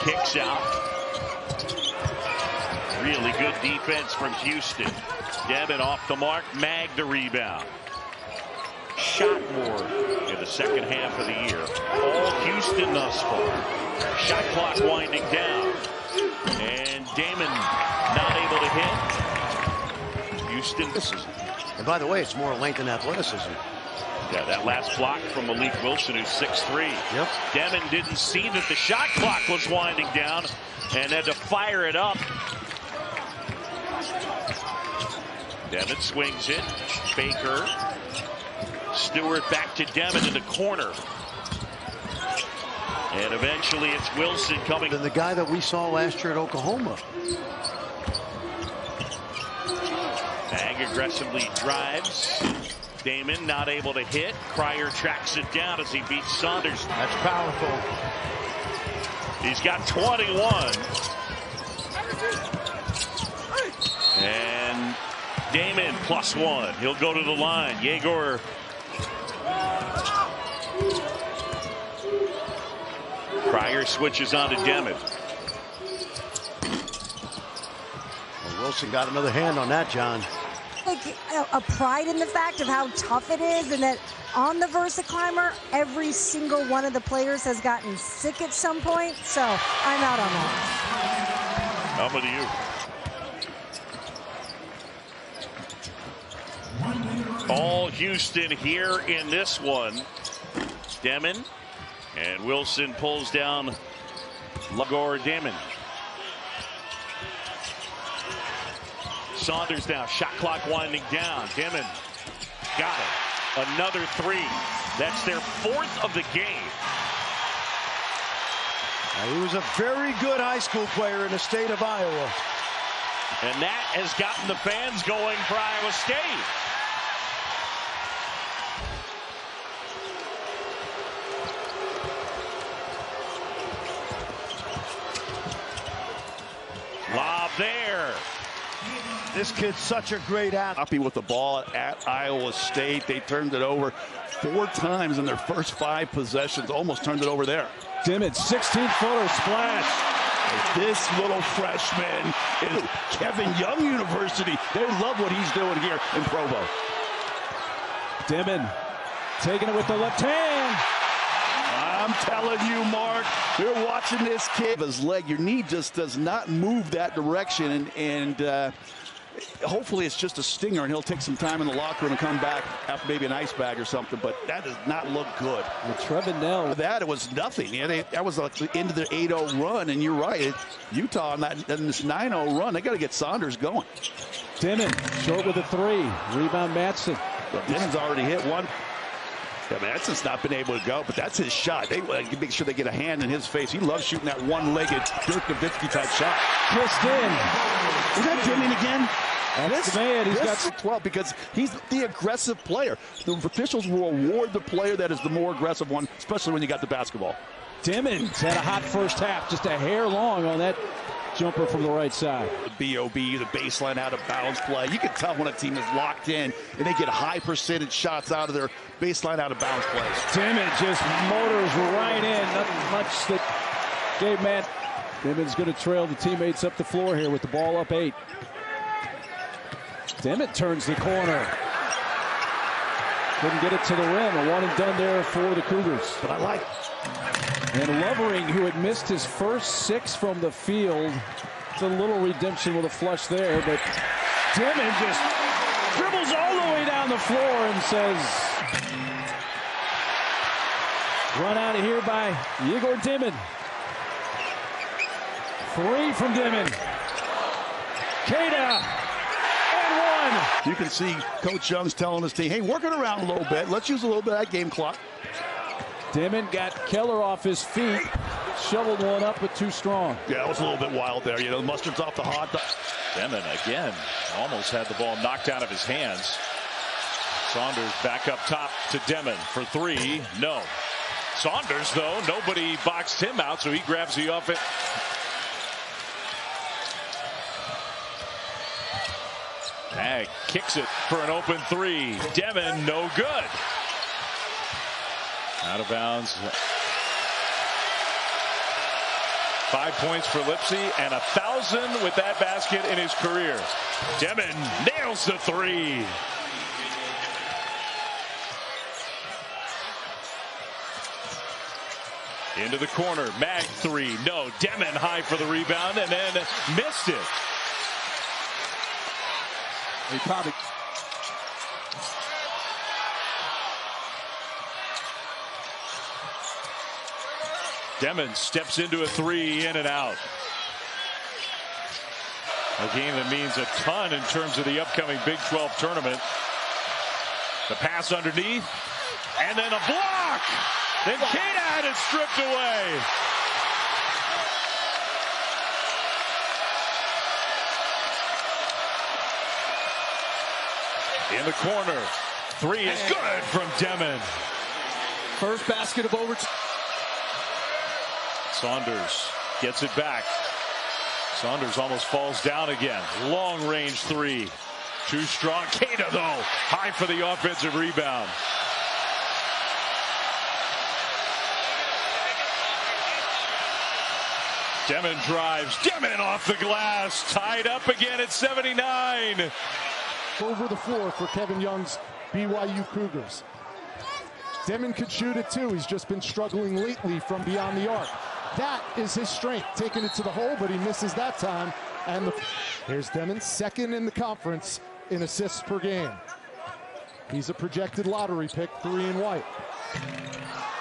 kicks out. Really good defense from Houston. Demin off the mark, Mag the rebound. Shot more in the second half of the year. All Houston thus far. Shot clock winding down. And Demin not able to hit. Houston. And by the way, it's more length and athleticism. Yeah, that last block from Malik Wilson, who's 6'3". Yep. Demin didn't see that the shot clock was winding down and had to fire it up. Demin swings it. Baker. Stewart back to Demin in the corner. And eventually it's Wilson coming. And the guy that we saw last year at Oklahoma. Mag aggressively drives. Demin not able to hit. Cryer tracks it down as he beats Saunders. That's powerful. He's got 21. And Demin +1. He'll go to the line. Egor. Cryer switches on to Demin. Well, Wilson got another hand on that, John. Like a pride in the fact of how tough it is, and that on the Versa Climber, every single one of the players has gotten sick at some point. So I'm out on that. How about you? All Houston here in this one. Demin. And Wilson pulls down Egor Demin. Saunders now, shot clock winding down. Demin got it. Another three. That's their 4th of the game. Now, he was a very good high school player in the state of Iowa. And that has gotten the fans going for Iowa State. Lob there. This kid's such a great athlete. Happy with the ball at Iowa State. They turned it over 4 times in their first 5 possessions. Almost turned it over there. Demin, 16-footer splash. This little freshman is Kevin Young University. They love what he's doing here in Provo. Demin taking it with the left hand. I'm telling you, Mark, you're watching this kid. His leg, your knee just does not move that direction, and hopefully it's just a stinger, and he'll take some time in the locker room and come back after maybe an ice bag or something, but that does not look good. With Trevin Nell. That, it was nothing. Yeah, that was like the end of the 8-0 run, and you're right. Utah in this 9-0 run, they got to get Saunders going. Demin, short with a 3. Rebound, Matson. Well, Demin's already hit one. Yeah, Manson's not been able to go, but that's his shot. They make sure they get a hand in his face. He loves shooting that one-legged Dirk Nowitzki type shot. Kissed in. Is that Demin again? That's the man. He's got 12 because he's the aggressive player. The officials will award the player that is the more aggressive one, especially when you got the basketball. Demin's had a hot first half, just a hair long on that jumper from the right side. The BOB, the baseline out of bounds play. You can tell when a team is locked in and they get high percentage shots out of their baseline out of bounds plays. Demin just motors right in. Nothing much that gave Matt. Demin's going to trail the teammates up the floor here with the ball up 8. Demin turns the corner. Couldn't get it to the rim. A one and done there for the Cougars. But I like it. And Lovering, who had missed his first 6 from the field. It's a little redemption with a flush there, but Demin just dribbles all the way down the floor and says, run out of here by Egor Demin. 3 from Demin. Keita. And 1. You can see Coach Young's telling his team, hey, work it around a little bit. Let's use a little bit of that game clock. Demin got Keller off his feet, shoveled one up, but too strong. Yeah, it was a little bit wild there. You know, the mustard's off the hot dog. Demin again almost had the ball knocked out of his hands. Saunders back up top to Demin for 3. No. Saunders, though, nobody boxed him out, so he grabs the offense. Mag kicks it for an open 3. Demin, no good. Out of bounds. 5 points for Lipsy and 1,000 with that basket in his career. Demin nails the three. Into the corner, Mag three, no, Demin high for the rebound and then missed it. He probably... Demin steps into a three, in and out. A game that means a ton in terms of the upcoming Big 12 tournament. The pass underneath, and then a block. Then Kata had it stripped away. In the corner, three is good from Demin. First basket of overtime. Saunders gets it back. Saunders almost falls down again. Long range three. Too strong. Kata, though, high for the offensive rebound. Demin drives. Demin off the glass. Tied up again at 79. Over the floor for Kevin Young's BYU Cougars. Demin could shoot it too. He's just been struggling lately from beyond the arc. That is his strength, taking it to the hole, but he misses that time. And here's Demin, second in the conference in assists per game. He's a projected lottery pick, 3 and white.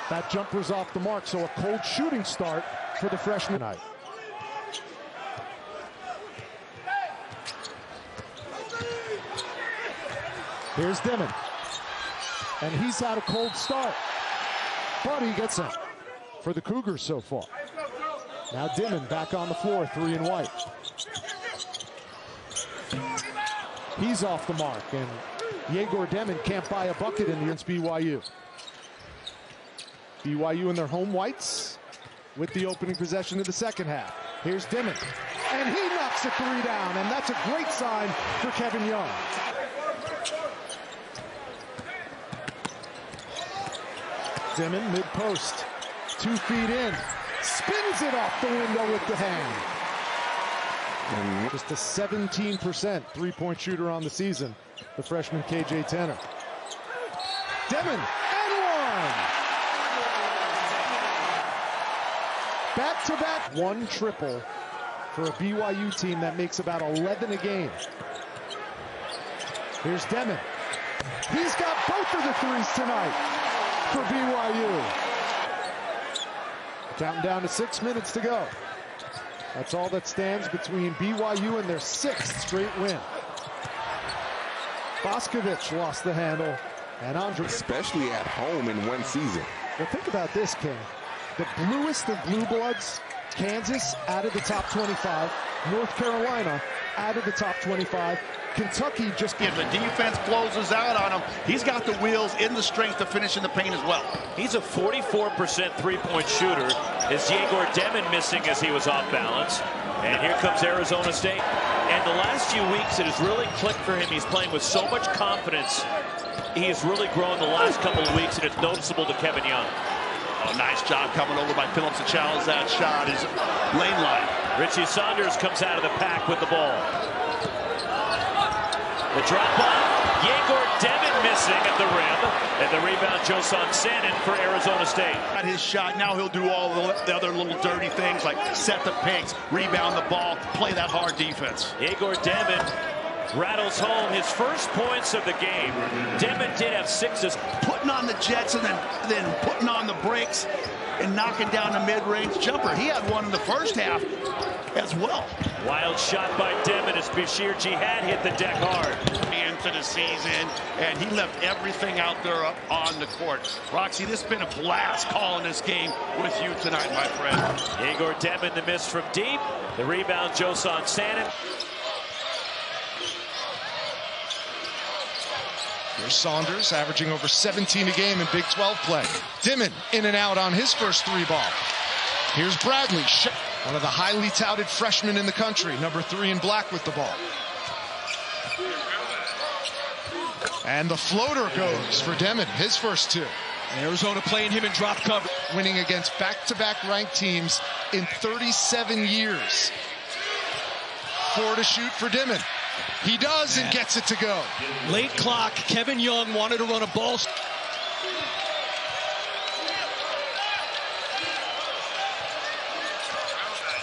That jumper's off the mark, so a cold shooting start for the freshman tonight. Here's Demin, and he's had a cold start, but he gets it for the Cougars so far. Now Demin back on the floor, 3 and white. He's off the mark, and Egor Demin can't buy a bucket against BYU. BYU in their home whites with the opening possession of the second half. Here's Demin, and he knocks a three down, and that's a great sign for Kevin Young. Demin mid-post, 2 feet in, spins it off the window with the hand. Just a 17% three-point shooter on the season, the freshman KJ Tenner. Demin, and one! Back-to-back, 1 triple for a BYU team that makes about 11 a game. Here's Demin. He's got both of the threes tonight for BYU. Counting down to 6 minutes to go. That's all that stands between BYU and their 6th straight win. Boscovich lost the handle, and Andre... Especially at home in one season. Well, think about this, King. The bluest of blue bloods, Kansas out of the top 25, North Carolina out of the top 25, Kentucky just... If the defense closes out on him, he's got the wheels in the strength to finish in the paint as well. He's a 44% three-point shooter. Is Egor Demin missing as he was off balance? And here comes Arizona State. And the last few weeks, it has really clicked for him. He's playing with so much confidence. He has really grown the last couple of weeks, and it's noticeable to Kevin Young. Oh, nice job coming over by Phillips to challenge that shot. His lane line. Richie Saunders comes out of the pack with the ball. The drop on, Egor Demin missing at the rim. And the rebound, Josan Sanin for Arizona State. At his shot, now he'll do all the other little dirty things like set the picks, rebound the ball, play that hard defense. Egor Demin rattles home his first points of the game. Demin did have 6 Putting on the jets and then putting on the brakes and knocking down the mid-range jumper. He had one in the first half as well. Wild shot by Demin as Bashir Jihad hit the deck hard. Into the season, and he left everything out there up on the court. Roxy, this has been a blast calling this game with you tonight, my friend. Egor Demin, the miss from deep. The rebound, Josan Sanin. Here's Saunders, averaging over 17 a game in Big 12 play. Demin in and out on his first 3 ball. Here's Bradley, one of the highly touted freshmen in the country, number 3 in black with the ball. And the floater goes for Demin, his first 2. Arizona playing him in drop cover. winning against back-to-back ranked teams in 37 years. 4 to shoot for Demin. He does and gets it to go. Late clock. Kevin Young wanted to run a ball.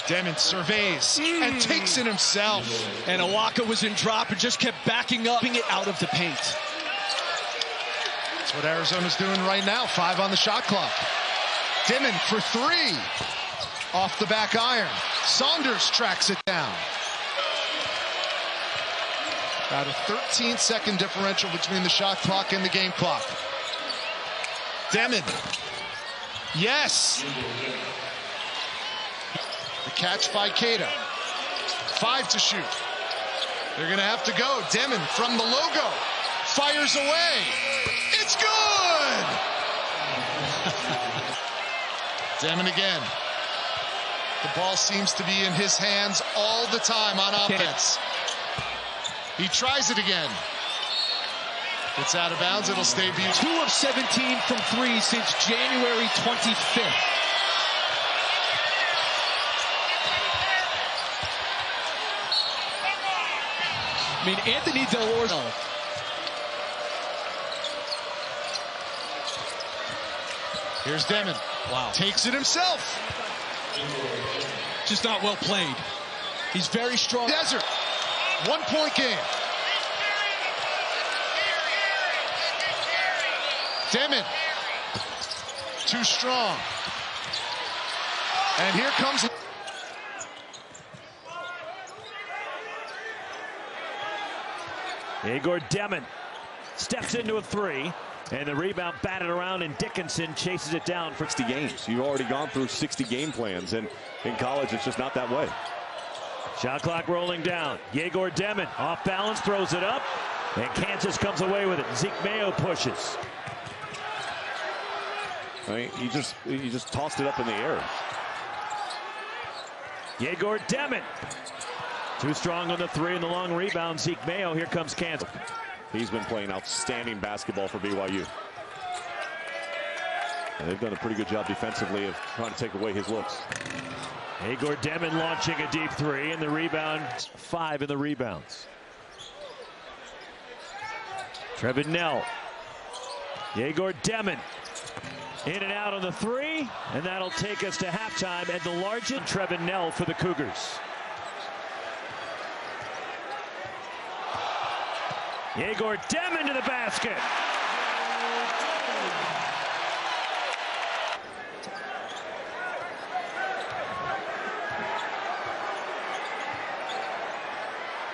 Demin surveys and takes it himself. And Awaka was in drop and just kept backing up, it out of the paint. That's what Arizona's doing right now. 5 on the shot clock. Demin for 3. Off the back iron. Saunders tracks it down. About a 13-second differential between the shot clock and the game clock. Demin. Yes. The catch by Keita. 5 to shoot. They're going to have to go. Demin from the logo. Fires away. It's good! Demin again. The ball seems to be in his hands all the time on offense. He tries it again. It's out of bounds. It'll stay beautiful. 2 of 17 from 3 since January 25th. I mean, Anthony Delorso. Here's Demin. Wow. Takes it himself. Just not well played. He's very strong. Desert. 1-point game. Demin. Too strong. And here comes... Egor Demin steps into a 3, and the rebound batted around, and Dickinson chases it down for 60 games. You've already gone through 60 game plans, and in college it's just not that way. Shot clock rolling down. Egor Demin off balance, throws it up, and Kansas comes away with it. Zeke Mayo pushes. I mean, he just tossed it up in the air. Egor Demin. Too strong on the 3 and the long rebound. Zeke Mayo. Here comes Kansas. He's been playing outstanding basketball for BYU. And they've done a pretty good job defensively of trying to take away his looks. Egor Demin launching a deep 3, and the rebound, 5 in the rebounds. Trevin Knell. Egor Demin in and out on the 3, and that'll take us to halftime, and the largest Trevin Knell for the Cougars. Egor Demin to the basket.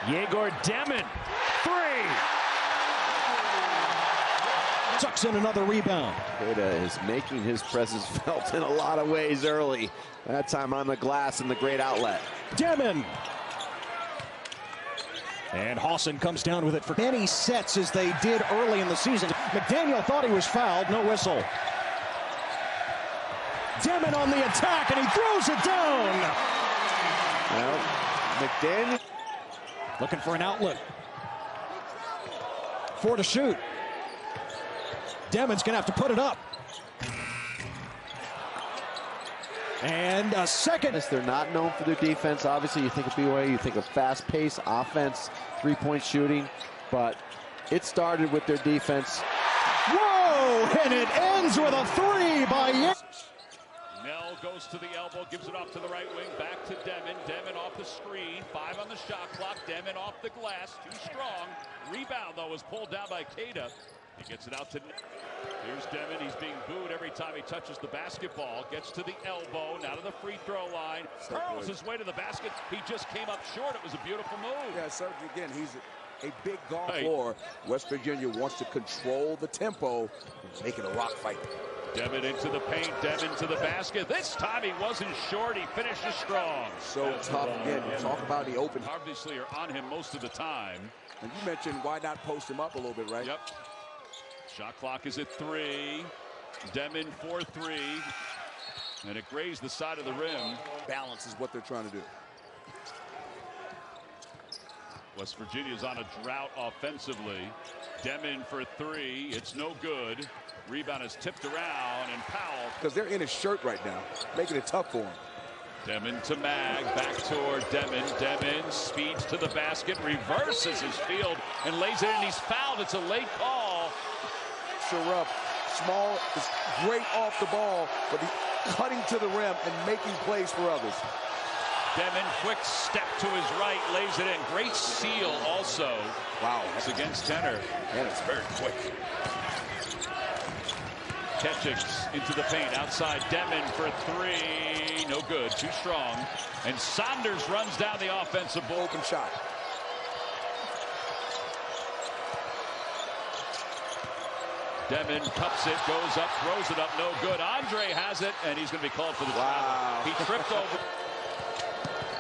Egor Demin, 3. Tucks in another rebound. Keita is making his presence felt in a lot of ways early. That time on the glass and the great outlet. Demin. And Hawson comes down with it for many sets as they did early in the season. McDaniel thought he was fouled. No whistle. Demin on the attack, and he throws it down. Well, McDaniel looking for an outlet. 4 to shoot. Demin's going to have to put it up. And a second. They're not known for their defense. Obviously, you think of BYU, you think of fast-paced offense, 3-point shooting, but it started with their defense. Whoa! And it ends with a 3 by Knell goes to the elbow, gives it off to the right wing, back to Demin. Demin off the screen, 5 on the shot clock. Demin off the glass, too strong. Rebound, though, was pulled down by Keita. He gets it out to... Here's Demin. He's being booed every time he touches the basketball. Gets to the elbow, now to the free throw line. Curls his way to the basket. He just came up short. It was a beautiful move. Yeah, certainly. Again, he's a big guard floor. West Virginia wants to control the tempo, make it a rock fight. Demin into the paint, Demin to the basket. This time he wasn't short. He finishes strong. So tough. Again, you talk about the open. Obviously are on him most of the time. And you mentioned why not post him up a little bit, right? Yep. Shot clock is at 3. Demin 4-3. And it grazed the side of the rim. Balance is what they're trying to do. West Virginia's on a drought offensively. Demin for 3. It's no good. Rebound is tipped around, and Powell. Because they're in his shirt right now, making it tough for him. Demin to Mag, back toward Demin. Demin speeds to the basket, reverses his field, and lays it in. He's fouled. It's a late call. Sharaf, small, is great off the ball, but he's cutting to the rim and making plays for others. Demin, quick step to his right, lays it in. Great seal also. Wow. It's against Tenor. And it's very quick. Ketchix into the paint, outside Demin for three. No good, too strong. And Saunders runs down the offensive ball. Open shot. Demin cups it, goes up, throws it up, no good. Andre has it, and he's going to be called for the travel. He tripped over.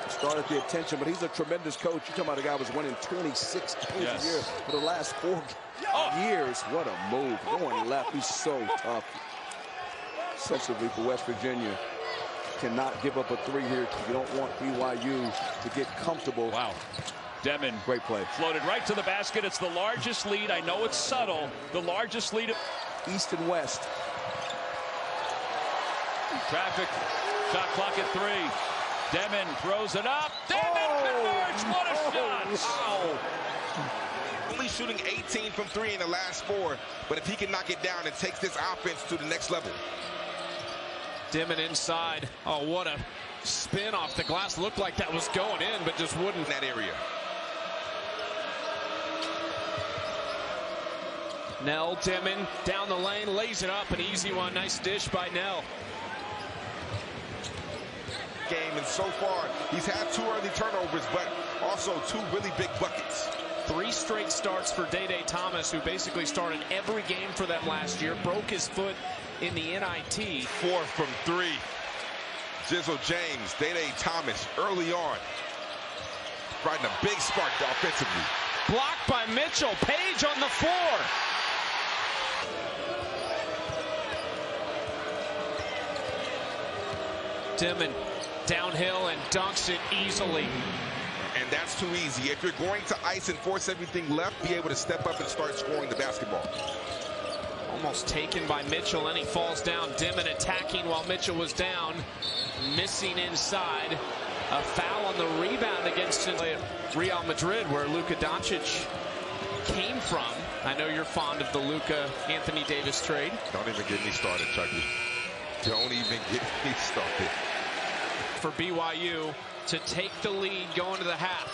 Started the attention, but he's a tremendous coach. You're talking about a guy who was winning 26 games a year for the last 4 years. What a move. Going left. He's so tough. Sensibly for West Virginia. Cannot give up a three here. You don't want BYU to get comfortable. Wow. Demin. Great play. Floated right to the basket. It's the largest lead. I know it's subtle. The largest lead. East and West. Traffic. Shot clock at 3. Demin throws it up. Demin converts. What a shot. Wow. Only shooting 18 from 3 in the last 4. But if he can knock it down, it takes this offense to the next level. Demin inside. Oh, what a spin off the glass. Looked like that was going in, but just wouldn't. In that area. Nell, Demin down the lane, lays it up. An easy one. Nice dish by Nell. Game, and so far he's had 2 early turnovers, but also 2 really big buckets. 3 straight starts for Day-Day Thomas, who basically started every game for them last year. Broke his foot in the NIT. 4 from 3. Jizzle James, Day-Day Thomas early on, providing a big spark offensively. Blocked by Mitchell. Page on the floor. Demin downhill and dunks it easily. And that's too easy. If you're going to ice and force everything left, be able to step up and start scoring the basketball. Almost taken by Mitchell, and he falls down. Demin attacking while Mitchell was down. Missing inside. A foul on the rebound against Real Madrid, where Luka Doncic came from. I know you're fond of the Luka Anthony Davis trade. Don't even get me started, Chucky. Don't even get me started. For BYU to take the lead going to the half.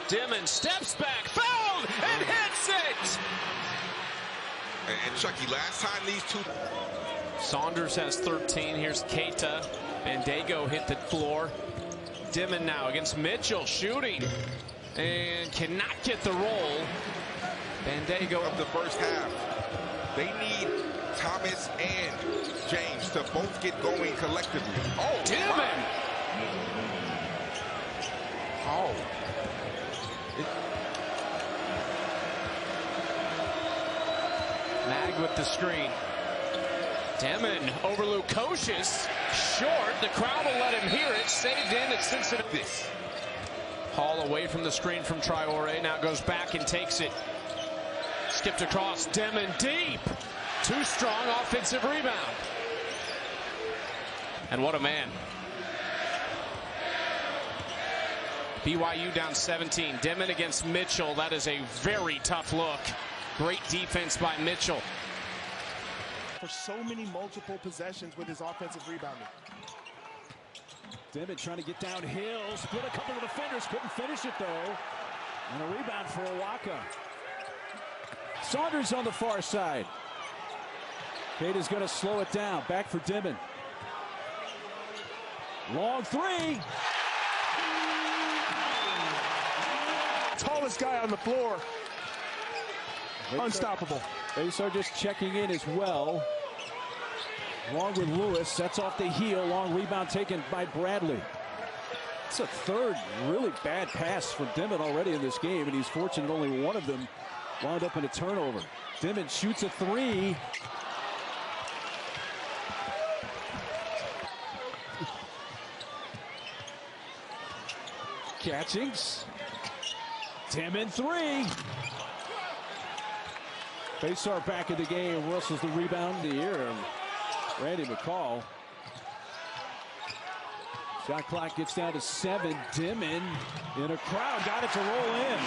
Demin steps back, fouled, and hits it! And Chucky, last time these 2... Saunders has 13. Here's Keita. Bandego hit the floor. Demin now against Mitchell, shooting. And cannot get the roll. Bandego of the first half. They need Thomas and James to both get going collectively. Oh, Demin! Oh. Mag with the screen. Demin over Lukosius. Short. The crowd will let him hear it. Saved in at Cincinnati. Hall away from the screen from Traore. Now goes back and takes it. Skipped across. Demin deep. Too strong offensive rebound. And what a man. BYU down 17. Demin against Mitchell. That is a very tough look. Great defense by Mitchell. For so many multiple possessions with his offensive rebounding. Demin trying to get downhill, split a couple of defenders, couldn't finish it though. And a rebound for Owaka. Saunders on the far side. Keita's going to slow it down. Back for Demin. Long 3. Tallest guy on the floor. Unstoppable. They are just checking in as well. Along with Lewis. That's off the heel. Long rebound taken by Bradley. It's a third really bad pass from Demin already in this game, and he's fortunate only one of them wound up in a turnover. Demin shoots a 3. Catchings. Demin 3. Basar back in the game. Russell's the rebound in the air. And Randy McCall. Shot clock gets down to 7. Demin in a crowd. Got it to roll in.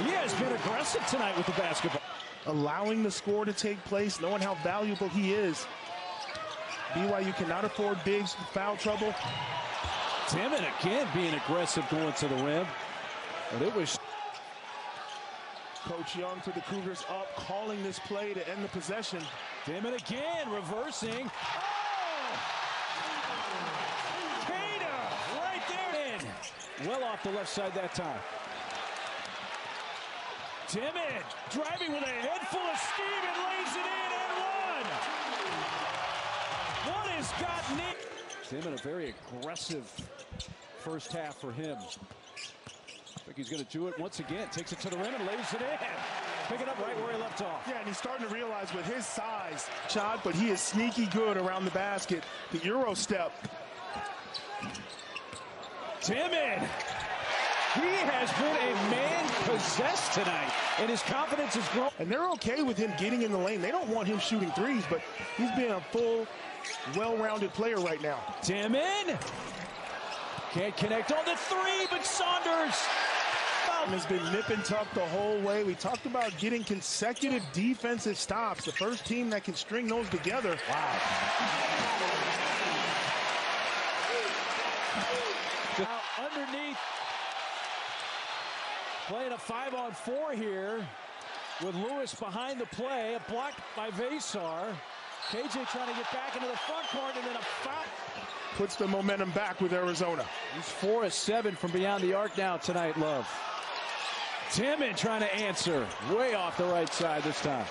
He has been aggressive tonight with the basketball. Allowing the score to take place, knowing how valuable he is. BYU cannot afford bigs with foul trouble. Demin again being aggressive going to the rim. But it was... Coach Young for the Cougars up, calling this play to end the possession. Demin again, reversing. Oh! Kada right there. In. Well off the left side that time. Demin driving with a head full of steam and lays it in and one. What has gotten it? Demin, a very aggressive first half for him. I think he's going to do it once again. Takes it to the rim and lays it in. Pick it up right where he left off. Yeah, and he's starting to realize with his size, shot, but he is sneaky good around the basket. The Euro step. Demin. He has been a man possessed tonight, and his confidence is growing. And they're okay with him getting in the lane. They don't want him shooting threes, but he's been a full, well-rounded player right now. Demin. Can't connect on the three, but Saunders has been nip and tuck the whole way. We talked about getting consecutive defensive stops. The first team that can string those together. Wow. Now underneath. Playing a 5-on-4 here with Lewis behind the play. A block by Vasar. KJ trying to get back into the front court and then a foul. Puts the momentum back with Arizona. He's 4 of 7 from beyond the arc now tonight, Love. Demin trying to answer. Way off the right side this time.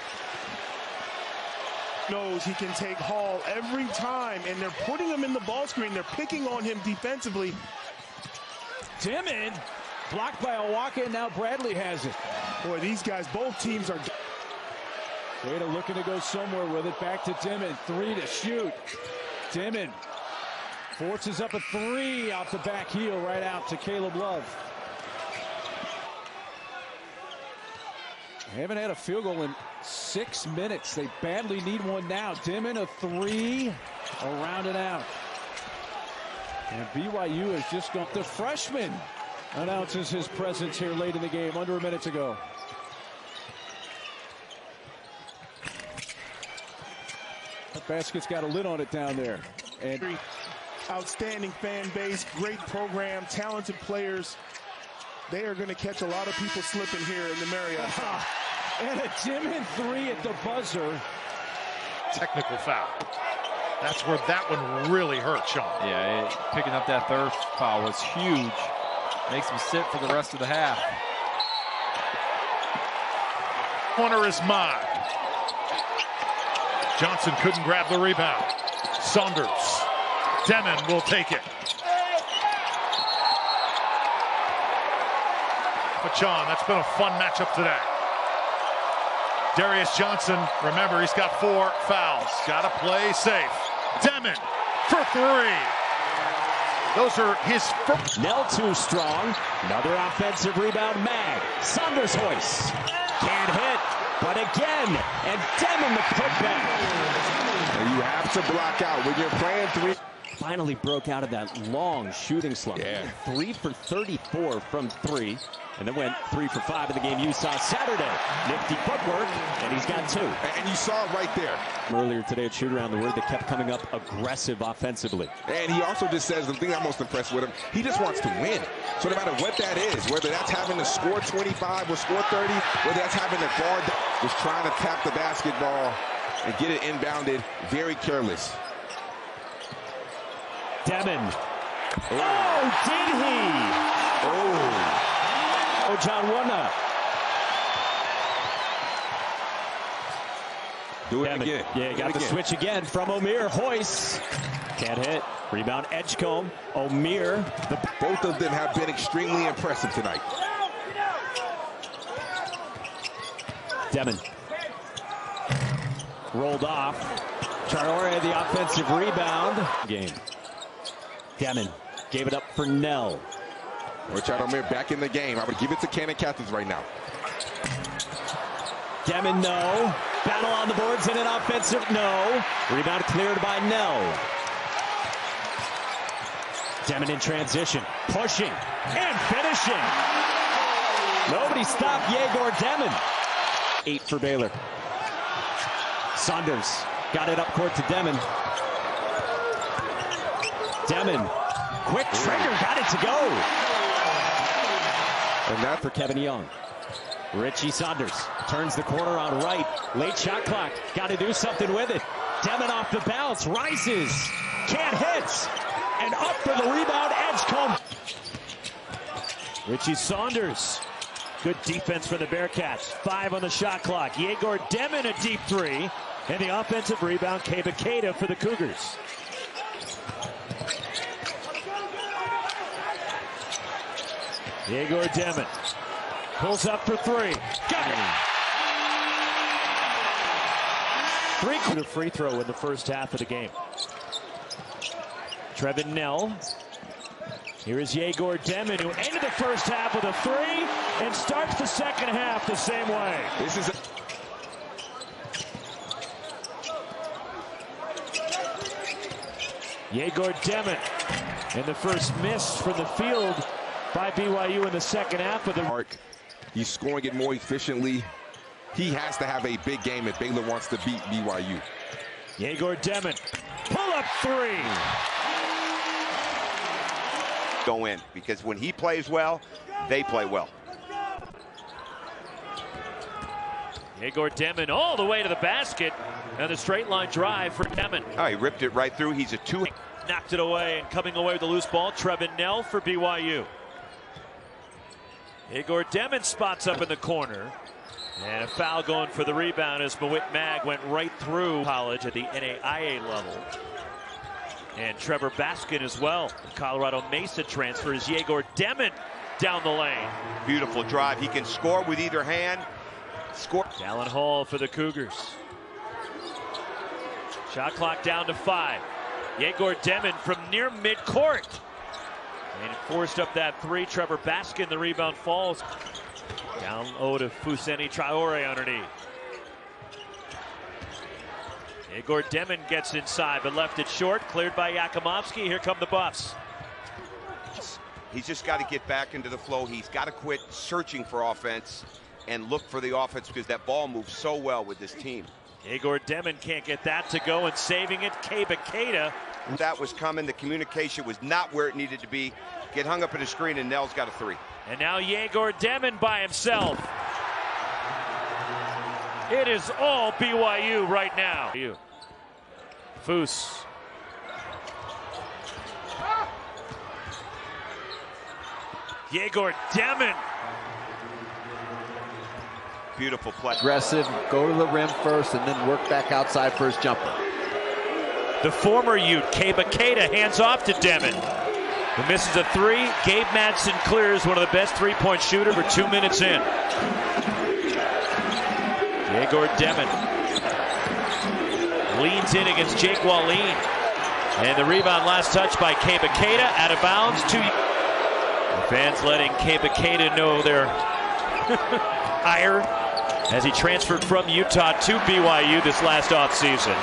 Knows he can take Hall every time, and they're putting him in the ball screen. They're picking on him defensively. Demin blocked by Owaka, and now Bradley has it. Boy, these guys, both teams are... Kada looking to go somewhere with it. Back to Demin. 3 to shoot. Demin forces up a 3 off the back heel right out to Caleb Love. They haven't had a field goal in 6 minutes. They badly need one now. Demin a 3 around and out. And BYU has just gone. The freshman announces his presence here late in the game, under a minute to go. That basket's got a lid on it down there. And outstanding fan base, great program, talented players. They are going to catch a lot of people slipping here in the Marriott. And a Demin 3 at the buzzer. Technical foul. That's where that one really hurt, Sean. Yeah, picking up that third foul was huge. Makes him sit for the rest of the half. Corner is mine. Johnson couldn't grab the rebound. Saunders. Demin will take it. But John, that's been a fun matchup today. Darius Johnson, remember, he's got 4 fouls. Got to play safe. Demin for 3. Those are his first. Nell too strong. Another offensive rebound. Mag. Saunders hoists. Can't hit. But again. And Demin the putback. And you have to block out when you're playing 3. Finally broke out of that long shooting slump. Yeah. 3 for 34 from 3. And then went 3 for 5 in the game you saw Saturday. Nifty footwork, and he's got 2. And you saw it right there. Earlier today at Shoot Around, the word that kept coming up, aggressive offensively. And he also just says, the thing I'm most impressed with him, he just wants to win. So no matter what that is, whether that's having to score 25 or score 30, whether that's having to guard, just trying to tap the basketball and get it inbounded, very careless. Demin. Oh, did he? Oh. Oh, John Warner. Do it again. Yeah, got the switch again from O'Meara. Hoist. Can't hit. Rebound Edgecombe. O'Meara. Both of them have been extremely impressive tonight. Demin. Rolled off. Traore the offensive rebound. Game. Demin gave it up for Nell. Richard O'Meara back in the game. I would give it to Cannon Catholics right now. Demin, no. Battle on the boards in an offensive, no. Rebound cleared by Nell. Demin in transition, pushing and finishing. Nobody stopped Egor Demin. 8 for Baylor. Saunders got it up court to Demin. Demin, quick trigger, got it to go. And that for Kevin Young. Richie Saunders turns the corner on right. Late shot clock. Got to do something with it. Demin off the bounce. Rises. Can't hit. And up for the rebound. Edgecombe. Richie Saunders. Good defense for the Bearcats. 5 on the shot clock. Egor Demin a deep 3. And the offensive rebound, Kebakeda for the Cougars. Egor Demin pulls up for 3. Got it. 3-quarter free throw in the first half of the game. Trevin Nell. Here is Egor Demin, who ended the first half with a 3 and starts the second half the same way. This is Egor Demin, and the first miss from the field by BYU in the second half of the arc. He's scoring it more efficiently. He has to have a big game if Baylor wants to beat BYU. Egor Demin, pull up 3. Go in, because when he plays well, they play well. Egor Demin all the way to the basket, and a straight line drive for Demin. Oh, he ripped it right through. He's a 2. Knocked it away, and coming away with the loose ball, Trevin Nell for BYU. Egor Demin spots up in the corner. And a foul going for the rebound as Mawit Mag went right through college at the NAIA level. And Trevor Baskin as well. The Colorado Mesa transfer is Egor Demin down the lane. Beautiful drive. He can score with either hand. Score. Dallin Hall for the Cougars. Shot clock down to 5. Egor Demin from near midcourt. And forced up that 3. Trevor Baskin, the rebound falls. Down low to Fousseni Traore underneath. Egor Demin gets inside, but left it short. Cleared by Yakimovsky. Here come the Buffs. He's just got to get back into the flow. He's got to quit searching for offense and look for the offense, because that ball moves so well with this team. Egor Demin can't get that to go, and saving it, Kebakeda. That was coming. The communication was not where it needed to be. Get hung up in the screen, and Nell's got a 3. And now Egor Demin by himself. It is all BYU right now. Foose. Egor Demin. Beautiful play. Aggressive, go to the rim first, and then work back outside for his jumper. The former Ute, Kebakeda, hands off to Demin, who misses a 3. Gabe Madsen clears, one of the best 3-point shooter for 2 minutes in. Egor Demin leans in against Jake Wallin. And the rebound, last touch by Kebakeda, out of bounds. The fans letting Kebakeda know their ire as he transferred from Utah to BYU this last offseason.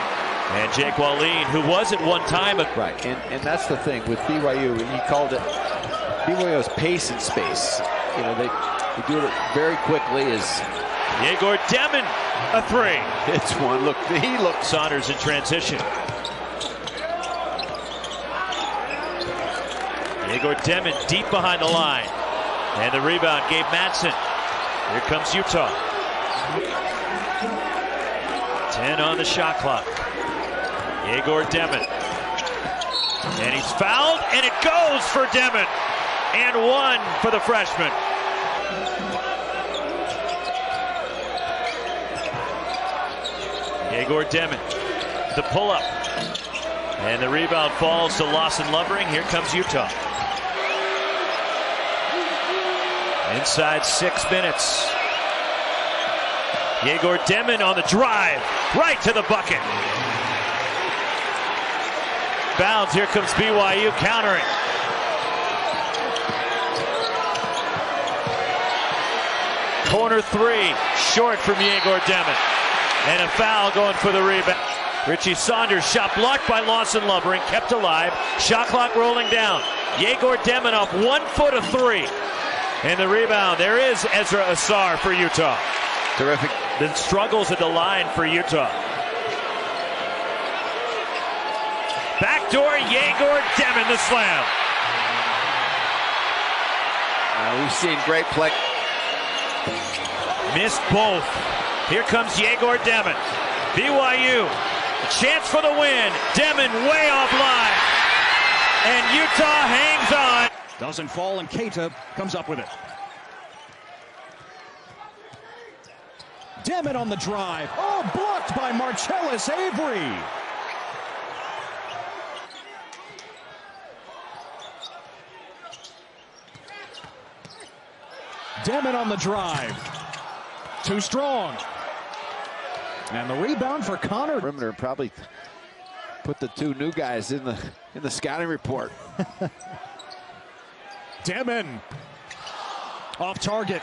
And Jake Wallin, who was at one time right, and that's the thing with BYU, and he called it BYU's pace and space. You know, they do it very quickly. Is Egor Demin a 3? It's one. Look, he looked. Saunders in transition. Egor Demin deep behind the line, and the rebound, Gabe Madsen. Here comes Utah. 10 on the shot clock. Egor Demin. And he's fouled, and it goes for Demin. And 1 for the freshman. Egor Demin, the pull-up. And the rebound falls to Lawson Lovering. Here comes Utah. Inside 6 minutes. Egor Demin on the drive, right to the bucket. Bounds, here comes BYU countering. Corner three, short from Egor Demin. And a foul going for the rebound. Richie Saunders, shot blocked by Lawson Lovering, kept alive. Shot clock rolling down. Egor Demin off 1 foot of three. And the rebound, there is Ezra Asar for Utah. Terrific. The struggles at the line for Utah. Backdoor, Egor Demin, the slam. We've seen great play. Missed both. Here comes Egor Demin. BYU, a chance for the win. Demin way offline. And Utah hangs on. Doesn't fall, and Keita comes up with it. Demin on the drive. Oh, blocked by Marcellus Avery. Demin on the drive. Too strong. And the rebound for Connor. Perimeter probably put the two new guys in the scouting report. Demin off target.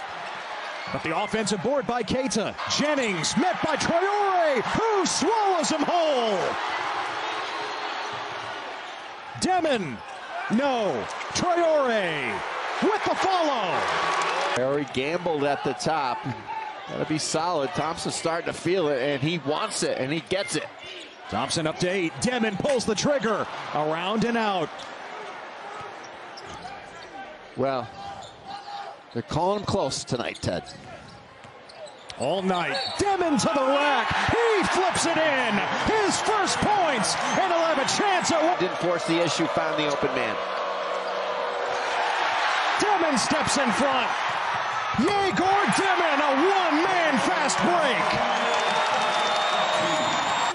But the offensive board by Keita. Jennings met by Traore, who swallows him whole. Demin, no. Traore with the follow. Harry gambled at the top. Gotta be solid. Thompson's starting to feel it, and he wants it, and he gets it. Thompson up to 8. Demin pulls the trigger. Around and out. Well, they're calling him close tonight, Ted. All night. Demin to the rack. He flips it in. His first points, and he'll have a chance at... Didn't force the issue, found the open man. Demin steps in front. Egor Demin, a one-man fast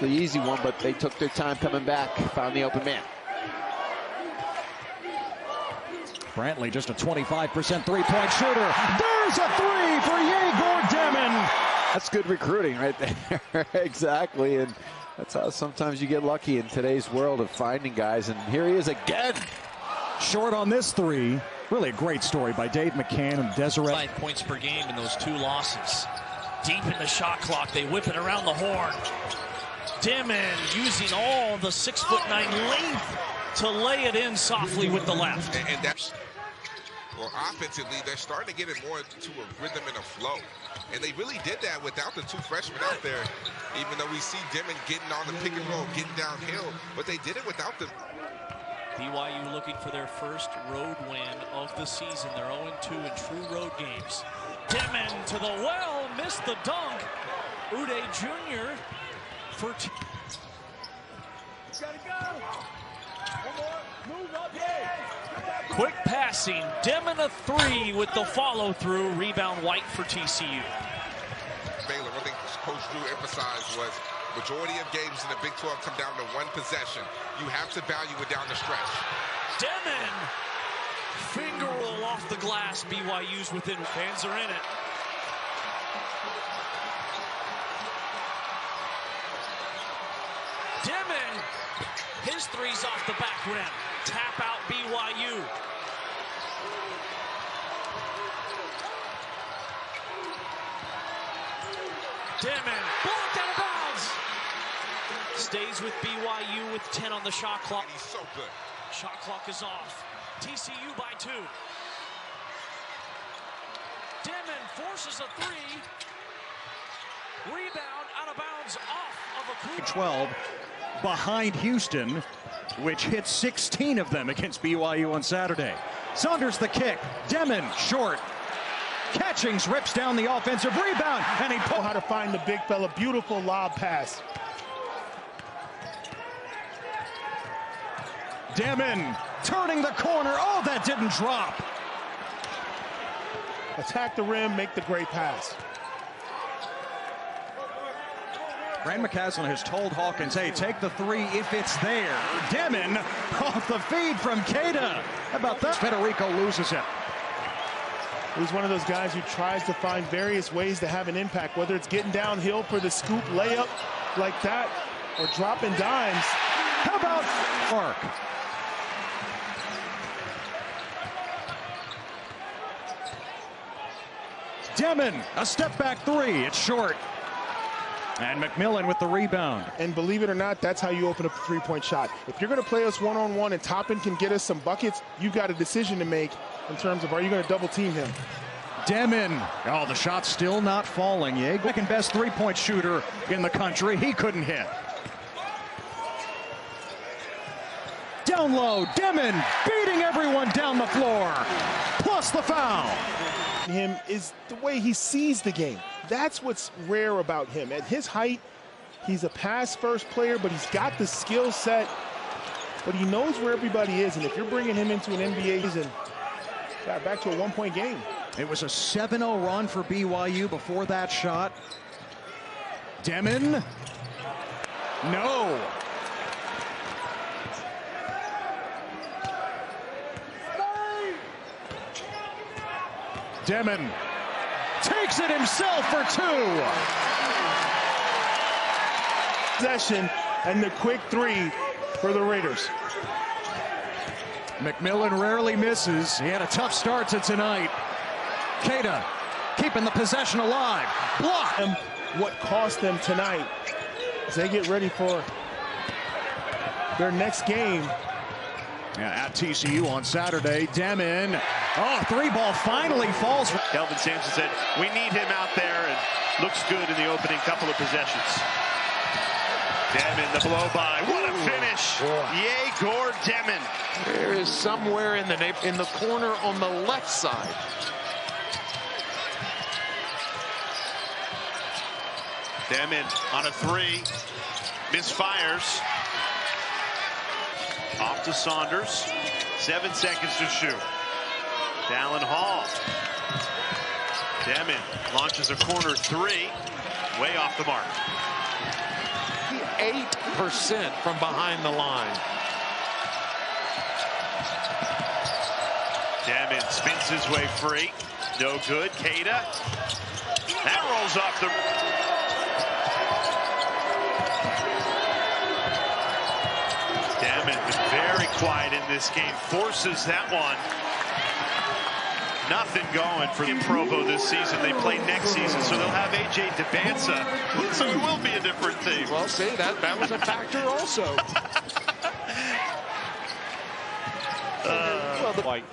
break. The easy one, but they took their time coming back, found the open man. Brantley, just a 25% three-point shooter. There's a three for Egor Demin. That's good recruiting right there. Exactly, and that's how sometimes you get lucky in today's world of finding guys, and here he is again. Short on this three. Really a great story by Dave McCann and Desiree. 5 points per game in those 2 losses. Deep in the shot clock, they whip it around the horn. Demin using all the 6'9" length to lay it in softly with the left. And that's, well, offensively, they're starting to get it more to a rhythm and a flow. And they really did that without the 2 freshmen out there, even though we see Demin getting on the pick and roll, getting downhill, but they did it without them. BYU looking for their first road win of the season. They're 0-2 in true road games. Demin to the well, missed the dunk. Uday Jr. for quick passing. Demin a 3 with the follow through. Rebound White for TCU. Baylor, one thing Coach Drew emphasized was majority of games in the Big 12 come down to 1 possession. You have to value it down the stretch. Demin, finger roll off the glass. BYU's within. Fans are in it. Demin, his 3's off the back rim. Tap out BYU. Demin, blocked out of bounds. Stays with BYU with 10 on the shot clock. He's so good. Shot clock is off. TCU by 2. Demin forces a 3. Rebound out of bounds off of a 12 behind Houston, which hit 16 of them against BYU on Saturday. Saunders the kick. Demin short. Catchings rips down the offensive rebound, and he pulls how to find the big fella. Beautiful lob pass. Demin turning the corner. Oh, that didn't drop. Attack the rim, make the great pass. Grant McCaslin has told Hawkins, hey, take the 3 if it's there. Demin off the feed from Keita. How about that? Federico loses it. He's one of those guys who tries to find various ways to have an impact, whether it's getting downhill for the scoop layup like that or dropping dimes. How about Mark? Demin, a step back three. It's short. And McMillan with the rebound. And believe it or not, that's how you open up a three-point shot. If you're going to play us one-on-one and Toppin can get us some buckets, you've got a decision to make in terms of, are you going to double team him? Demin. Oh, the shot's still not falling. Egor, second best three-point shooter in the country. He couldn't hit. Down low, Demin beating everyone down the floor. Plus the foul. Him is the way he sees the game. That's what's rare about him. At his height, he's a pass-first player, but he's got the skill set. But he knows where everybody is, and if you're bringing him into an NBA season, got back to a one-point game. It was a 7-0 run for BYU before that shot. Demin. No. Demin takes it himself for two. Possession and the quick three for the Raiders. McMillan rarely misses. He had a tough start to tonight. Keita keeping the possession alive. Block. And what cost them tonight as they get ready for their next game. Yeah, at TCU on Saturday. Demin. Oh, three ball finally falls. Kelvin Sampson said, we need him out there, and looks good in the opening couple of possessions. Demin, the blow by. What a finish. Egor Demin. There is somewhere in the corner on the left side. Demin on a three. Misfires. Off to Saunders. 7 seconds to shoot. Dallin Hall. Demin launches a corner three. Way off the mark. 8% from behind the line. Demin spins his way free. No good. Keita. That rolls off the... Demin been very quiet in this game. Forces that one. Nothing going for Provo this season. They play next season, so they'll have A.J. DeBanza. So it will be a different thing. Well, see, that was a factor also.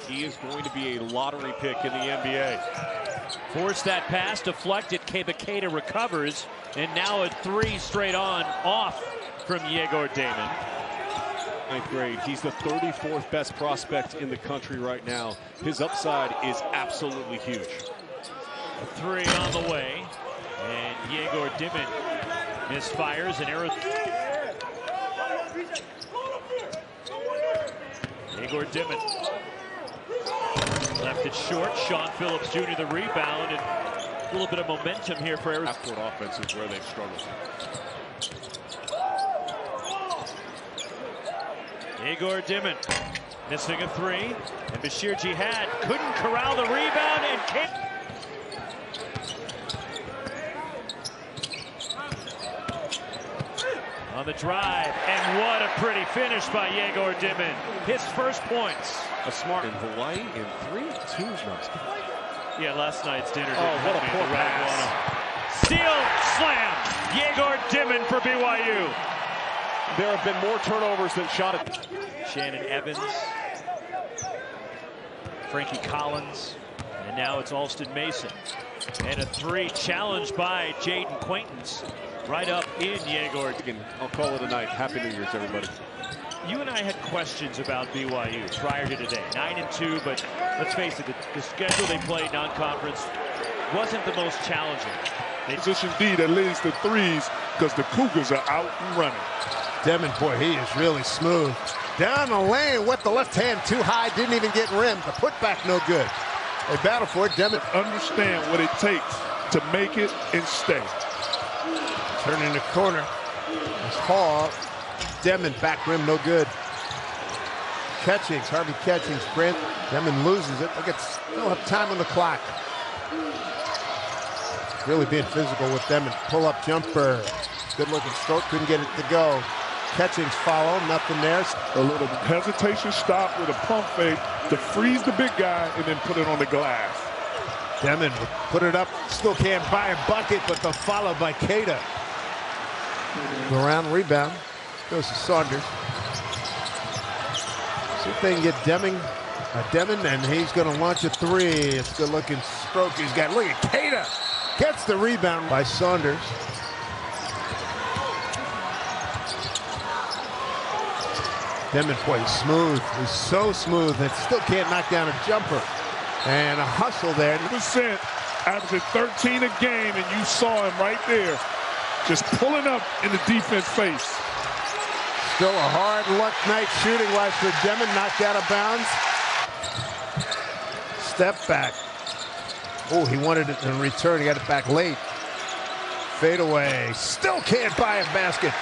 He is going to be a lottery pick in the NBA. Forced that pass, deflected. Keita recovers, and now a three straight on off from Egor Demin. 9th grade. He's the 34th best prospect in the country right now. His upside is absolutely huge. A three on the way, and Egor Demin misfires, and Egor Demin left it short. Sean Phillips Jr. the rebound, and a little bit of momentum here for Arizona. Half-court offense is where they've struggled. Egor Demin missing a three, and Bashir Jihad couldn't corral the rebound, and on the drive, and what a pretty finish by Egor Demin. His first points. A smart in Hawaii in 3-2 runs. Yeah, last night's dinner. Oh, what a poor pass. Steal, slam. Egor Demin for BYU. There have been more turnovers than shot at. Shannon Evans, Frankie Collins, and now it's Alston Mason. And a three challenged by Jaden Quaintance right up in Egor. I'll call it a night. Happy New Year's, everybody. You and I had questions about BYU prior to today. 9-2, but let's face it, the schedule they played non-conference wasn't the most challenging. Position D that leads to threes because the Cougars are out and running. Demin, boy, he is really smooth. Down the lane with the left hand too high, didn't even get rimmed. The putback no good. They battle for it. Demin understand what it takes to make it and stay. Turning the corner. It's Hall. Demin back rim no good. Catchings, Harvey Catchings sprint. Demin loses it. Look at still have time on the clock. Really being physical with Demin. Pull up jumper. Good looking stroke. Couldn't get it to go. Catchings follow, nothing there. A little hesitation stop with a pump fake to freeze the big guy and then put it on the glass. Demin would put it up, still can't buy a bucket, but the follow by Keita. Around rebound, goes to Saunders. See if they can get Demin, and he's going to launch a three. It's a good-looking stroke he's got. Look at Keita, gets the rebound by Saunders. Demin plays smooth. He's so smooth that still can't knock down a jumper. And a hustle there. Percent averaging 13 a game, and you saw him right there, just pulling up in the defense face. Still a hard luck night shooting-wise for Demin, knocked out of bounds. Step back. Oh, he wanted it in return. He got it back late. Fade away. Still can't buy a basket.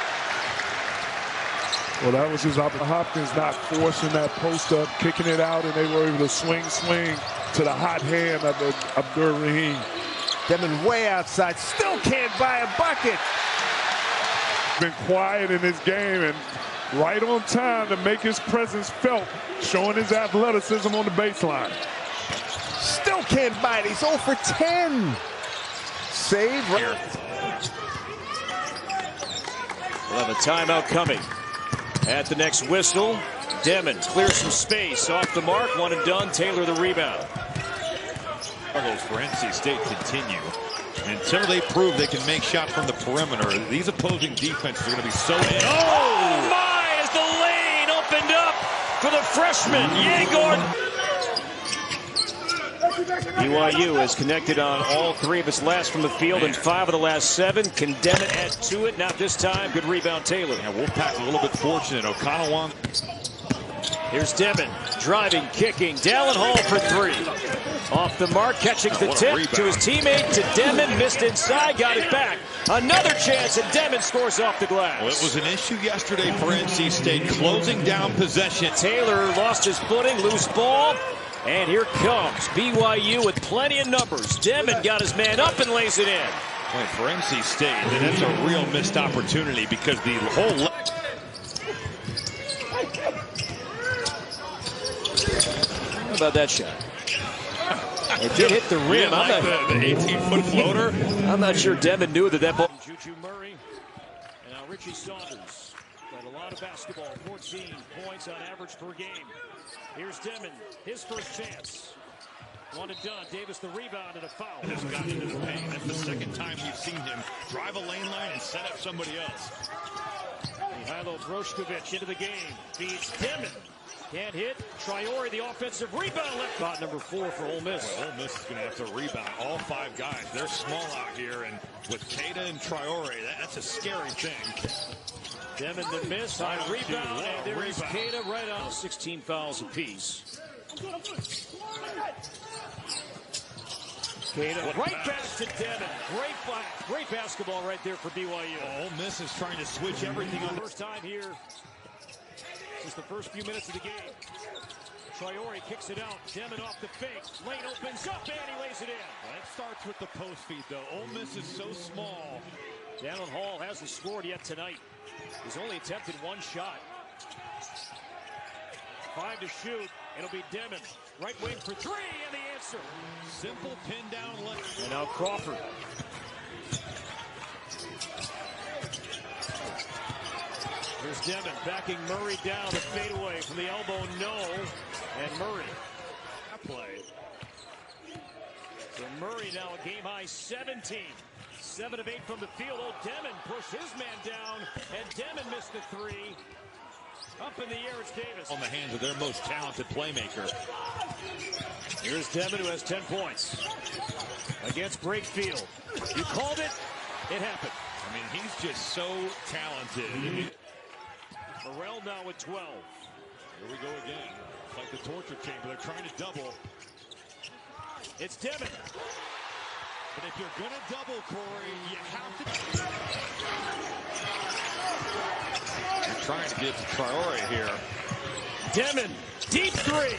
Well, that was his opportunity. Hopkins not forcing that post up, kicking it out, and they were able to swing to the hot hand of Abdur-Rahim. Demin way outside, still can't buy a bucket. Been quiet in this game and right on time to make his presence felt, showing his athleticism on the baseline. Still can't buy it. He's 0 for 10. Save here. We'll have a timeout coming. At the next whistle, Demin clears some space off the mark. One and done. Taylor the rebound. Struggles for NC State continue. Until they prove they can make shots from the perimeter, these opposing defenses are going to be so... Oh my, as the lane opened up for the freshman, Egor. BYU has connected on all 3 of its last from the field and 5 of the last 7. Can Demin add to it? Not this time. Good rebound, Taylor. Yeah, Wolfpack a little bit fortunate. O'Connell won. Here's Demin, driving, kicking. Dallin Hall for 3. Off the mark, catching the tip to his teammate, to Demin. Missed inside, got it back. Another chance, and Demin scores off the glass. Well, it was an issue yesterday for NC State, closing down possession. Taylor lost his footing, loose ball. And here comes BYU with plenty of numbers. Demin got his man up and lays it in. Well, for NC State, that's a real missed opportunity because the whole... How about that shot? It did hit the rim. Like the 18-foot floater. I'm not sure Demin knew that ball. Juju Murray and now Richie Saunders. Played a lot of basketball, 14 points on average per game. Here's Demin, his first chance. One and done. Davis the rebound and a foul. Has gotten into the paint. That's the second time we've seen him drive a lane line and set up somebody else. Mihailo Broshkovich into the game. Feeds Demin. Can't hit. Traore, the offensive rebound. Left spot number 4 for Ole Miss. Well, Ole Miss is going to have to rebound. All 5 guys. They're small out here. And with Keita and Traore, that's a scary thing. Demin the miss, high rebound, and there is Keita right on. 16 fouls apiece. Keita right back to Demin. Great basketball right there for BYU. Ole Miss is trying to switch everything on. First time here since the first few minutes of the game. Traore kicks it out. Demin off the fake. Lane opens up, and he lays it in. Well, that starts with the post feed, though. Ole Miss is so small. Dallin Hall hasn't scored yet tonight. He's only attempted 1 shot. 5 to shoot. It'll be Demin. Right wing for 3, and the answer. Simple pin down left. And now Crawford. Here's Demin backing Murray down. The fadeaway from the elbow, no. And Murray. Play. So Murray now a game-high 17. 7 of 8 from the field. Oh, Demin pushed his man down, and Demin missed the 3. Up in the air, it's Davis. On the hands of their most talented playmaker. Here's Demin, who has 10 points against Brakefield. You called it. It happened. I mean, he's just so talented. Morrell now with 12. Here we go again. It's like the torture chamber. They're trying to double. It's Demin. But if you're going to double, Corey, you have to... You're trying to get to Traore here. Demin, deep 3.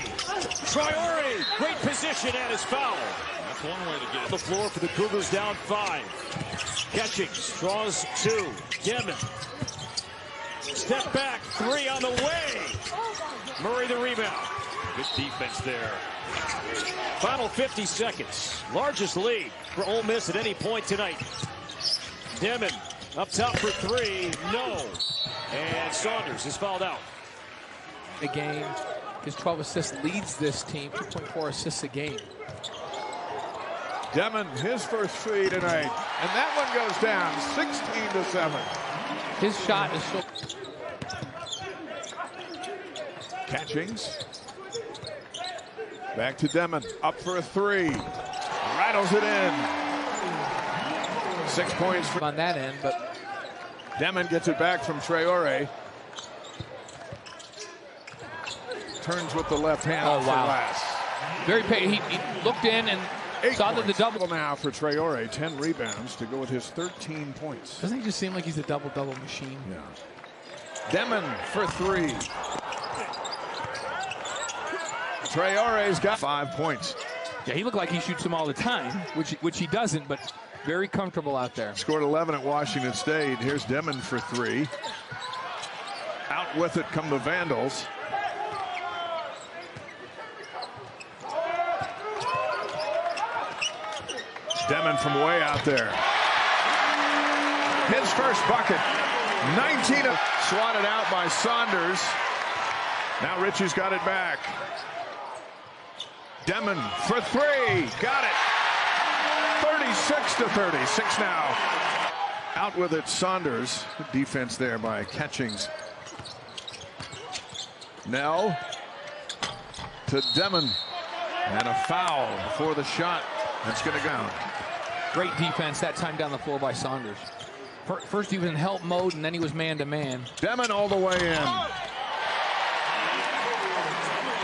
Traore, great position and his foul. That's one way to get it. The floor for the Cougars, down 5. Catching, draws 2. Demin. Step back, 3 on the way. Murray the rebound. Good defense there. Final 50 seconds. Largest lead for Ole Miss at any point tonight. Demin up top for three. No. And Saunders is fouled out. A game. His 12 assists leads this team. 2.4 assists a game. Demin, his first three tonight. And that one goes down 16-7. His shot is so... Catchings. Back to Demin. Up for a three. Rattles it in. 6 points for on that end, but Demin gets it back from Traore. Turns with the left hand. Oh, wow. Glass. Very he looked in and saw that the double now for Traore. 10 rebounds to go with his 13 points. Doesn't he just seem like he's a double-double machine? Yeah. Demin for three. Traore's got 5 points. Yeah, he looked like he shoots them all the time, which he doesn't, but very comfortable out there. Scored 11 at Washington State. Here's Demin for three. Out with it come the Vandals. Demin from way out there. His first bucket. 19 swatted out by Saunders. Now Richie's got it back. Demin for three. Got it. 36-36 now. Out with it, Saunders. Good defense there by Catchings. Nell to Demin. And a foul before the shot. That's going to go. Great defense that time down the floor by Saunders. First he was in help mode, and then he was man-to-man. Demin all the way in.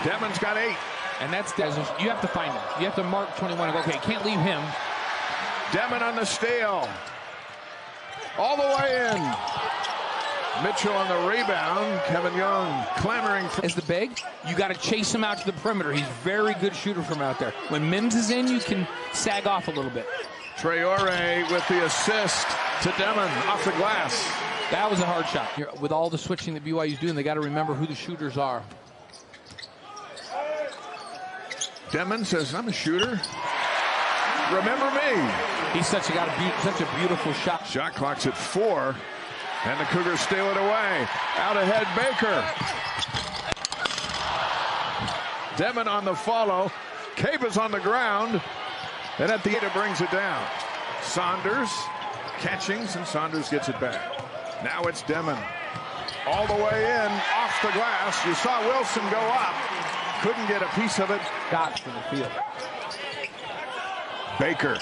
Demin's got 8. And that's you have to find him. You have to mark 21 and go, okay, can't leave him. Demin on the steal. All the way in. Mitchell on the rebound. Kevin Young clamoring for... As the big, you got to chase him out to the perimeter. He's a very good shooter from out there. When Mims is in, you can sag off a little bit. Traore with the assist to Demin off the glass. That was a hard shot. With all the switching that BYU's doing, they got to remember who the shooters are. Demin says, I'm a shooter. Remember me. He's such a beautiful shot. Shot clock's at 4. And the Cougars steal it away. Out ahead, Baker. Demin on the follow. Caba's on the ground. And at the end, it brings it down. Saunders, Catchings, and Saunders gets it back. Now it's Demin. All the way in, off the glass. You saw Wilson go up. Couldn't get a piece of it. Got from the field. Baker.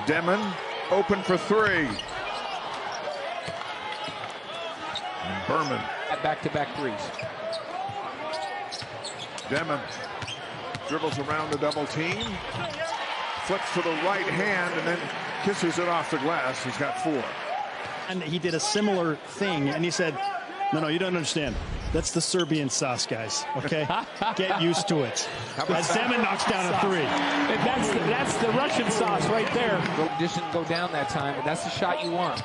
Demin open for three. And Berman. Back-to-back threes. Demin dribbles around the double team. Flips to the right hand and then kisses it off the glass. He's got 4. And he did a similar thing, and he said, no, you don't understand. That's the Serbian sauce, guys, okay? Get used to it. As Demin knocks down a 3. That's the Russian sauce right there. Just didn't go down that time, but that's the shot you want.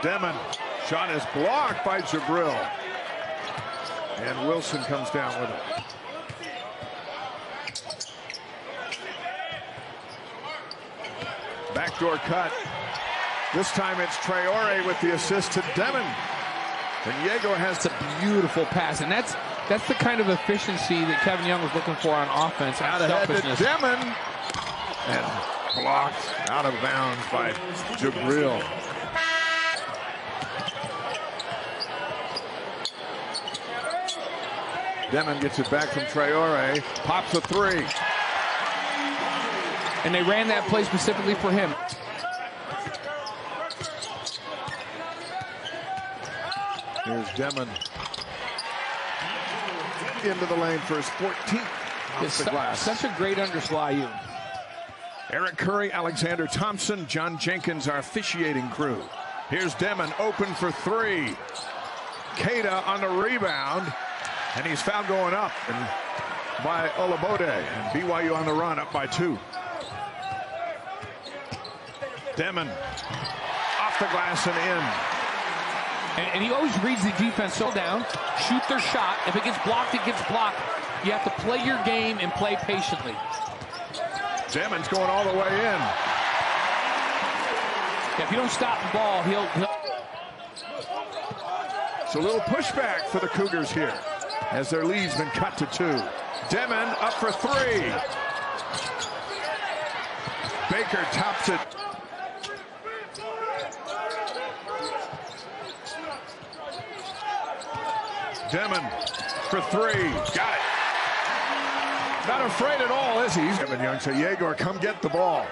Demin, shot is blocked by Jabril. And Wilson comes down with it. Backdoor cut. This time it's Traore with the assist to Demin. And Egor has a beautiful pass, and that's the kind of efficiency that Kevin Young was looking for on offense. Out ahead to Demin. And blocked out of bounds by Jabril. Demin gets it back from Traore. Pops a 3. And they ran that play specifically for him. Here's Demin. Into the lane for his 14th. Off the glass. Such a great underslide. Eric Curry, Alexander Thompson, John Jenkins, our officiating crew. Here's Demin open for 3. Keita on the rebound. And he's fouled going up and by Olabode. And BYU on the run, up by 2. Demin off the glass and in. And he always reads the defense. So down, shoot their shot. If it gets blocked, it gets blocked. You have to play your game and play patiently. Demin's going all the way in. If you don't stop the ball, he'll... It's a little pushback for the Cougars here as their lead's been cut to 2. Demin up for 3. Baker tops it. Demin for 3. Got it. Not afraid at all, is he? Kevin Young said, Egor, come get the ball.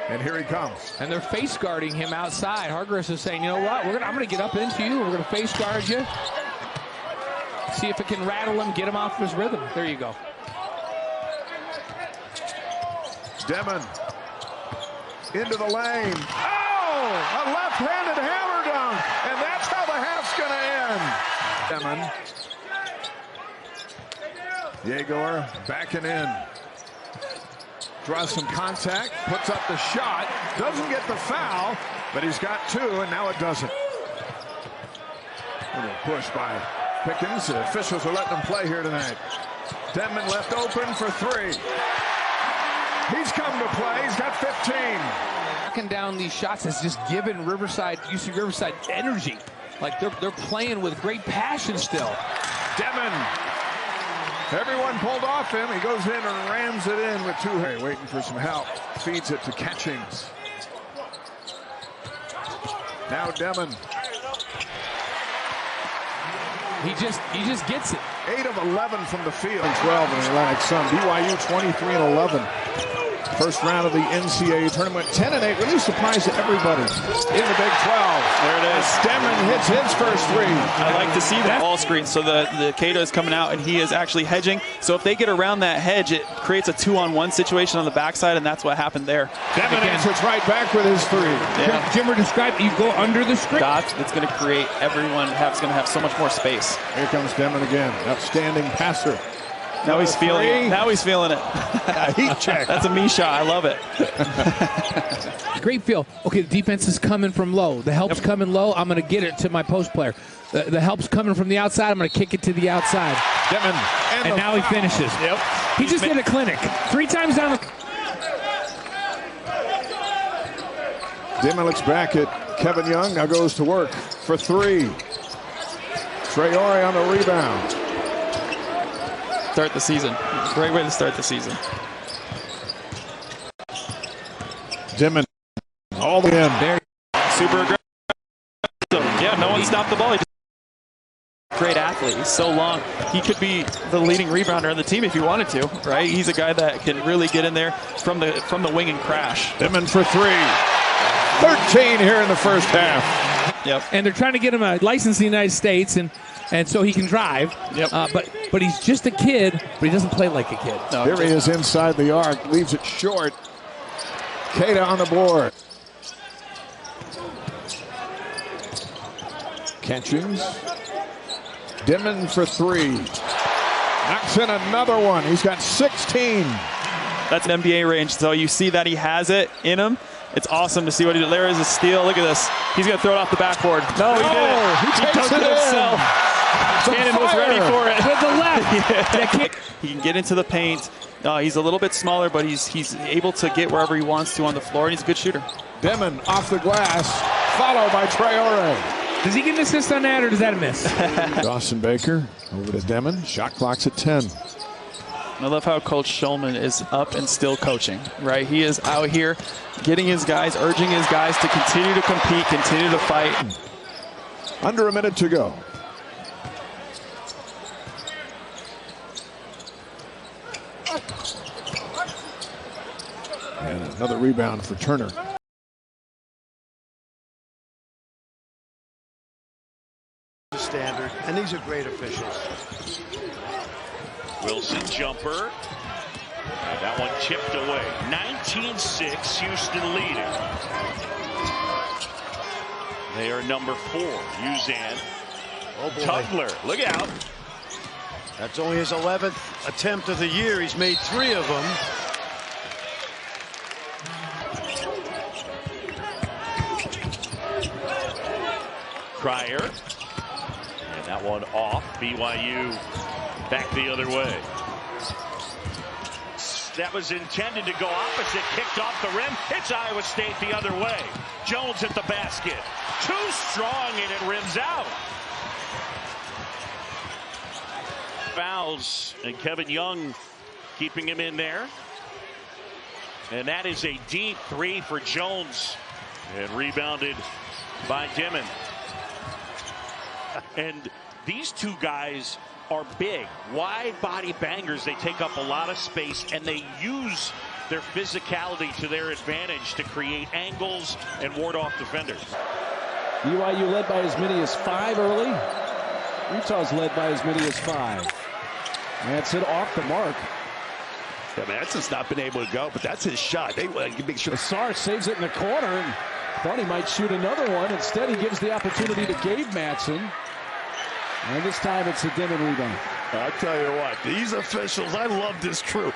And here he comes. And they're face guarding him outside. Hargress is saying, you know what? I'm going to get up into you. We're going to face guard you. See if it can rattle him, get him off his rhythm. There you go. Demin into the lane. Oh! A left-handed hammer dunk. And that's how the half's going to end. Demin. Egor backing in. Draws some contact, puts up the shot, doesn't get the foul, but he's got 2, and now it doesn't. A little push by Pickens. The officials are letting him play here tonight. Demin left open for 3. He's come to play. He's got 15. Knocking down these shots has just given UC Riverside energy. Like they're playing with great passion still. Demin. Everyone pulled off him. He goes in and rams it in with 2 hands. Waiting for some help. Feeds it to Catchings. Now Demin. He just gets it. 8 of 11 from the field. 12 in Atlantic Sun. BYU 23-11. First round of the NCAA tournament. 10-8. Really surprised everybody in the Big 12. There it is. Demin hits his first 3. I like to see that ball screen. So the Cato is coming out and he is actually hedging. So if they get around that hedge, it creates a 2-on-1 situation on the backside, and that's what happened there. Demin answers right back with his 3. Yeah. Jimmer described you go under the screen. Dots. It's going to create everyone is going to have so much more space. Here comes Demin again. Outstanding passer. Now he's feeling it. Now he's feeling it. Heat check. That's a me shot. I love it. Great feel. Okay, the defense is coming from low. The help's coming low. I'm going to get it to my post player. The help's coming from the outside. I'm going to kick it to the outside. Demin. And now he finishes. Yep. He just did a clinic. 3 times down the... Demin looks back at Kevin Young. Now goes to work for 3. Traore on the rebound. Start the season. Great way to start the season. Demin all the way in. There. Super aggressive. Yeah, no one stopped the ball. He just great athlete. He's so long. He could be the leading rebounder on the team if he wanted to, right? He's a guy that can really get in there from the wing and crash. Demin for 3. 13 here in the first half. Yep. And they're trying to get him a license in the United States, and so he can drive. Yep. But he's just a kid, but he doesn't play like a kid. No, here he is inside the arc, leaves it short. Keita on the board. Catchings. Demin for 3. Knocks in another one. He's got 16. That's an NBA range, so you see that he has it in him. It's awesome to see what he did. There is a steal. Look at this. He's going to throw it off the backboard. No, he didn't. He takes it himself. Cannon was ready for it. With the left. Yeah. He can get into the paint. He's a little bit smaller, but he's able to get wherever he wants to on the floor, and he's a good shooter. Demin off the glass, followed by Traore. Does he get an assist on that, or does that a miss? Dawson Baker over to Demin. Shot clock's at 10. I love how Coach Schulman is up and still coaching, right? He is out here getting his guys, urging his guys to continue to compete, continue to fight. Under a minute to go. And another rebound for Turner. Standard, and these are great officials. Wilson jumper. And that one chipped away. 19-6, Houston leading. They are number 4. Uzan. Oh boy. Tugler, look out. That's only his 11th attempt of the year. He's made 3 of them. Cryer That one off. BYU back the other way. That was intended to go opposite. Kicked off the rim. It's Iowa State the other way. Jones at the basket. Too strong and it rims out. Fouls and Kevin Young keeping him in there. And that is a deep three for Jones. And rebounded by Demin. And these two guys are big, wide body bangers. They take up a lot of space and they use their physicality to their advantage to create angles and ward off defenders. BYU led by as many as 5 early. Utah's led by as many as 5. That's it off the mark. Yeah, Manson's not been able to go, but that's his shot. They make sure. Asar saves it in the corner and thought he might shoot another one. Instead, he gives the opportunity to Gabe Matson. And this time it's a Demin rebound. I'll tell you what, these officials, I love this crew.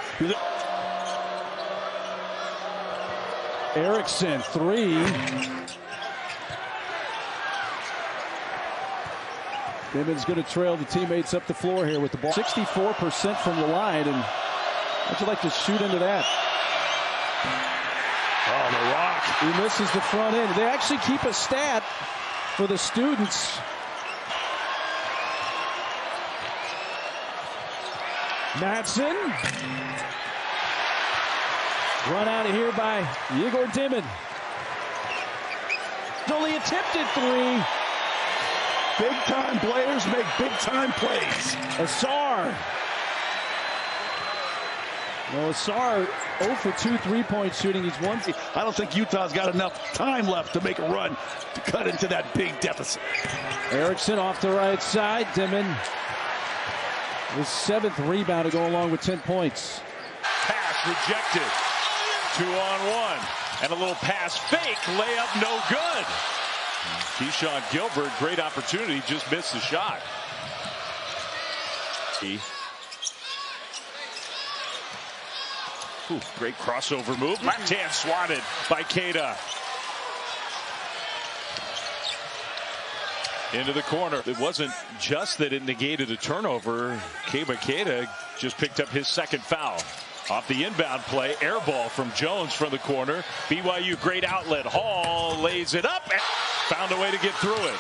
Erickson, 3. Demin's going to trail the teammates up the floor here with the ball. 64% from the line, and how'd you like to shoot into that? Oh, the rock. He misses the front end. They actually keep a stat for the students. Matson. Run out of here by Egor Demin. Only attempted 3. Big-time players make big-time plays. Asar. Well, Asar 0 for 2 3-point shooting. He's 1. I don't think Utah's got enough time left to make a run to cut into that big deficit. Erickson off the right side. Demin. His 7th rebound to go along with 10 points. Pass rejected. 2-on-1. And a little pass fake. Layup no good. Keyshawn Gilbert, great opportunity, just missed the shot. Ooh, great crossover move. Left hand swatted by Keita. Into the corner. It wasn't just that it negated a turnover. Keita just picked up his 2nd foul. Off the inbound play, air ball from Jones from the corner. BYU great outlet. Hall lays it up and found a way to get through it.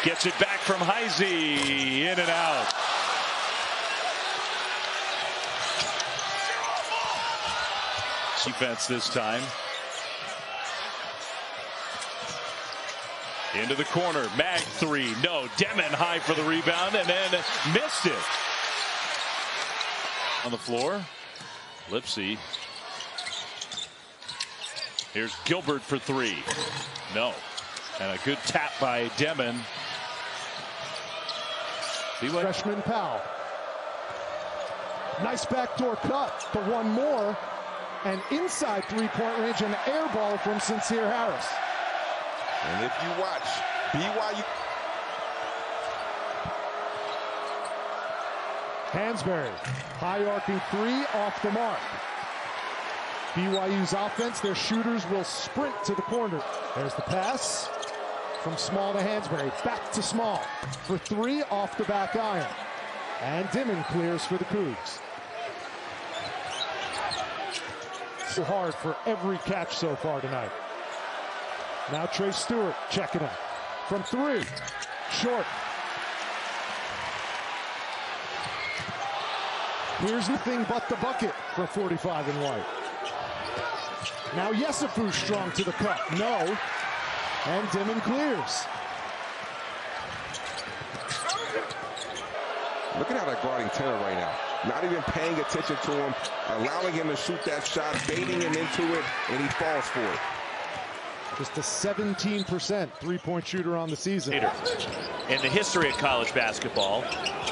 Gets it back from Heise. In and out. Defense this time. Into the corner. Mag 3. No. Demin high for the rebound and then missed it. On the floor. Lipsy. Here's Gilbert for 3. No. And a good tap by Demin. Freshman Powell. Nice backdoor cut for one more. And inside 3-point range, an air ball from Sincere Harris. And if you watch BYU. Hansberry, high arcing 3 off the mark. BYU's offense, their shooters will sprint to the corner. There's the pass from Small to Hansberry, back to Small for 3 off the back iron. And Demin clears for the Cougs. So hard for every catch so far tonight. Now Trey Stewart checking him from 3, short. Here's nothing but the bucket for 45 and white. Now Yesufu strong to the cup. No. And Demin clears. Look at how they're guarding Tanner right now. Not even paying attention to him, allowing him to shoot that shot, baiting him into it, and he falls for it. Just a 17% 3-point shooter on the season. In the history of college basketball.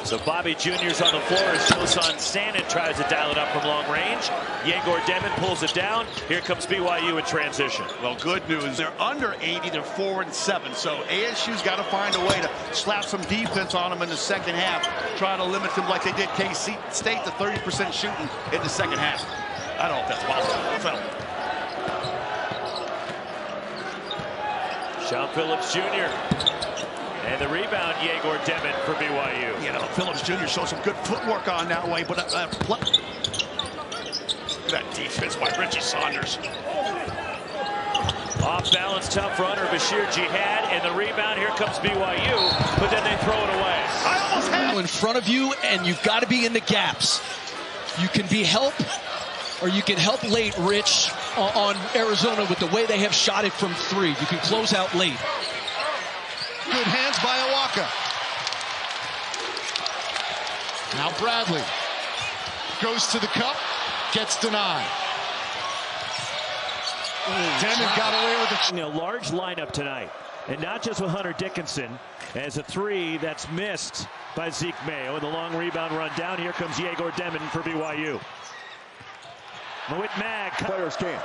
So Bobby Jr.'s on the floor as Tosan Stanton tries to dial it up from long range. Egor Demin pulls it down. Here comes BYU in transition. Well, good news. They're under 80. They're 4-7. So ASU's got to find a way to slap some defense on them in the second half. Try to limit them like they did KC State to 30% shooting in the second half. I don't know if that's possible. Sean Phillips Jr. And the rebound, Egor Demin for BYU. You know, Phillips Jr. showed some good footwork on that way, but look at that defense by Richie Saunders. Off balance, tough runner, Bashir Jihad, and the rebound. Here comes BYU, but then they throw it away. I almost had in front of you, and you've got to be in the gaps. You can be help, or you can help late, Rich, on Arizona with the way they have shot it from three. You can close out late. Good hands by Awaka. Now Bradley goes to the cup, gets denied. Demin got away with it. A large lineup tonight, and not just with Hunter Dickinson, as a three that's missed by Zeke Mayo, and the long rebound run down. Here comes Egor Demin for BYU. Mawit Mag. Players can.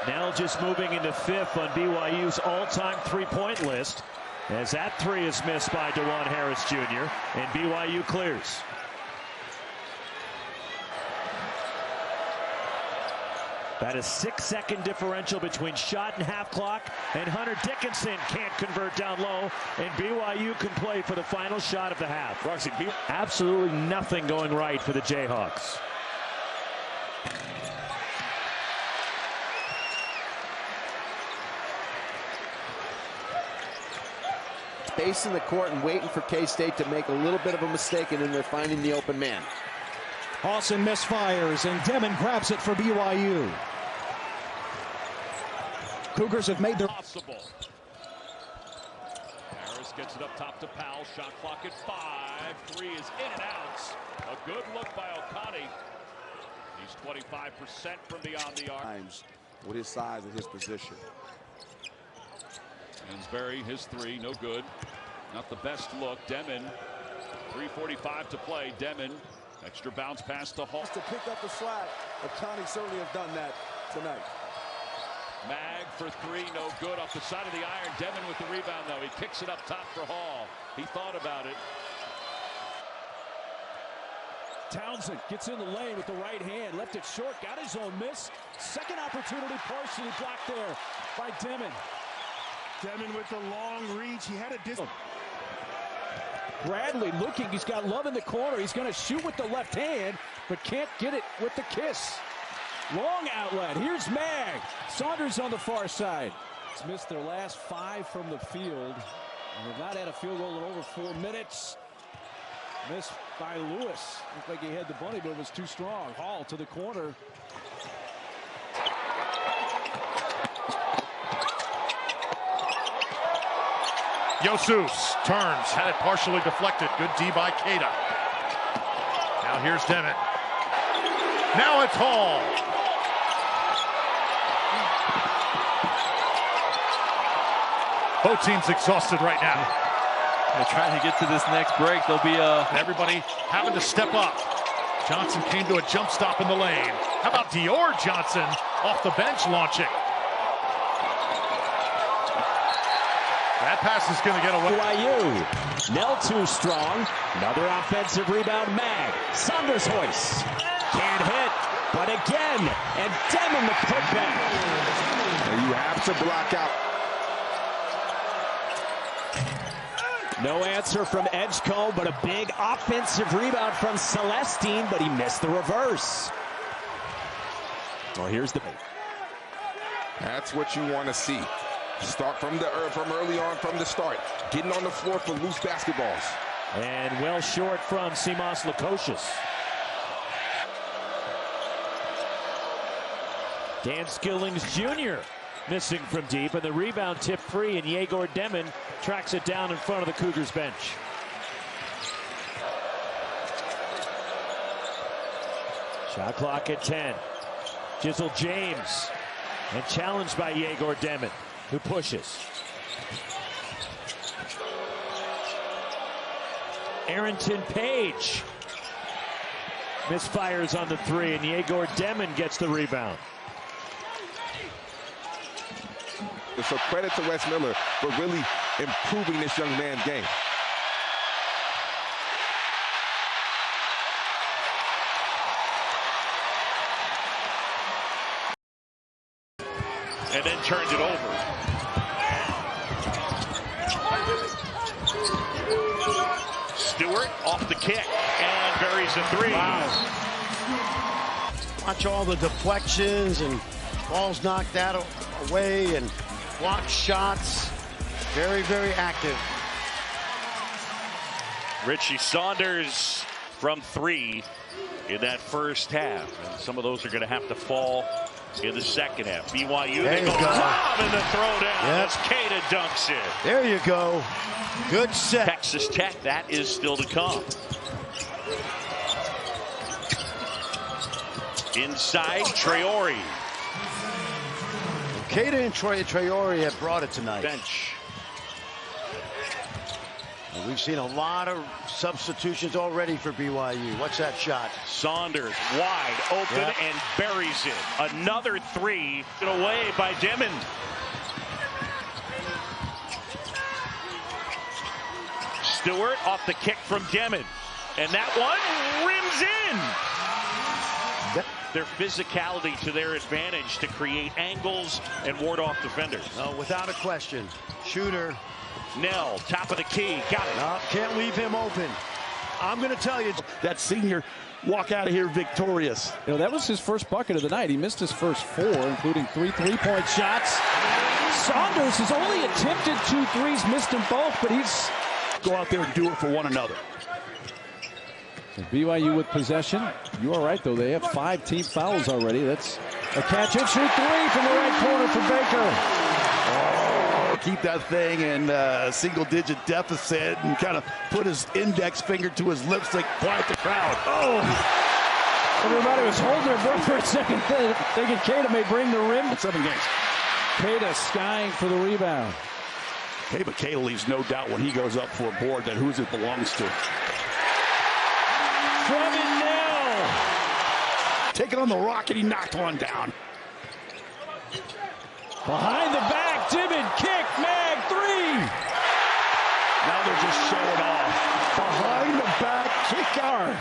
Now just moving into fifth on BYU's all-time three-point list, as that three is missed by DeJuan Harris Jr., and BYU clears. That is 6-second differential between shot and half clock, and Hunter Dickinson can't convert down low, and BYU can play for the final shot of the half. Absolutely nothing going right for the Jayhawks. Spacing the court and waiting for K-State to make a little bit of a mistake, and then they're finding the open man. Halson misfires, and Demin grabs it for BYU. Cougars have made their possible. Harris gets it up top to Powell. Shot clock at 5. 3 is in and out. A good look by Okani. He's 25% from beyond the arc. With his size and his position. Hansberry, his 3, no good. Not the best look. Demin, 3:45 to play. Demin, extra bounce pass to Hall. To pick up the slack, Okani certainly has done that tonight. Mag for 3, no good off the side of the iron. Demin with the rebound, though. He kicks it up top for Hall. He thought about it. Townsend gets in the lane with the right hand, left it short, got his own miss. Second opportunity partially blocked there by Demin. Demin with the long reach. He had a distance. Bradley looking. He's got Love in the corner. He's going to shoot with the left hand, but can't get it with the kiss. Long outlet. Here's Mag. Saunders on the far side. He's missed their last 5 from the field. And they've not had a field goal in over 4 minutes. Missed by Lewis. Looked like he had the bunny, but it was too strong. Hall to the corner. Yosus turns, had it partially deflected. Good D by Keita. Now here's Demin. Now it's Hall. Both teams exhausted right now. They're trying to get to this next break. They'll be everybody having to step up. Johnson came to a jump stop in the lane. How about Dior Johnson off the bench launching? That pass is going to get away. BYU. Nell too strong. Another offensive rebound. Mag. Saunders hoists. Can't hit. But again. And Demin the putback. And you have to block out. No answer from Edgecombe, but a big offensive rebound from Celestine, but he missed the reverse. Well, here's the... That's what you want to see. Start from early on, from the start. Getting on the floor for loose basketballs. And well short from Simas Lukosius. Dan Skillings Jr. missing from deep, and the rebound tip free, and Egor Demin tracks it down in front of the Cougars bench. Shot clock at 10. Jizzle James, and challenged by Egor Demin, who pushes. Arrington Page misfires on the 3, and Egor Demin gets the rebound. So credit to Wes Miller for really improving this young man's game. And then turns it over. Stewart off the kick and buries a three. Wow. Watch all the deflections and balls knocked out away and blocked shots. Very, very active. Richie Saunders from three in that first half. And some of those are going to have to fall in the second half. BYU, they go lob in the throwdown as Keita dunks it. There you go. Good set. Texas Tech, that is still to come. Inside, Traore. Keita and Traore have brought it tonight. Bench. And we've seen a lot of substitutions already for BYU. What's that shot? Saunders wide open and buries it. Another three away by Demin. Stewart off the kick from Demin. And that one rims in. Their physicality to their advantage to create angles and ward off defenders. Oh, without a question. Shooter. Nell, top of the key, got it. No, can't leave him open. I'm going to tell you, that senior walk out of here victorious. You know, that was his first bucket of the night. He missed his first 4, including 3 3-point shots. Saunders has only attempted 2 threes, missed them both, but he's go out there and do it for one another. And BYU with possession. You are right, though. They have 5 team fouls already. That's a catch and shoot 3 from the right corner for Baker. Keep that thing in single-digit deficit and kind of put his index finger to his lips like quiet the crowd. Oh! Everybody was holding their breath for a second, thinking Keita may bring the rim. 7 games. Keita skying for the rebound. Keita leaves no doubt when he goes up for a board that whose it belongs to. Trevin Nell. Taking on the rock, and he knocked one down. Behind the back, Demin, kick, mag, 3. Now they're just showing off. Behind the back, kick guard.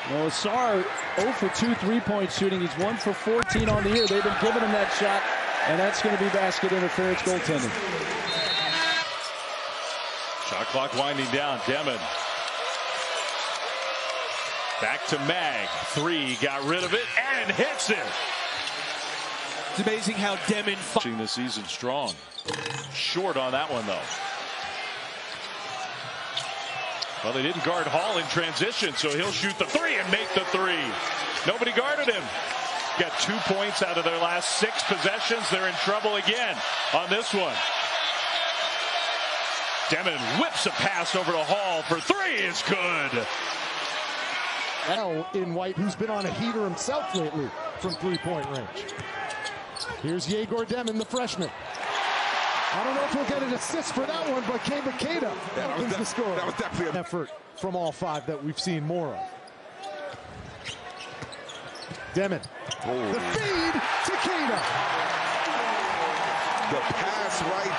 Well, Sarr 0 for 2 3-point shooting. He's 1 for 14 on the year. They've been giving him that shot, and that's going to be basket interference goaltending. Shot clock winding down. Demin. Back to Mag. 3, got rid of it and hits it. It's amazing how Demin Finishing the season strong. Short on that one, though. Well, they didn't guard Hall in transition, so he'll shoot the 3 and make the 3. Nobody guarded him. Got 2 points out of their last 6 possessions. They're in trouble again on this one. Demin whips a pass over to Hall for 3 is good. Now in White, who's been on a heater himself lately from 3-point range. Here's Egor Demin, the freshman. I don't know if we'll get an assist for that one, but Keita opens the score. That was definitely an effort from all 5 that we've seen more of. Demin. The feed to Keita. The pass right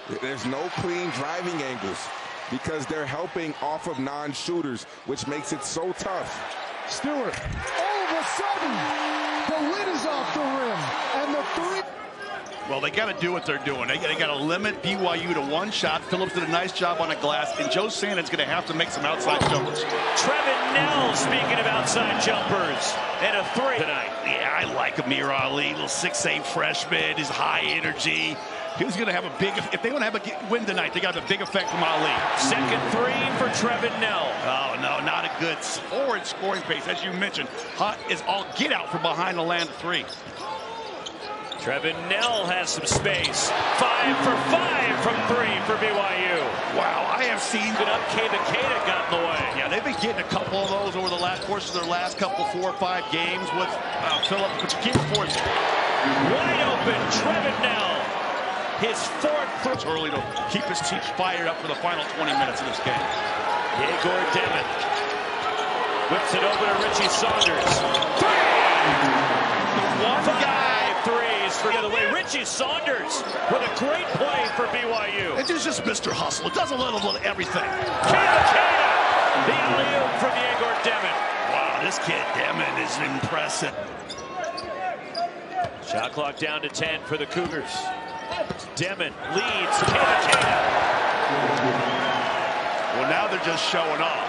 there. There's no clean driving angles because they're helping off of non-shooters, which makes it so tough. Stewart, all of a sudden, the lid is off the rim, and the 3. Well, they got to do what they're doing. They got to limit BYU to 1 shot. Phillips did a nice job on the glass, and Joe Sandin's going to have to make some outside jumpers. Trevin Nell, speaking of outside jumpers, and a 3 tonight. Yeah, I like Amir Ali, little 6'8" freshman, his high energy. He's going to have a big, if they want to have a win tonight, they got a big effect from Ali. Second 3 for Trevin Nell. Oh, no, not a good forward scoring pace. As you mentioned, Hot is all get out from behind the land of 3. Trevin Nell has some space. 5 for 5 from 3 for BYU. Wow, I have seen it up. Keita got in the way. Yeah, they've been getting a couple of those over the last course of their last couple 4 or 5 games with Phillips, but you can't force it. Wide open, Trevin Nell. His 4th. It's early to keep his team fired up for the final 20 minutes of this game. Egor Demin whips it over to Richie Saunders. 3! One guy. 3s for the other way. Richie Saunders with a great play for BYU. It is just Mr. Hustle. It does a little of everything. Keita, the alley-oop from Egor Demin. Wow, this kid Demin is impressive. Shot clock down to 10 for the Cougars. Demin leads. Keita. Well, now they're just showing off.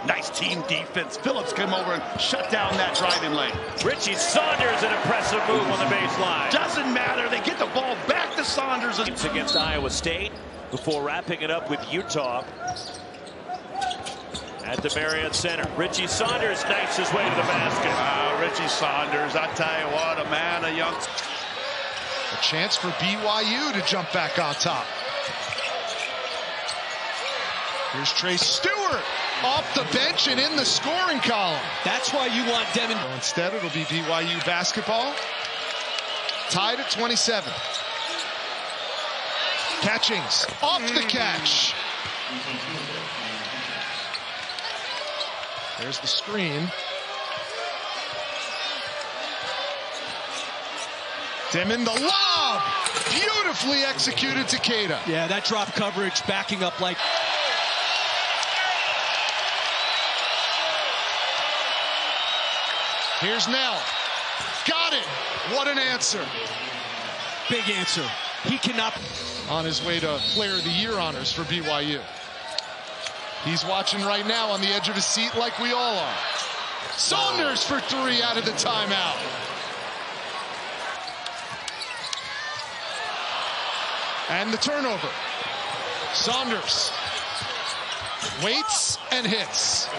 Nice team defense. Phillips came over and shut down that driving lane. Richie Saunders, an impressive move on the baseline. Doesn't matter. They get the ball back to Saunders. It's against Iowa State before wrapping it up with Utah. At the Marriott Center, Richie Saunders knifes his way to the basket. Richie Saunders, I tell you what, a man, a young... A chance for BYU to jump back on top. Here's Trey Stewart off the bench and in the scoring column. That's why you want Demin. So instead, it'll be BYU basketball. Tied at 27. Catchings off the catch. There's the screen. Demin, the lob! Beautifully executed to Keita. Yeah, that drop coverage backing up like... Here's Nell. Got it! What an answer. Big answer. He cannot... On his way to Player of the Year honors for BYU. He's watching right now on the edge of his seat like we all are. Saunders for three out of the timeout. And the turnover. Saunders waits and hits.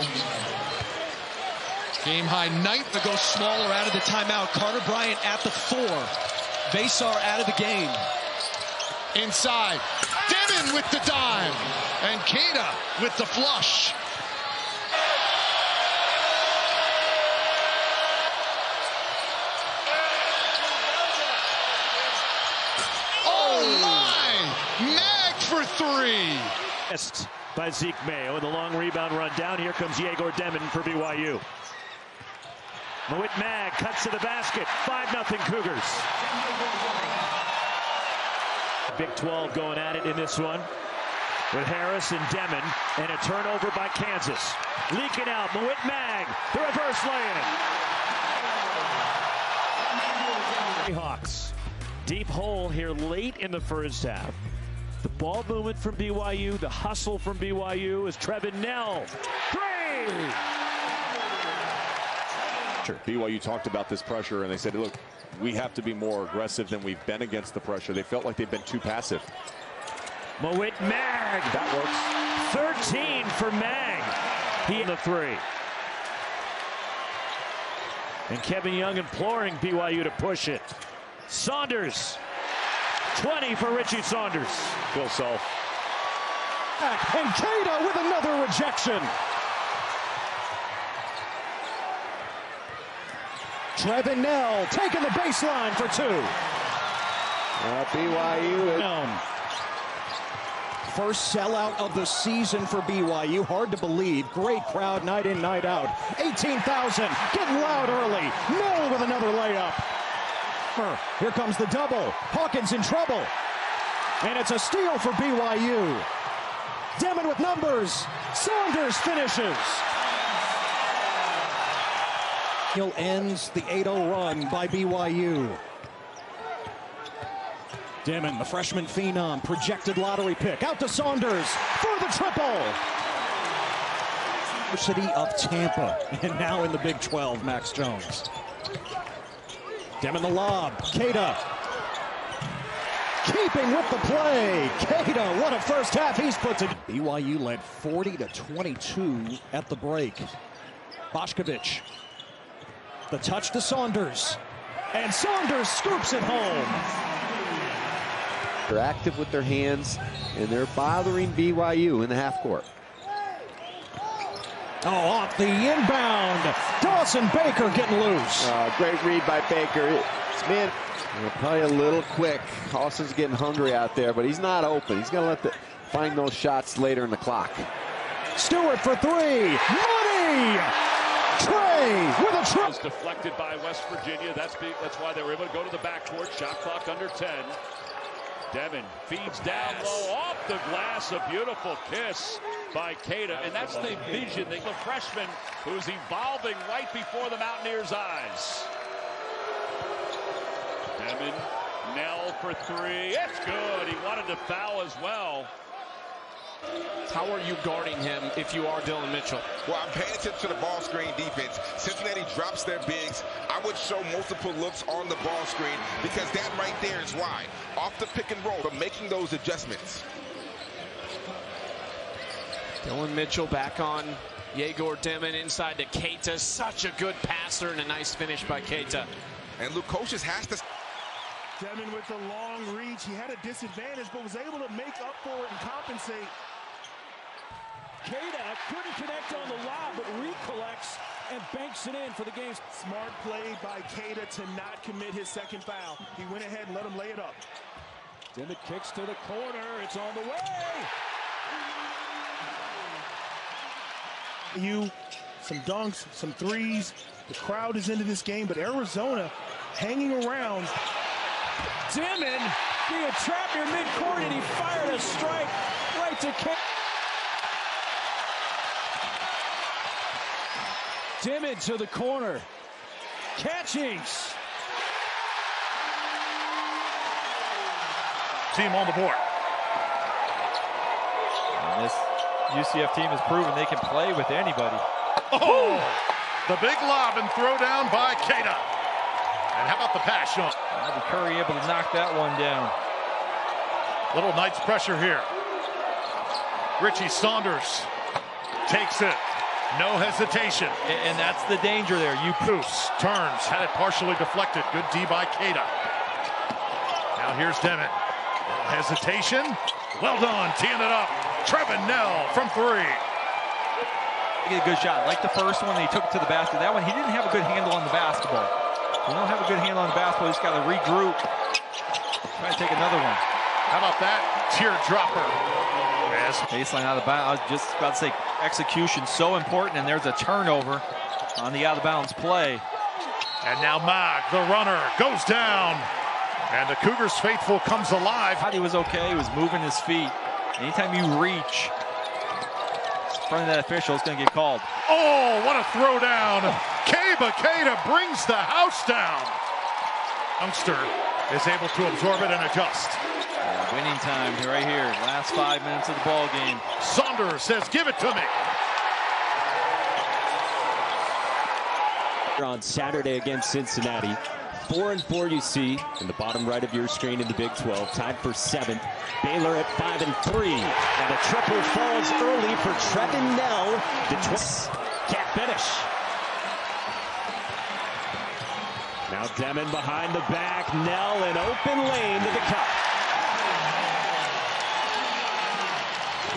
Game high ninth. To go smaller out of the timeout. Carter Bryant at the 4. Vasar out of the game. Inside. Demin with the dime. And Keita with the flush. Oh my! Mag for three. By Zeke Mayo, and the long rebound run down. Here comes Egor Demin for BYU. Mawit Mag cuts to the basket. 5-0 Cougars. Big 12 going at it in this one with Harris and Demin, and a turnover by Kansas. Leaking out, Mawit Mag, the reverse lay-in. Hawks, deep hole here late in the first half. The ball movement from BYU, the hustle from BYU is Trevin Nell. 3! Sure. BYU talked about this pressure, and they said, look, we have to be more aggressive than we've been against the pressure. They felt like they've been too passive. Mawit Mag. That works. 13 for Mag. He in the 3. And Kevin Young imploring BYU to push it. Saunders. 20 for Richie Saunders. Bill Self. And Keita with another rejection. Trevin Nell taking the baseline for 2. BYU. First sellout of the season for BYU. Hard to believe. Great crowd night in, night out. 18,000. Getting loud early. Nell with another layup. Here comes the double. Hawkins in trouble. And it's a steal for BYU. Demin with numbers. Saunders finishes. Hill ends the 8-0 run by BYU. Demin, the freshman phenom, projected lottery pick. Out to Saunders for the triple. University of Tampa, and now in the Big 12, Max Jones. Demin the lob. Keita. Keeping with the play. Keita, what a first half he's put to. BYU led 40-22 at the break. Bošković. The touch to Saunders. And Saunders scoops it home. They're active with their hands, and they're bothering BYU in the half court. Oh, off the inbound. Dawson Baker getting loose. Great read by Baker. Man, probably a little quick. Austin's getting hungry out there, but he's not open. He's going to find those shots later in the clock. Stewart for 3. Money! Trey with a try. Was deflected by West Virginia. That's why they were able to go to the backcourt. Shot clock under 10. Demin feeds down low off the glass. A beautiful kiss by Keita. And that's the vision, the freshman who's evolving right before the Mountaineers' eyes. Demin Nell for three. It's good. He wanted to foul as well. How are you guarding him if you are Dylan Mitchell? Well, I'm paying attention to the ball screen defense. Cincinnati drops their bigs. I would show multiple looks on the ball screen because that right there is why. Off the pick and roll, but making those adjustments. Dylan Mitchell back on Egor Demin inside to Keita. Such a good passer and a nice finish by Keita. And Lukosius has to... Demin with the long reach. He had a disadvantage, but was able to make up for it and compensate. Keita couldn't connect on the lob, but recollects and banks it in for the game. Smart play by Keita to not commit his second foul. He went ahead and let him lay it up. Demin kicks to the corner. It's on the way. Some dunks, some threes. The crowd is into this game, but Arizona hanging around. Demin being trapped near midcourt, and he fired a strike right to Keita. Demin to the corner. Catchings. Team on the board. And this UCF team has proven they can play with anybody. Oh, the big lob and throw down by Keita. And how about the pass, Sean? Curry able to knock that one down. Little Knights pressure here. Richie Saunders takes it. No hesitation. And that's the danger there. Poose turns, had it partially deflected. Good D by Keita. Now here's Demin. No hesitation. Well done, teeing it up. Trevin Nell from three. He get a good shot. Like the first one, he took it to the basket. That one, he didn't have a good handle on the basketball. You don't have a good handle on the basketball, you just got to regroup. Try to take another one. How about that? Teardropper. Yes. Baseline out of bounds. I was just about to say execution so important, and there's a turnover on the out of bounds play. And now Mag, the runner, goes down. And the Cougars faithful comes alive. He was okay. He was moving his feet. Anytime you reach in front of that official, it's going to get called. Oh, what a throwdown. Keita brings the house down. Youngster is able to absorb it and adjust. Winning time right here. Last 5 minutes of the ball game. Saunders says, give it to me. On Saturday against Cincinnati. 4-4 you see in the bottom right of your screen in the Big 12. Tied for 7th. Baylor at 5-3. And a triple falls early for Trevin Nell. Can't finish. Now Demin behind the back. Nell in open lane to the cup.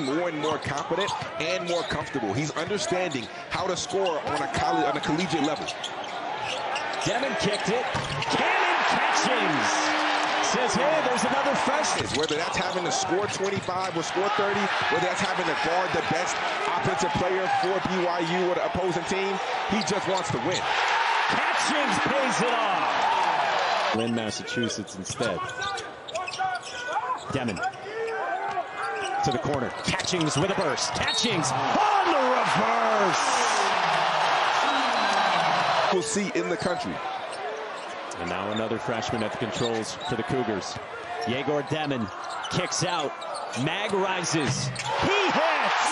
More and more confident and more comfortable. He's understanding how to score on a collegiate level. Demin kicked it. Cannon Catchings says, hey, there's another freshman. Whether that's having to score 25 or score 30, whether that's having to guard the best offensive player for BYU or the opposing team, he just wants to win. Catchings pays it off. Win Massachusetts instead. Demin to the corner. Catchings with a burst. Catchings on the reverse. We'll see in the country. And now another freshman at the controls for the Cougars. Egor Demin kicks out. Mag rises. He hits!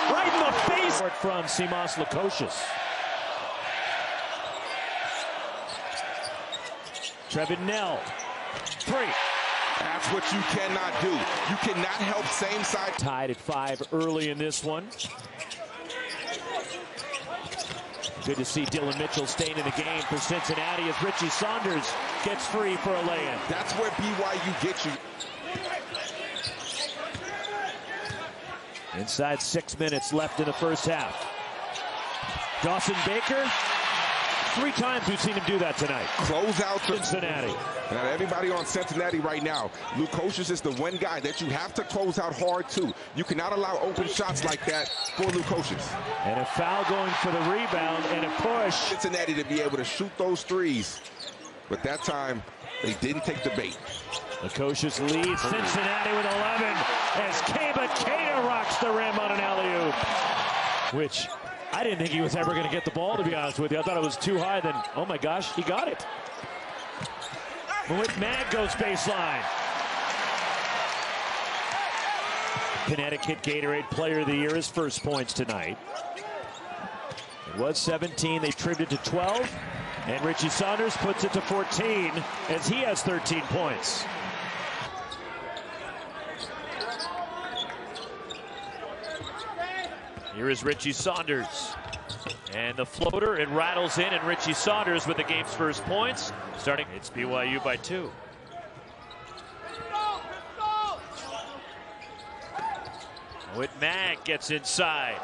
Right in the face! From Simas Lukosius. Trevin Nell. 3. That's what you cannot do. You cannot help same side. Tied at 5 early in this one. Good to see Dylan Mitchell staying in the game for Cincinnati as Richie Saunders gets free for a lay-in. That's where BYU gets you. Inside 6 minutes left in the first half. Dawson Baker. 3 times we've seen him do that tonight. Close out Cincinnati. Now everybody on Cincinnati right now, Lukosius is the one guy that you have to close out hard too. You cannot allow open shots like that for Lukosius. And a foul going for the rebound and a push. Cincinnati to be able to shoot those threes. But that time, they didn't take the bait. Lukosius leads Cincinnati with 11 as Keita rocks the rim on an alley-oop. Which I didn't think he was ever going to get the ball, to be honest with you. I thought it was too high, then, oh my gosh, he got it. Mawit Mag goes baseline. Connecticut Gatorade Player of the Year, his first points tonight. It was 17, they trimmed it to 12, and Richie Saunders puts it to 14 as he has 13 points. Here is Richie Saunders. And the floater, it rattles in, and Richie Saunders with the game's first points. Starting, it's BYU by 2. Mawit Mag gets inside.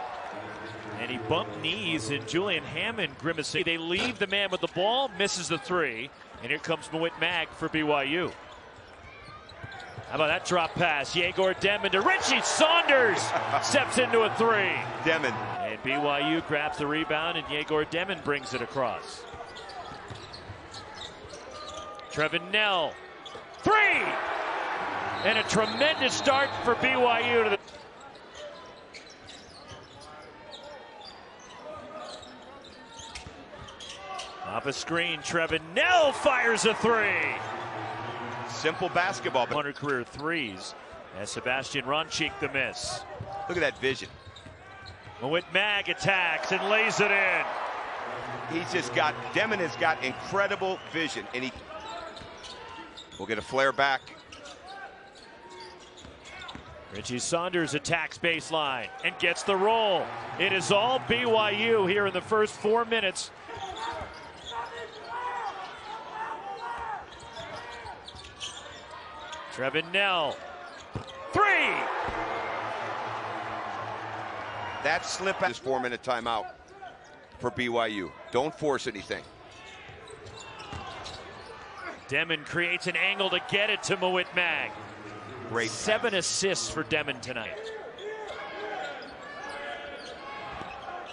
And he bumped knees, and Julian Hammond grimacing. They leave the man with the ball, misses the 3. And here comes Mawit Mag for BYU. How about that drop pass? Egor Demin to Richie Saunders. Steps into a 3. Demin. And BYU grabs the rebound, and Egor Demin brings it across. Trevin Nell. 3! And a tremendous start for BYU to the off a screen, Trevin Nell fires a 3. Simple basketball. 100 career threes as Sebastian Ronchik the miss. Look at that vision. Mawit Mag attacks and lays it in. He's just got, Demin has got incredible vision, and he will get a flare back. Richie Saunders attacks baseline and gets the roll. It is all BYU here in the first 4 minutes. Trevin Nell. 3! That slip at this 4-minute timeout for BYU. Don't force anything. Demin creates an angle to get it to Mawit Mag. Great. 7 assists for Demin tonight.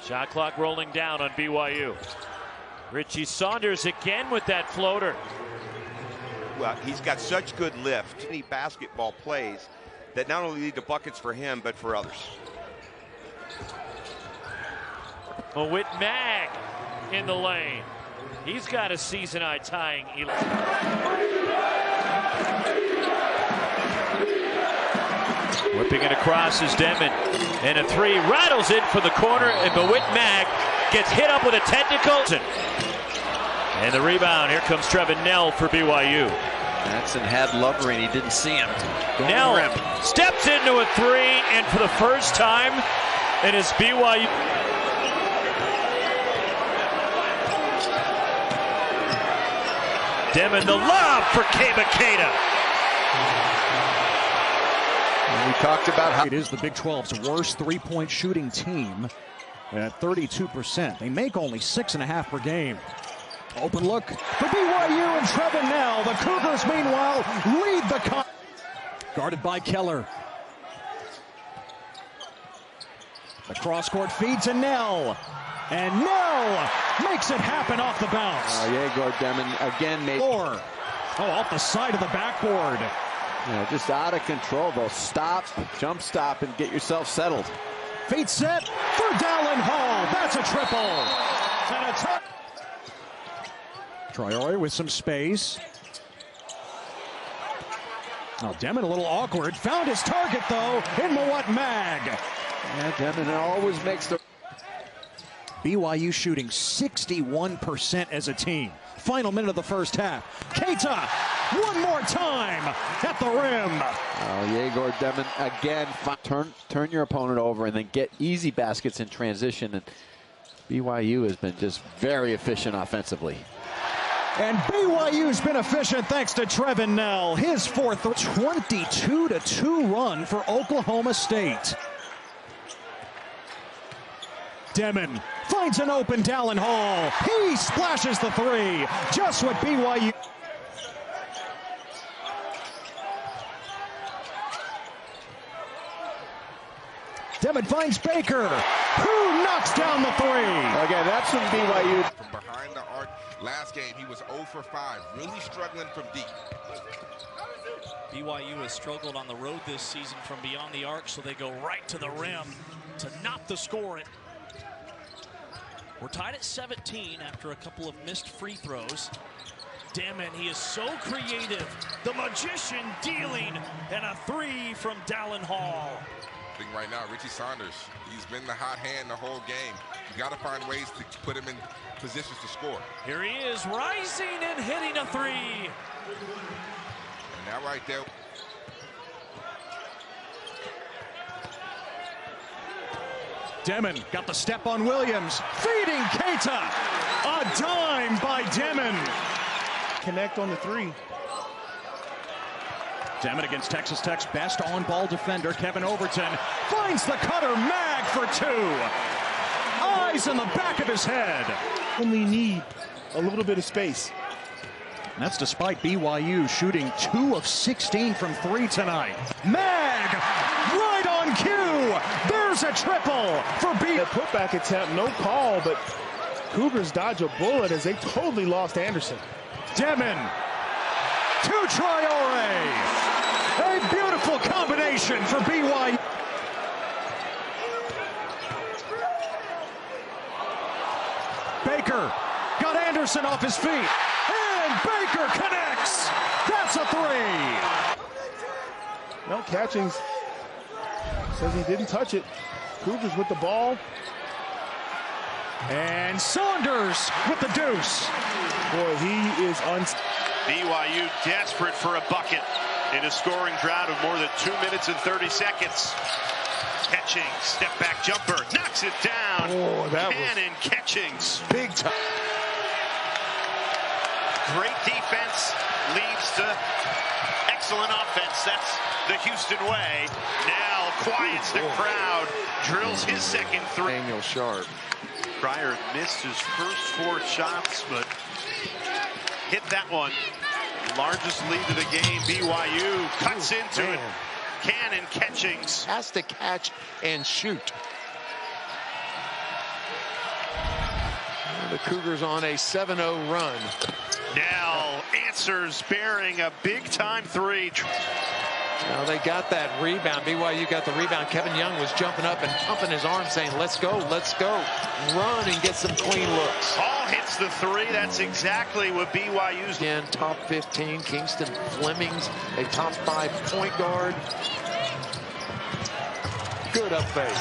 Shot clock rolling down on BYU. Richie Saunders again with that floater. Well, he's got such good lift. Many basketball plays that not only lead to buckets for him, but for others. Mawit Mag in the lane. He's got a season-high tying. Whipping it across is Demin. And a 3 rattles in for the corner, and Mawit Mag gets hit up with a technical. And the rebound, here comes Trevin Nell for BYU. Matson had Lovering, he didn't see him. Nell steps into a 3, and for the first time, it is BYU. Demin the lob for Keita. And we talked about how it is the Big 12's worst three-point shooting team at 32%. They make only 6.5 per game. Open look for BYU and Trevin Nell. The Cougars, meanwhile, lead the guarded by Keller. The cross-court feed to Nell. And Nell makes it happen off the bounce. Egor Demin again made. Oh, off the side of the backboard. Yeah, just out of control. They'll stop, jump stop, and get yourself settled. Feet set for Dallin Hall. That's a triple. And a touch. Traore with some space. Oh, Demin a little awkward. Found his target, though, in Mawit Mag. Yeah, Demin always makes the... BYU shooting 61% as a team. Final minute of the first half. Keita, one more time at the rim. Egor Demin again. Turn your opponent over and then get easy baskets in transition. And BYU has been just very efficient offensively. And BYU's been efficient thanks to Trevin Nell. His fourth 22-2 run for Oklahoma State. Demin finds an open Dallin Hall. He splashes the 3. Just what BYU. Demin finds Baker, who knocks down the 3. Okay, that's from BYU. From behind the arc. Last game, he was 0 for 5. Really struggling from deep. BYU has struggled on the road this season from beyond the arc, so they go right to the rim to knock the score. We're tied at 17 after a couple of missed free throws. Demin, he is so creative. The magician dealing, and a three from Dallin Hall. I think right now, Richie Saunders, he's been the hot hand the whole game. You got to find ways to put him in positions to score. Here he is, rising and hitting a three. And that right there. Demin got the step on Williams, feeding Keita. A dime by Demin. Connect on the three. Demin against Texas Tech's best on-ball defender, Kevin Overton, finds the cutter, Mag for two. Eyes in the back of his head. Only need a little bit of space. And that's despite BYU shooting 2 of 16 from 3 tonight. Mag, right on cue. There's a triple for B. The putback attempt, no call, but Cougars dodge a bullet as they totally lost Anderson. Demin to Traore. A beautiful combination for BYU. Baker got Anderson off his feet. And Baker connects. That's a three. No, Catchings says he didn't touch it. Cougars with the ball. And Saunders with the deuce. Boy, he is BYU desperate for a bucket in a scoring drought of more than 2 minutes and 30 seconds. Catching, step back jumper, knocks it down. Oh, that Cannon was Catchings. big time. Great defense leads to excellent offense. That's the Houston way. Now quiets the crowd, drills his second three. Daniel Sharp. Pryor missed his first 4 shots, but hit that one. Largest lead of the game. BYU cuts into it. Cannon Catchings Has to catch and shoot. The Cougars on a 7-0 run. now answers bearing a big-time three. Now they got that rebound. BYU got the rebound. Kevin Young was jumping up and pumping his arm saying, let's go, run and get some clean looks. Hall hits the three. That's exactly what BYU's. Again, top 15, Kingston Fleming's a top 5 point guard. Good up fake.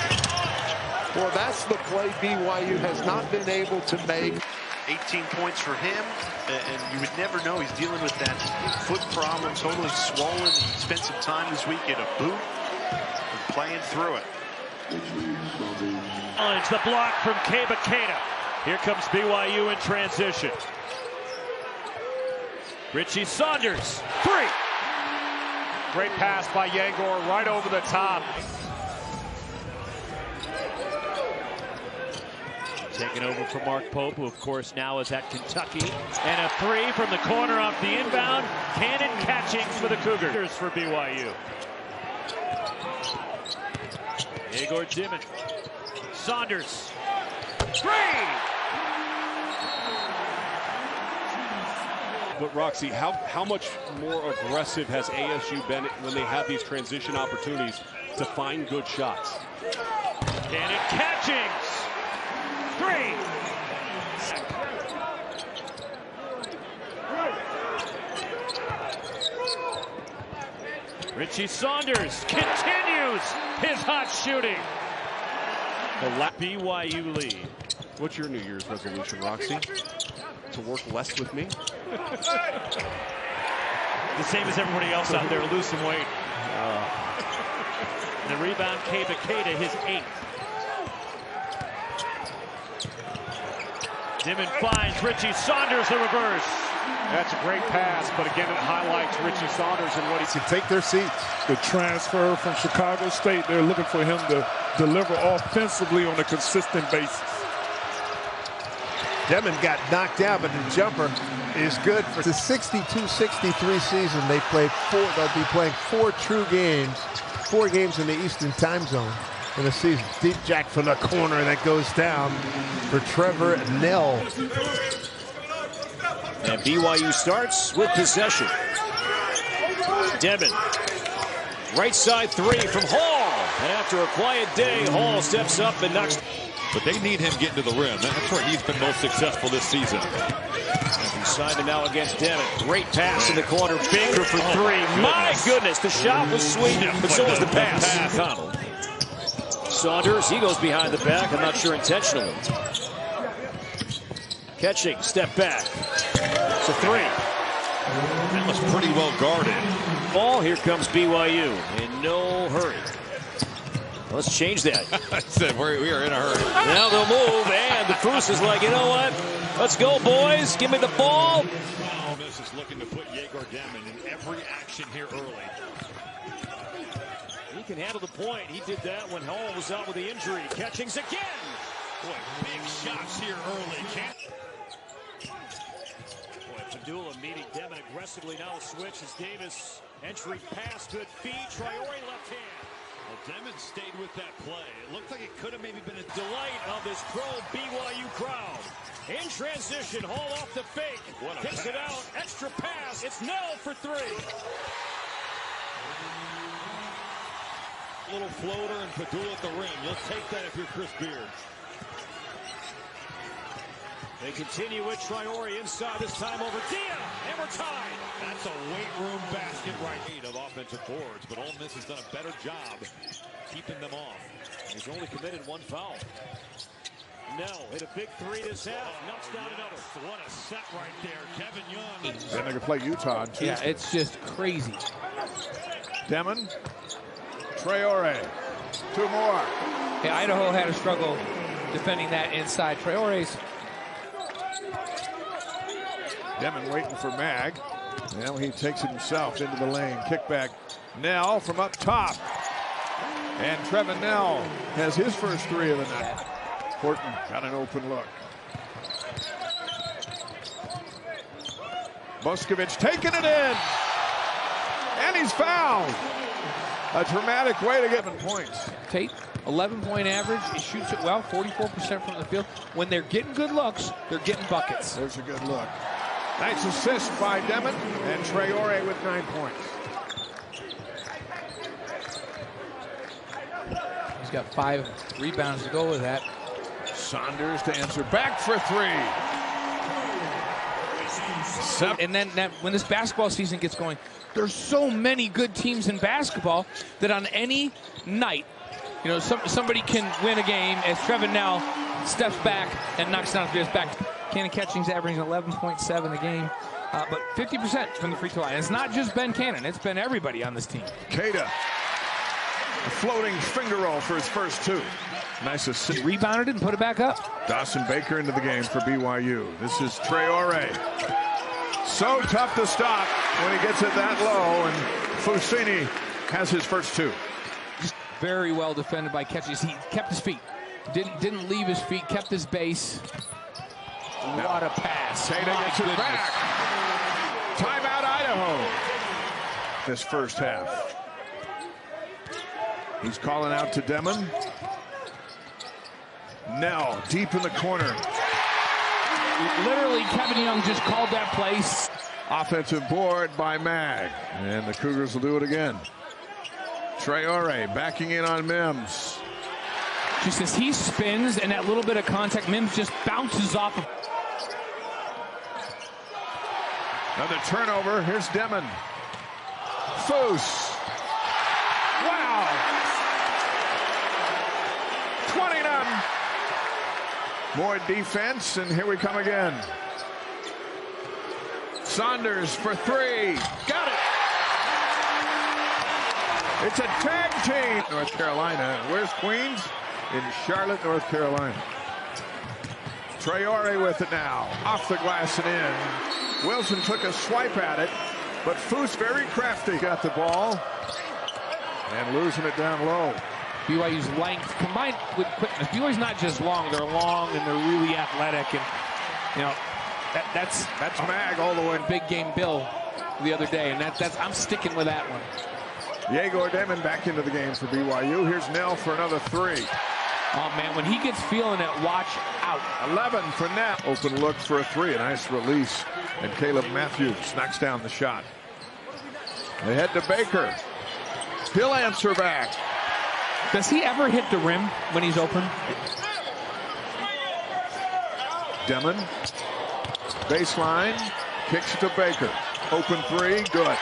Well, that's the play BYU has not been able to make. 18 points for him, and you would never know he's dealing with that foot problem, totally swollen. He spent some time this week at a boot and playing through it. Challenge the block from Keita. Here comes BYU in transition. Richie Saunders, 3. Great pass by Egor right over the top. Taking over from Mark Pope, who of course now is at Kentucky. And a 3 from the corner off the inbound. Cannon Catchings for the Cougars for BYU. Egor Demin. Saunders. 3! But Roxy, how much more aggressive has ASU been when they have these transition opportunities to find good shots? Cannon Catchings. 3. Richie Saunders continues his hot shooting. The BYU lead. What's your New Year's resolution, Roxy? To work less with me? The same as everybody else out there, lose some weight. The rebound, Keita, his 8th. Demin finds Richie Saunders, the reverse. That's a great pass, but again, it highlights Richie Saunders and what he to take their seats. The transfer from Chicago State, they're looking for him to deliver offensively on a consistent basis. Demin got knocked down, but the jumper is good. For the 62-63 season, they played 4. They'll be playing 4 true games, 4 games in the Eastern Time Zone in a season. Deep jack from the corner that goes down for Trevor Nell. And BYU starts with possession. Demin. Right side 3 from Hall. And after a quiet day, Hall steps up and knocks. but they need him getting to the rim. That's where he's been most successful this season. Simon now against Demin. Great pass in the corner. Baker for three. My goodness, the shot was sweet, but so was the pass. Connell. Saunders, he goes behind the back. I'm not sure intentionally. Catching, step back. It's a three. That was pretty well guarded. Ball, here comes BYU in no hurry. Let's change that. I said we are in a hurry. Now they'll move, and the Foose is like, you know what? Let's go, boys. Give me the ball. Miss is looking to put Egor Demin in every action here early. He can handle the point. He did that when Hall was out with the injury. Catchings again. Boy, big shots here early. Boy, Padula meeting Demin aggressively. Now a switch as Davis entry pass. Good feed. Traore left hand. Well, Demin stayed with that play. It looked like it could have maybe been a Delight of this pro BYU crowd. In transition, Hall off the fake. Kicks it out. Extra pass. It's Nell for three. little floater and Padula at the rim. You'll take that if you're Chris Beard. They continue with Traore inside, this time over Dia, and we're tied. That's a weight room basket right of offensive boards, but Ole Miss has done a better job keeping them off. He's only committed one foul. Nell hit a big three this half, knocks down another. What a set right there, Kevin Young. Then they can play Utah on Tuesday. Yeah, it's just crazy. Demin, Traore, two more. Yeah, Idaho had a struggle defending that inside. Traore's. Demin waiting for Mag. Now he takes it himself into the lane. Kickback. Nell from up top. And Trevin Nell has his first three of the night. Horton got an open look. Boscovich taking it in. And he's fouled. A dramatic way to get him points. Tate, 11-point average. He shoots it well, 44% from the field. When they're getting good looks, they're getting buckets. There's a good look. Nice assist by Demin, and Traore with 9 points. He's got 5 rebounds to go with that. Saunders to answer back for 3. And then when this basketball season gets going, there's so many good teams in basketball that on any night, you know, somebody can win a game as Trevin Nell steps back and knocks down 3 back. Cannon Catchings averaging 11.7 a game, but 50% from the free throw line. It's not just Ben Cannon, it's been everybody on this team. Keita, a floating finger roll for his first 2. Nice assist. He rebounded it and put it back up. Dawson Baker into the game for BYU. This is Traore. So tough to stop when he gets it that low, and Fusini has his first 2. Just very well defended by Catchings. He kept his feet, didn't leave his feet, kept his base. What a pass. Keita gets it back. Timeout, Idaho. This first half. He's calling out to Demin. Nell deep in the corner. Literally, Kevin Young just called that place. Offensive board by Mag. And the Cougars will do it again. Traore backing in on Mims. Just as he spins and that little bit of contact, Mims just bounces off of. Another turnover. Here's Demin. Foose. Wow. 29. More defense, and here we come again. Saunders for 3. Got it. It's a tag team. North Carolina. Where's Queens? In Charlotte, North Carolina. Traore with it now. Off the glass and in. Wilson took a swipe at it, but Foose very crafty. Got the ball and losing it down low. BYU's length combined with quickness. BYU's not just long; they're long and they're really athletic. And you know that's Mag all the way. Big game Bill the other day, and that's I'm sticking with that one. Egor Demin back into the game for BYU. Here's Nell for another 3. Oh man, when he gets feeling it, watch out. 11 for Nell. Open look for a 3. A nice release. And Caleb Matthews knocks down the shot. They head to Baker. He'll answer back. Does he ever hit the rim when he's open? Demin, baseline, kicks it to Baker. Open three, good.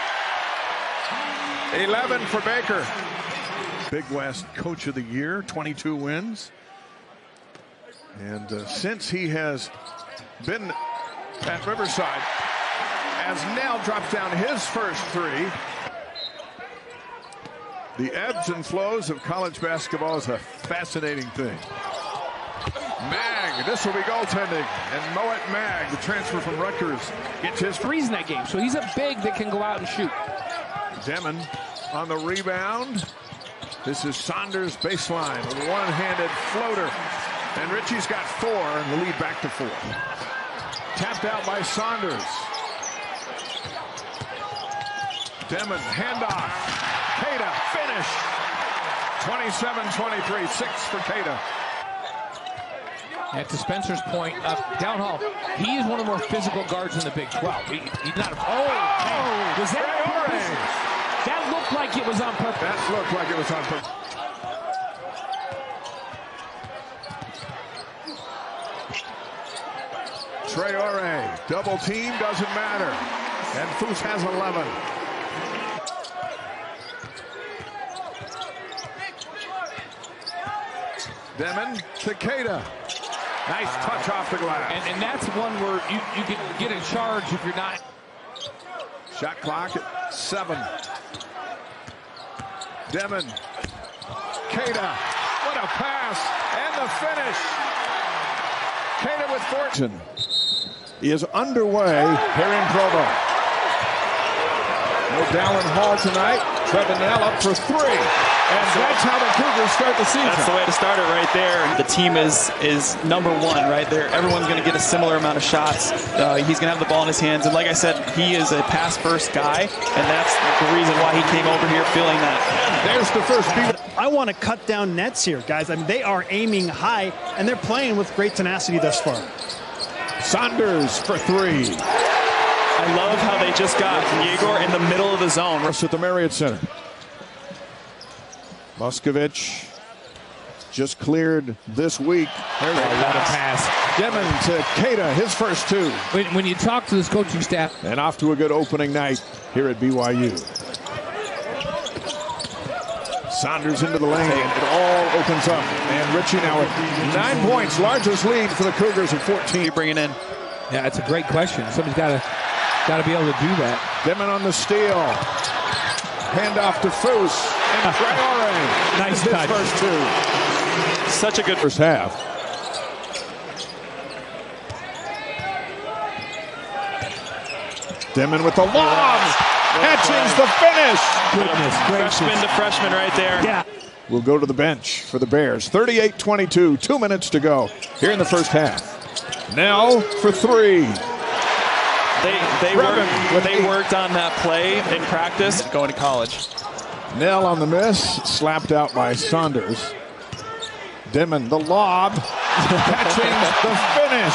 11 for Baker. Big West Coach of the Year, 22 wins. And since he has been at Riverside, as Nell drops down his first three. The ebbs and flows of college basketball is a fascinating thing. Mag, this will be goaltending. And Moet Mag, the transfer from Rutgers, gets his threes in that game. So he's a big that can go out and shoot. Demin on the rebound. This is Saunders baseline, a one-handed floater. And Richie's got 4 and the lead back to 4. Tapped out by Saunders. Demin, handoff. Keita, finish. 27-23, 6 for Keita. And to Spencer's point, downhall, he is one of the more physical guards in the Big 12. He's not a... Oh! Was that on purpose? That looked like it was on purpose. That looked like it was on purpose. Traore, double team, doesn't matter. And Foose has 11. Demin to Keita. Nice touch off the glass. And that's one where you can get in charge if you're not. Shot clock at 7. Demin. Keita. What a pass. And the finish. Keita with fortune. He is underway here in Provo. No Dallin Hall tonight. Trevin Nell up for 3. And that's how the Cougars start the season. That's the way to start it right there. The team is number 1 right there. Everyone's going to get a similar amount of shots. He's going to have the ball in his hands. And like I said, he is a pass-first guy. And that's the reason why he came over here feeling that. There's the first beat. I want to cut down nets here, guys. I mean, they are aiming high, and they're playing with great tenacity thus far. Saunders for 3. I love how they just got Egor in the middle of the zone. At the Marriott Center. Muskovich just cleared this week. There's what a pass. Demin to Keita, his first 2. When you talk to this coaching staff. And off to a good opening night here at BYU. Saunders into the lane, and it all opens up. And Richie now with 9 points, largest lead for the Cougars at 14. You bring it in. Yeah, that's a great question. Somebody's got to be able to do that. Demin on the steal. Handoff to Foose. And Traore. Nice his touch. First 2. Such a good first half. Demin with the lob. Catches the finish. Goodness gracious. Freshman to freshman right there. Yeah. We'll go to the bench for the Bears. 38-22, 2 minutes to go here in the first half. Now for 3. They worked on that play in practice going to college. Nell on the miss, slapped out by Saunders. Demin, the lob, catching the finish.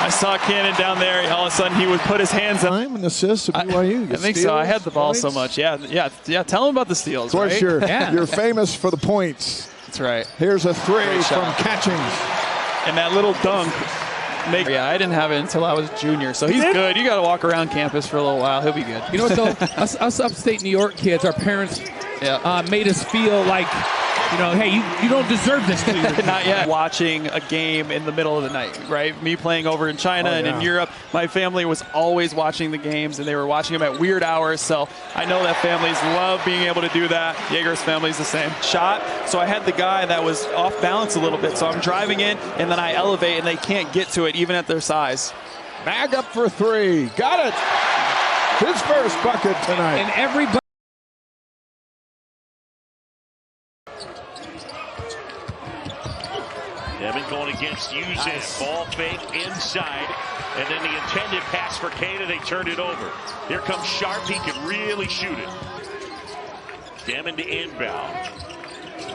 I saw Cannon down there. All of a sudden, he would put his hands up. Time and assists at BYU. I think so. I had the ball so much. Yeah. Tell him about the steals. Of course, right? you're famous for the points. That's right. Here's a 3 from Catchings. And that little dunk. Yeah, I didn't have it until I was junior, so he's good. You got to walk around campus for a little while. He'll be good. You know what, though? us upstate New York kids, our parents made us feel like, hey, you don't deserve this. Not yet. Watching a game in the middle of the night, right? Me playing over in China and in Europe, my family was always watching the games, and they were watching them at weird hours, so I know that families love being able to do that. Egor's family's the same. Shot, so I had the guy that was off balance a little bit, so I'm driving in, and then I elevate, and they can't get to it, even at their size. Mag up for 3. Got it. His first bucket tonight. And everybody. Demin going against Uzin. Nice. Ball fake inside. And then the intended pass for Keita, they turned it over. Here comes Sharp. He can really shoot it. Demin to inbound.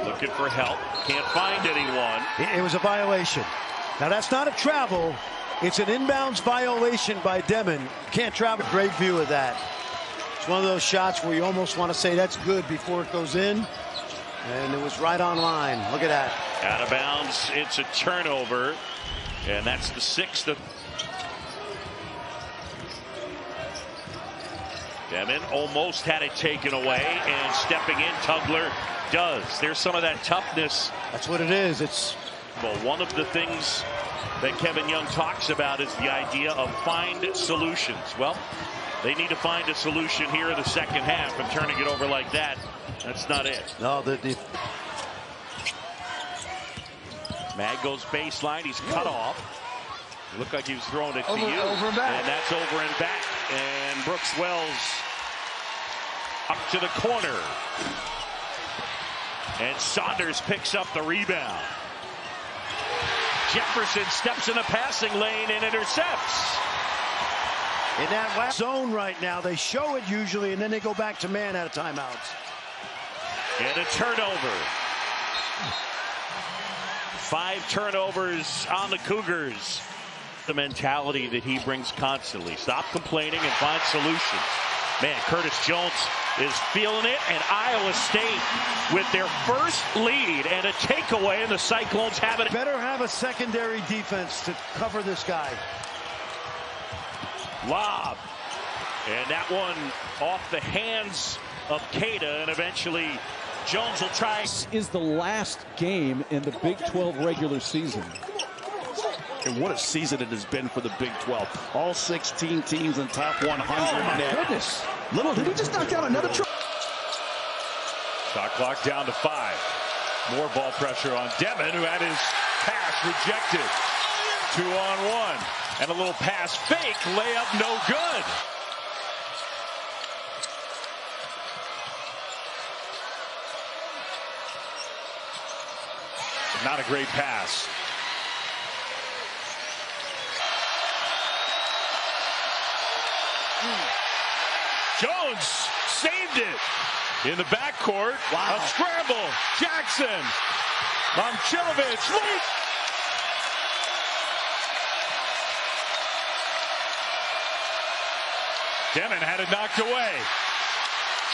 Looking for help. Can't find anyone. It was a violation. Now that's not a travel. It's an inbounds violation by Demin. Can't travel. Great view of that. It's one of those shots where you almost want to say that's good before it goes in. And it was right on line. Look at that. Out of bounds. It's a turnover. And that's the 6th. Demin almost had it taken away, and stepping in, Tugler does. There's some of that toughness. That's what it is. It's well, one of the things that Kevin Young talks about is the idea of find solutions. Well, they need to find a solution here in the second half, and turning it over like that, that's not it. No, Mag goes baseline. He's cut off. It looked like he was throwing it to you. Over and back. And that's over and back. And Brooks Wells up to the corner. And Saunders picks up the rebound. Jefferson steps in the passing lane and intercepts. In that last zone right now, they show it usually, and then they go back to man out of timeouts. And a turnover. 5 turnovers on the Cougars. The mentality that he brings constantly. Stop complaining and find solutions. Man, Curtis Jones is feeling it, and Iowa State with their first lead and a takeaway, and the Cyclones have it. Better have a secondary defense to cover this guy. Lob. And that one off the hands of Keita, and eventually Jones will try. This is the last game in the Big 12 regular season. And what a season it has been for the Big 12. All 16 teams in top 100. Oh, my goodness. Little, did he just knock down another try? Shot clock down to 5. More ball pressure on Demin, who had his pass rejected. 2-on-1. And a little pass fake. Layup no good. Not a great pass. Jones saved it in the backcourt. Wow. A scramble. Jackson. Momchilovich. Demin had it knocked away.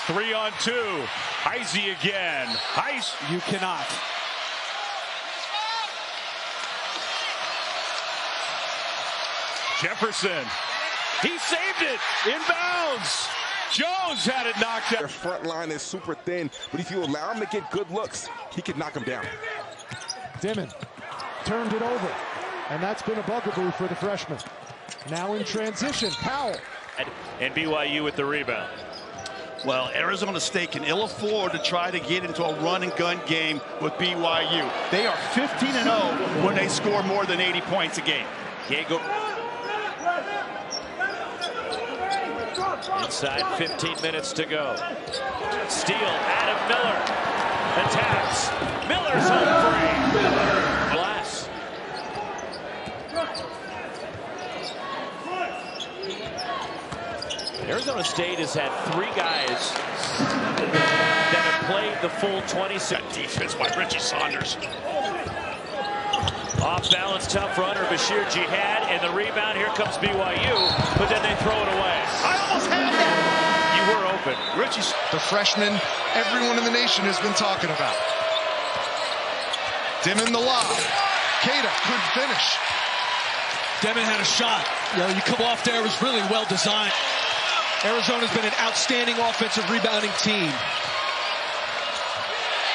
3-on-2. Heisey again. Heisey. You cannot. Jefferson. He saved it. Inbounds. Jones had it knocked out. Their front line is super thin, but if you allow him to get good looks, he could knock him down. Demin turned it over, and that's been a bugaboo for the freshman. Now in transition, Powell. And BYU with the rebound. Well, Arizona State can ill afford to try to get into a run and gun game with BYU. They are 15-0 when they score more than 80 points a game. Egor. Inside 15 minutes to go. Steal, Adam Miller attacks. Miller's home free. Glass. Arizona State has had 3 guys that have played the full 26. Defense by Richie Saunders. Off balance, tough runner, Bashir Jihad, and the rebound. Here comes BYU, but then they throw it away. I almost had that. You were open. Richie's the freshman everyone in the nation has been talking about. Demin the lob. Keita couldn't finish. Demin had a shot. You come off there, it was really well designed. Arizona's been an outstanding offensive rebounding team.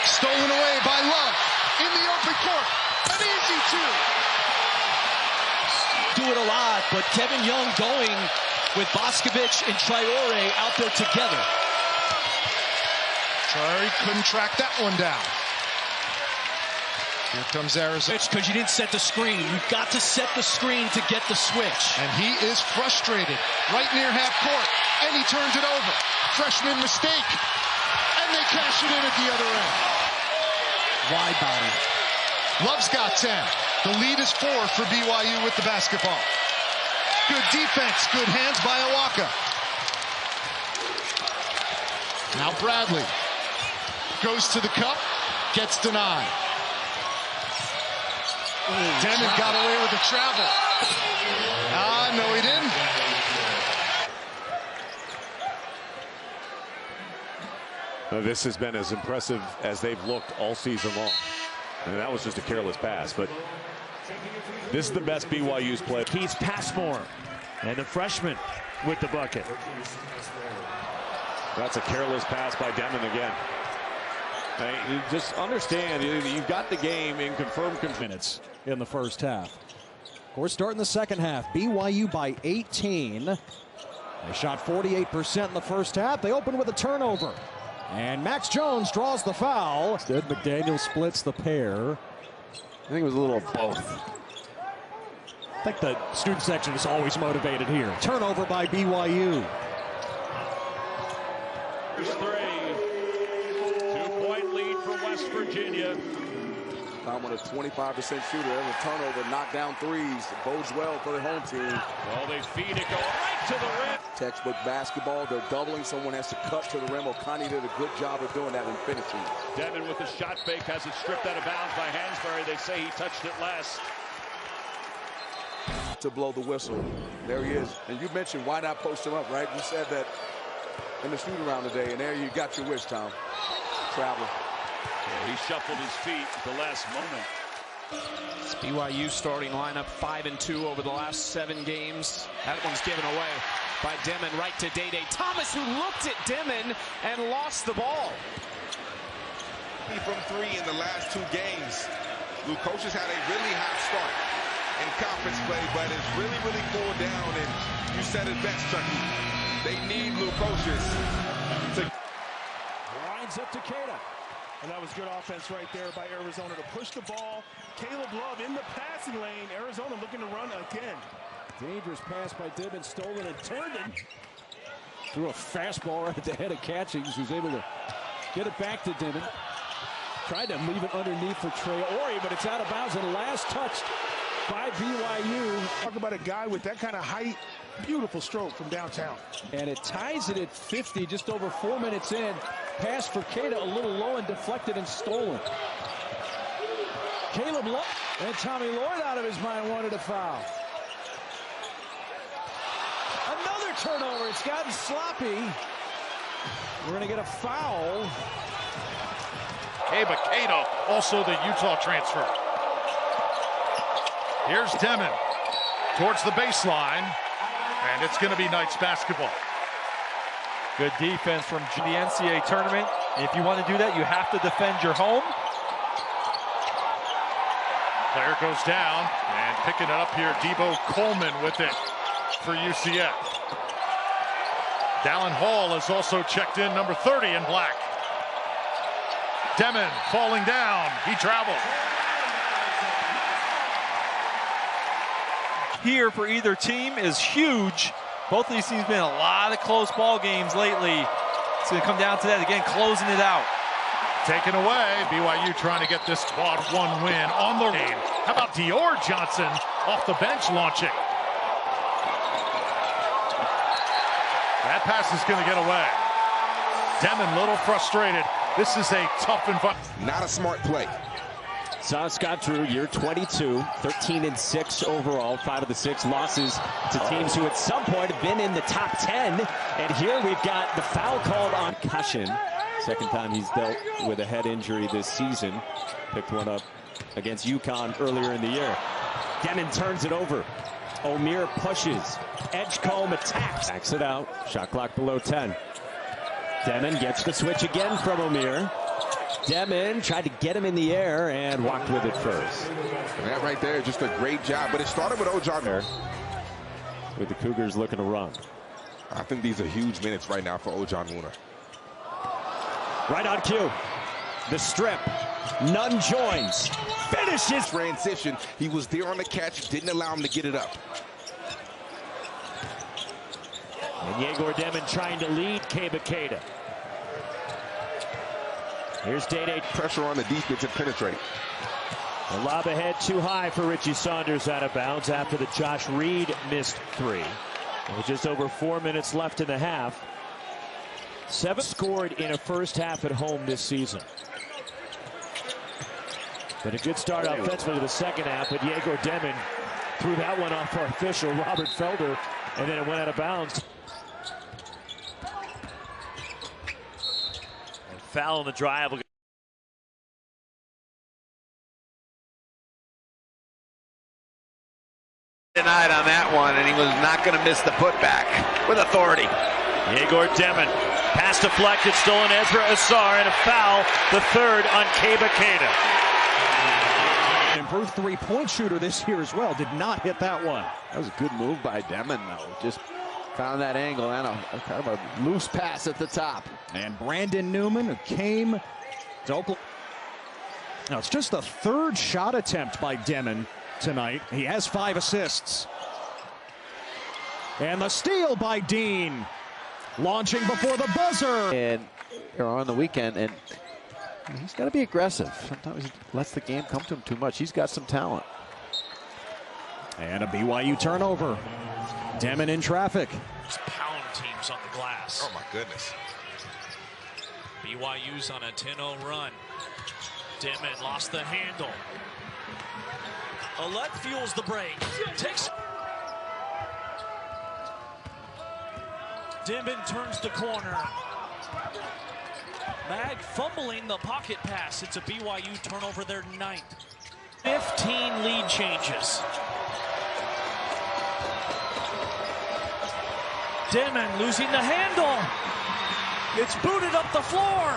Stolen away by Love in the open court. An easy 2. Do it a lot, but Kevin Young going with Boscovich and Traore out there together. Traore couldn't track that one down. Here comes Arizona. Because you didn't set the screen. You've got to set the screen to get the switch. And he is frustrated. Right near half court. And he turns it over. Freshman mistake. And they cash it in at the other end. Wide body. Love's got 10. The lead is 4 for BYU with the basketball. Good defense. Good hands by Awaka. Now Bradley goes to the cup. Gets denied. Demin got away with the travel. No, he didn't. This has been as impressive as they've looked all season long. And that was just a careless pass, but This is the best BYU's play. Keith Passmore and the freshman with the bucket. That's a careless pass by Demin again. You just understand, you've got the game in confirmed minutes in the first half. Of course, starting the second half, BYU by 18. They shot 48% in the first half. They opened with a turnover. And Max Jones draws the foul. Instead, McDaniel splits the pair. I think it was a little of both. I think the student section is always motivated here. Turnover by BYU. There's 3. 2-point lead for West Virginia. I'm on a 25% shooter. There's a turnover, knock down threes. Bodes well for the home team. Well, they feed it, go right to the rim. Textbook basketball. They're doubling. Someone has to cut to the rim. O'Connor did a good job of doing that and finishing. Demin with the shot fake has it stripped out of bounds by Hansberry. They say he touched it last. To blow the whistle. There he is. And you mentioned why not post him up, right? You said that in the shoot around today, and there you got your wish, Tom. Travel. Yeah, he shuffled his feet at the last moment. It's BYU starting lineup 5-2 over the last 7 games. That one's given away by Demin right to Day-Day Thomas, who looked at Demin and lost the ball. From 3 in the last 2 games. Blue coaches had a really hot start in conference play, but it's really cooled down, and you said it best, Chucky. They need Blue coaches to Winds up to Keita. And that was good offense right there by Arizona to push the ball. Caleb Love in the passing lane. Arizona looking to run again. Dangerous pass by Demin, stolen and turned it. Threw a fastball right at the head of Catchings, who's able to get it back to Demin. Tried to leave it underneath for Trey Ori, but it's out of bounds and last touched by BYU. Talk about a guy with that kind of height. Beautiful stroke from downtown. And it ties it at 50, just over 4 minutes in. Pass for Keita, a little low and deflected and stolen. Caleb Love and Tommy Lloyd out of his mind wanted a foul. Another turnover. It's gotten sloppy. We're going to get a foul. Keita, also the Utah transfer. Here's Demin towards the baseline, and it's going to be Knights basketball. Good defense from the NCAA tournament. If you want to do that, you have to defend your home. Player goes down, and picking it up here, Debo Coleman with it for UCF. Dallin Hall is also checked in, number 30 in black. Demin falling down. He traveled. Here for either team is huge. Both of these teams have been in a lot of close ball games lately. It's going to come down to that again, closing it out. Taken away. BYU trying to get this quad 1 win on the road. How about Dior Johnson off the bench launching? That pass is going to get away. Demin a little frustrated. This is a tough environment. Not a smart play. Scott Drew, year 22, 13-6 overall, 5 of the 6 losses to teams who at some point have been in the top 10. And here we've got the foul called on Cushion. Second time he's dealt with a head injury this season. Picked one up against UConn earlier in the year. Demin turns it over. O'Meara pushes. Edgecombe attacks. Backs it out. Shot clock below 10. Demin gets the switch again from O'Meara. Demin tried to get him in the air and walked with it first. And that right there, just a great job. But it started with Ojon. With the Cougars looking to run. I think these are huge minutes right now for Ojon Luna. Right on cue. The strip. Nunn joins. Finishes. Transition. He was there on the catch. Didn't allow him to get it up. And Egor Demin trying to lead Keita. Here's Day-Day. Pressure on the defense and penetrate. The lob ahead too high for Richie Saunders, out of bounds after the Josh Reed missed 3. With just over 4 minutes left in the half. 7 scored in a first half at home this season. But a good start offensively to the second half, but Egor Demin threw that one off our official, Robert Felder, and then it went out of bounds. And foul on the drive. Denied on that one, and he was not going to miss the putback with authority. Egor Demin. Pass deflected, stolen Ezra Asar, and a foul, the third on Keba Keita. Improved three-point shooter this year as well. Did not hit that one. That was a good move by Demin, though. Just found that angle and a kind of a loose pass at the top. And Brandon Newman, who came to Oklahoma. Now, it's just the third shot attempt by Demin tonight. He has 5 assists. And the steal by Dean. Launching before the buzzer. And on the weekend, and he's got to be aggressive. Sometimes he lets the game come to him too much. He's got some talent. And a BYU turnover. Demin in traffic. Just pound teams on the glass. Oh, my goodness. BYU's on a 10-0 run. Demin lost the handle. Ouellette fuels the break. Takes. Demin turns the corner. Mag fumbling the pocket pass. It's a BYU turnover, their 9th. 15 lead changes. Demin losing the handle. It's booted up the floor.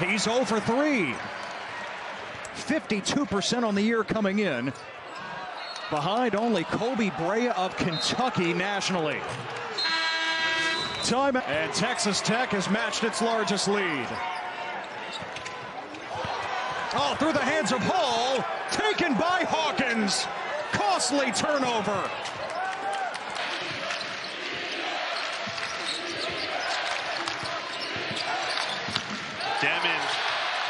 He's 0 for 3. 52% on the year coming in. Behind only Kobe Brea of Kentucky nationally. Time, and Texas Tech has matched its largest lead. Oh, through the hands of Hall. Taken by Hawkins. Costly turnover. Demin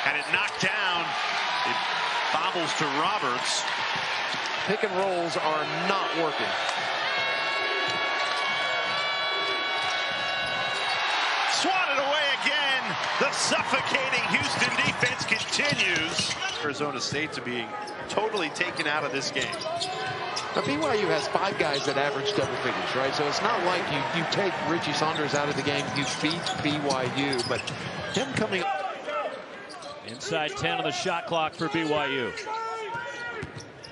had it knocked down. It bobbles to Roberts. Pick and rolls are not working. Swatted away again. The suffocating Houston defense continues. Arizona State to be totally taken out of this game. Now, BYU has 5 guys that average double figures, right? So it's not like you take Richie Saunders out of the game, you beat BYU, but him coming Inside 10 on the shot clock for BYU.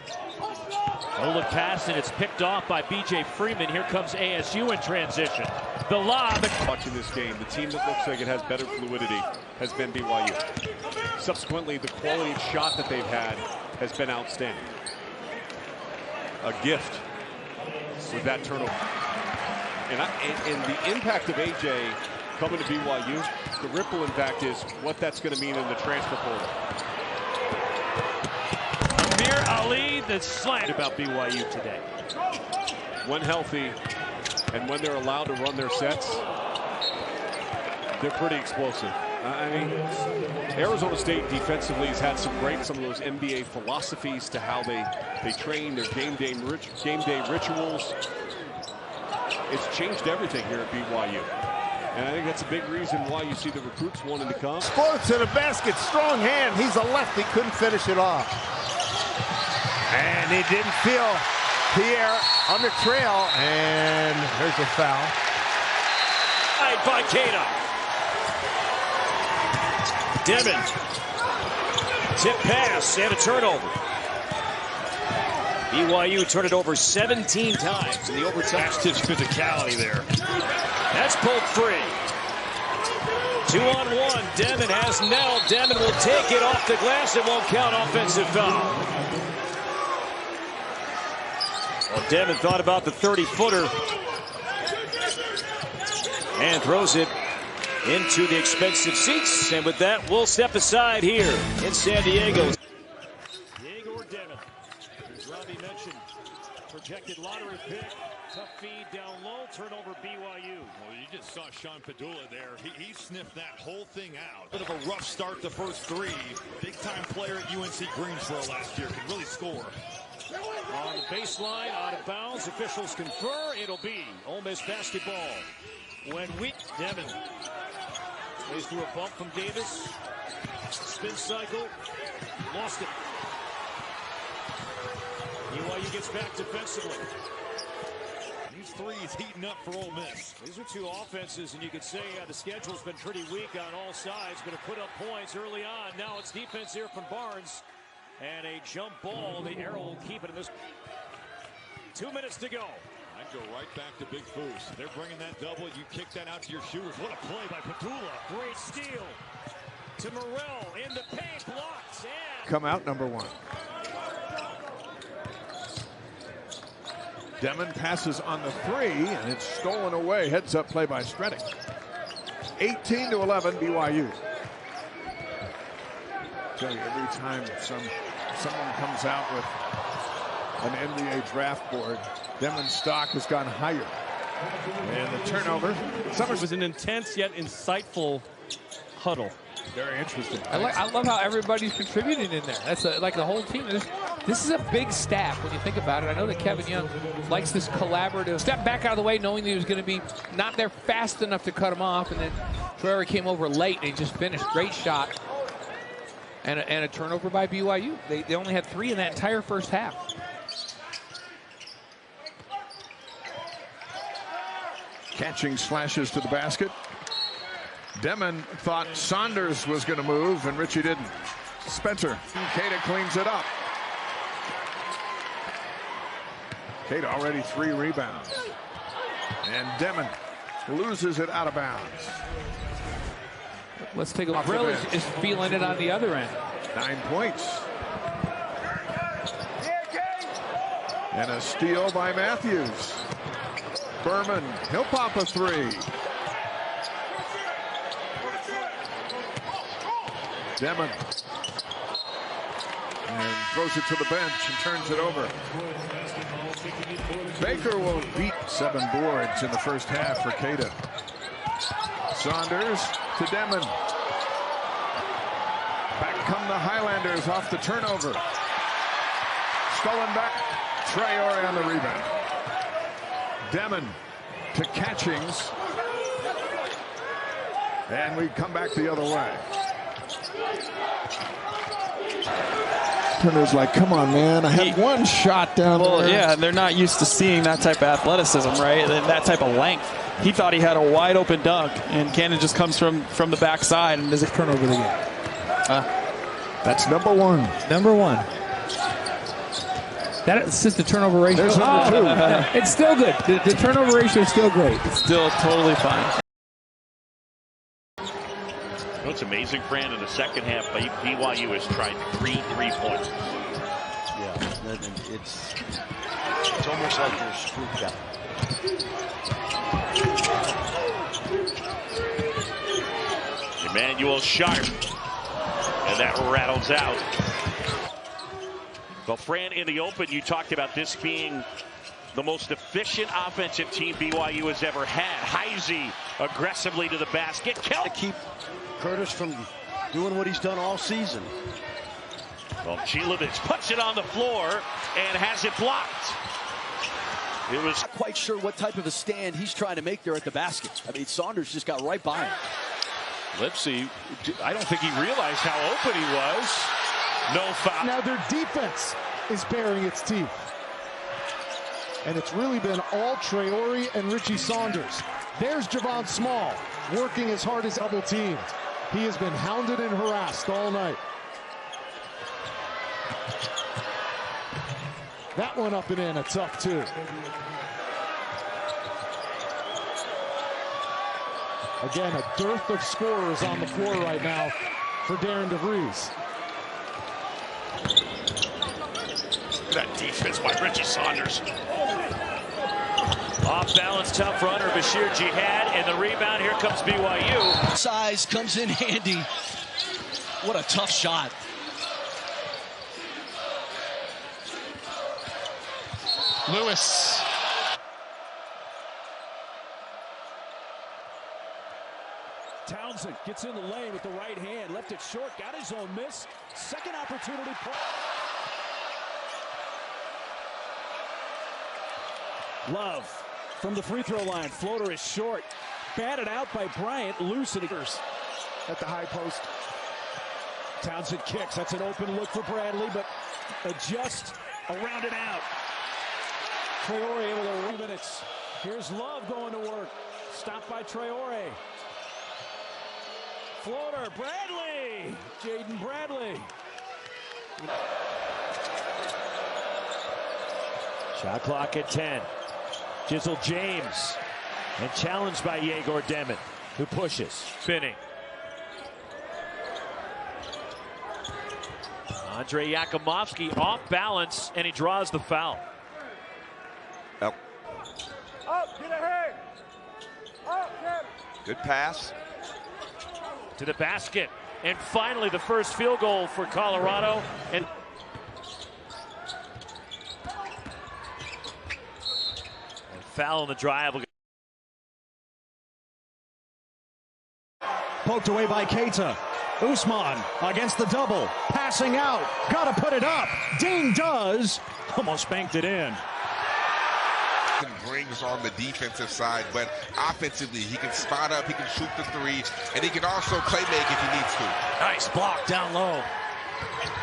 Hold a pass, and it's picked off by B.J. Freeman. Here comes ASU in transition. The lob. Watching this game, the team that looks like it has better fluidity has been BYU. Subsequently, the quality of shot that they've had has been outstanding. A gift with that turnover. And the impact of A.J. coming to BYU, the ripple impact is what that's going to mean in the transfer portal. Amir Ali, the slant about BYU today. When healthy and when they're allowed to run their sets, they're pretty explosive. I mean, Arizona State defensively has had some of those NBA philosophies to how they train, their game day rituals. It's changed everything here at BYU. And I think that's a big reason why you see the recruits wanting to come. Explodes to the basket, strong hand. He's a lefty, couldn't finish it off. And he didn't feel Pierre on the trail, and there's a foul. Right by Keita. Demin. Tip pass and a turnover. BYU turned it over 17 times in the overtime. Fast-pitch physicality there. That's pulled free. 2-on-1. Demin has Nell. Demin will take it off the glass. It won't count. Offensive foul. Well, Demin thought about the 30-footer and throws it into the expensive seats. And with that, we'll step aside here in San Diego. Egor Demin, as Robbie mentioned, projected lottery pick. Tough feed down low, turnover BYU. Well, you just saw Sean Padula there. He sniffed that whole thing out. Bit of a rough start the first 3. Big-time player at UNC Greensboro last year. Can really score. On the baseline, out of bounds. Officials confer. It'll be Ole Miss basketball. When Demin plays through a bump from Davis. Spin cycle. Lost it. BYU gets back defensively. These threes heating up for Ole Miss. These are 2 offenses, and you could say the schedule's been pretty weak on all sides, but it put up points early on. Now it's defense here from Barnes. And a jump ball. The arrow will keep it in this. 2 minutes to go. I'd go right back to Big Foos. They're bringing that double. You kick that out to your shooters. What a play by Petula. Great steal to Morrell in the paint, blocks, and Come out number one. Demin passes on the three, and it's stolen away. Heads up play by Stredick. 18-11 BYU. Tell you, every time someone comes out with an NBA draft board, Demin's stock has gone higher. And the turnover. It was an intense yet insightful huddle. Very interesting. I love how everybody's contributing in there. That's like the whole team. This is a big staff when you think about it. I know that Kevin Young likes this collaborative. Step back out of the way knowing that he was going to be not there fast enough to cut him off. And then Troyer came over late and he just finished. Great shot. And a turnover by BYU. They only had 3 in that entire first half. Catching slashes to the basket. Demin thought Saunders was going to move, and Richie didn't. Spencer. Keita cleans it up. Keita already 3 rebounds. And Demin loses it out of bounds. Let's take a look. Brill is feeling it on the other end. 9 points. And a steal by Matthews. Berman, he'll pop a 3. Demin. And throws it to the bench and turns it over. Baker will beat 7 boards in the first half for Keita. Saunders to Demin. Back come the Highlanders off the turnover. Stolen back. Traore on the rebound. Demin to Catchings. And we come back the other way. Turner's like, come on, man. I had one shot down there. Well, yeah, they're not used to seeing that type of athleticism, right? And that type of length. He thought he had a wide open dunk, and Cannon just comes from the backside and does a turnover the game. That's number 1. Number 1. That assist to turnover ratio. There's number 2. It's still good. The turnover ratio is still great. It's still totally fine. What's amazing, Fran, in the second half, BYU has tried 3 3-pointers. Yeah, it's almost like they're spooked out. Emmanuel Sharp, and that rattles out. Well, Fran, in the open, you talked about this being the most efficient offensive team BYU has ever had. Heisey aggressively to the basket. To keep Curtis from doing what he's done all season. Well, Chilovich puts it on the floor and has it blocked. It was not quite sure what type of a stand he's trying to make there at the basket. I mean, Saunders just got right by him. Lipsy, I don't think he realized how open he was. No foul. Now their defense is bearing its teeth. And it's really been all Traore and Richie Saunders. There's Javon Small working as hard as double teamed. He has been hounded and harassed all night. That one up and in, a tough 2. Again, a dearth of scorers on the floor right now for Darren DeVries. That defense by Richie Saunders. Off balance, tough runner, Bashir Jihad, and the rebound. Here comes BYU. Size comes in handy. What a tough shot. Lewis. Townsend gets in the lane with the right hand, left it short, got his own miss. Second opportunity. Love from the free throw line. Floater is short. Batted out by Bryant. Loose at the high post. Townsend kicks. That's an open look for Bradley, but adjust around and out. Traore able to 3 minutes. Here's Love going to work. Stopped by Traore. Floater, Bradley. Jaden Bradley. Shot clock at 10. Jizzle James. And challenged by Egor Demin, who pushes. Spinning. Andrei Yakimovsky off balance, and he draws the foul. Up. Get ahead. Good pass. To the basket. And finally the first field goal for Colorado. And foul on the drive. Poked away by Keita. Usman against the double. Passing out. Gotta put it up. Dean does. Almost banked it in. Brings on the defensive side, but offensively he can spot up, he can shoot the three, and he can also play make if he needs to. Nice block down low.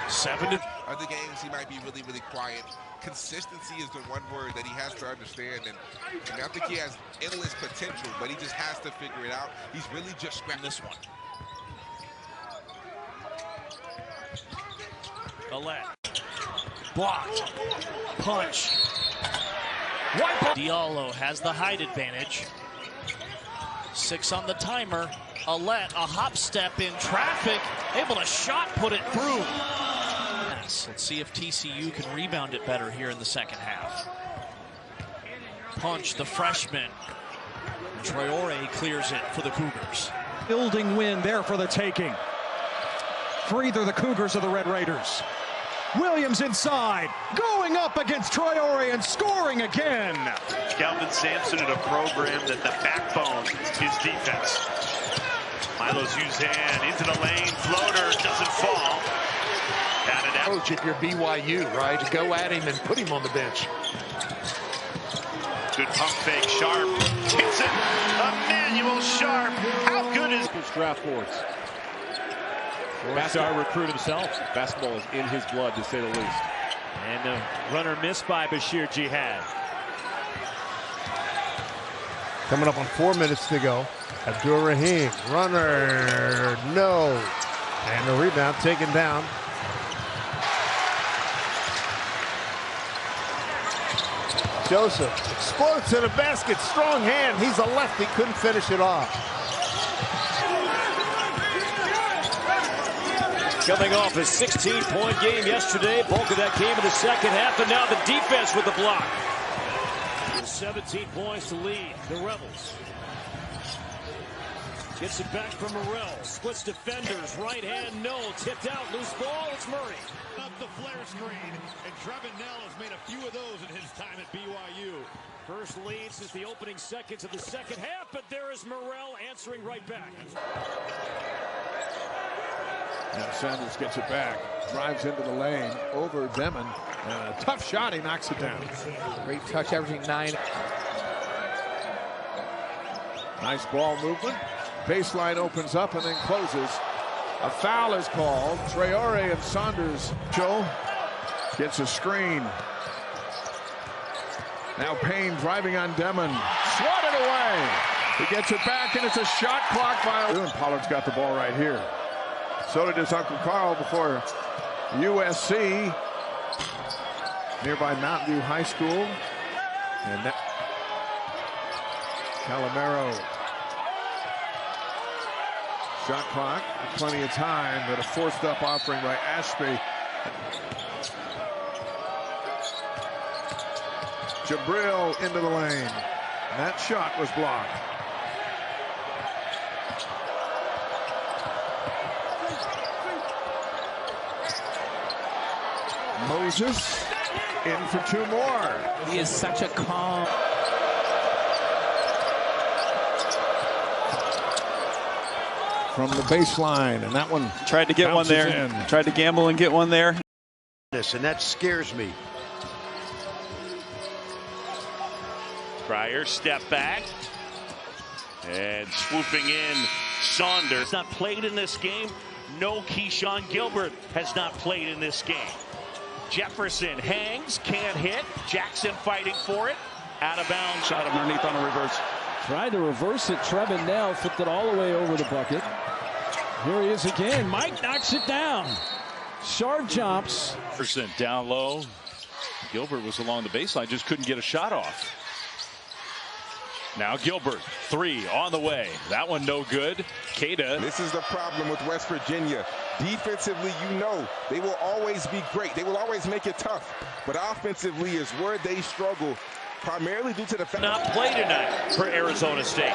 7 to other games he might be really, really quiet. Consistency is the one word that he has to understand, and I think he has endless potential, but he just has to figure it out. He's really just scrapping this one. Alette. Blocked. Punch. Diallo has the height advantage. 6 on the timer. Alette, a hop step in traffic, able to shot put it through. Let's see if TCU can rebound it better here in the second half. Punch, the freshman. Traore clears it for the Cougars. Building win there for the taking. For either the Cougars or the Red Raiders. Williams inside, going up against Traore and scoring again. Kelvin Sampson in a program that the backbone is defense. Milo Zuzan into the lane, floater, doesn't fall. Batted out. Coach, if you're BYU, right, to go at him and put him on the bench. Good pump fake, Sharp hits it. Emmanuel Sharp, how good is his draft boards? Four-star recruit himself. Basketball is in his blood, to say the least. And the runner missed by Bashir Jihad. Coming up on 4 minutes to go. Abdur Rahim, runner, no. And the rebound taken down. Joseph explodes to the basket, strong hand. He's a lefty, couldn't finish it off. Coming off a 16-point game yesterday, bulk of that came in the second half, and now the defense with the block. 17 points to lead the Rebels. Gets it back from Morrell, splits defenders, right hand, no, tipped out, loose ball, it's Murray. Up the flare screen, and Trevin Nell has made a few of those in his time at BYU. First lead since the opening seconds of the second half, but there is Morrell answering right back. Now Sanders gets it back, drives into the lane, over Demin, and a tough shot, he knocks it down. Great touch, averaging 9. Nice ball movement. Baseline opens up and then closes. A foul is called. Traore and Saunders. Joe gets a screen. Now Payne driving on Demin. Swatted away. He gets it back, and it's a shot clock violation. Pollard's got the ball right here. So did his Uncle Carl before USC. Nearby Mountain View High School. And that Calamero. Shot clock, plenty of time, but a forced up offering by Ashby. Jabril into the lane. And that shot was blocked. Moses in for 2 more. He is such a calm. From the baseline, and that one tried to get one there. In. Tried to gamble and get one there. And that scares me. Pryor step back. And swooping in Saunders. Not played in this game. No Keyshawn Gilbert has not played in this game. Jefferson hangs, can't hit. Jackson fighting for it. Out of bounds. Shot underneath on a reverse. Tried to reverse it. Trevin Nell flipped it all the way over the bucket. Here he is again. Mike knocks it down. Sharp jumps. Jefferson down low. Gilbert was along the baseline, just couldn't get a shot off. Now Gilbert, three on the way. That one no good. Keita. This is the problem with West Virginia. Defensively, you know, they will always be great. They will always make it tough. But offensively is where they struggle, primarily due to the fact not play tonight for Arizona State.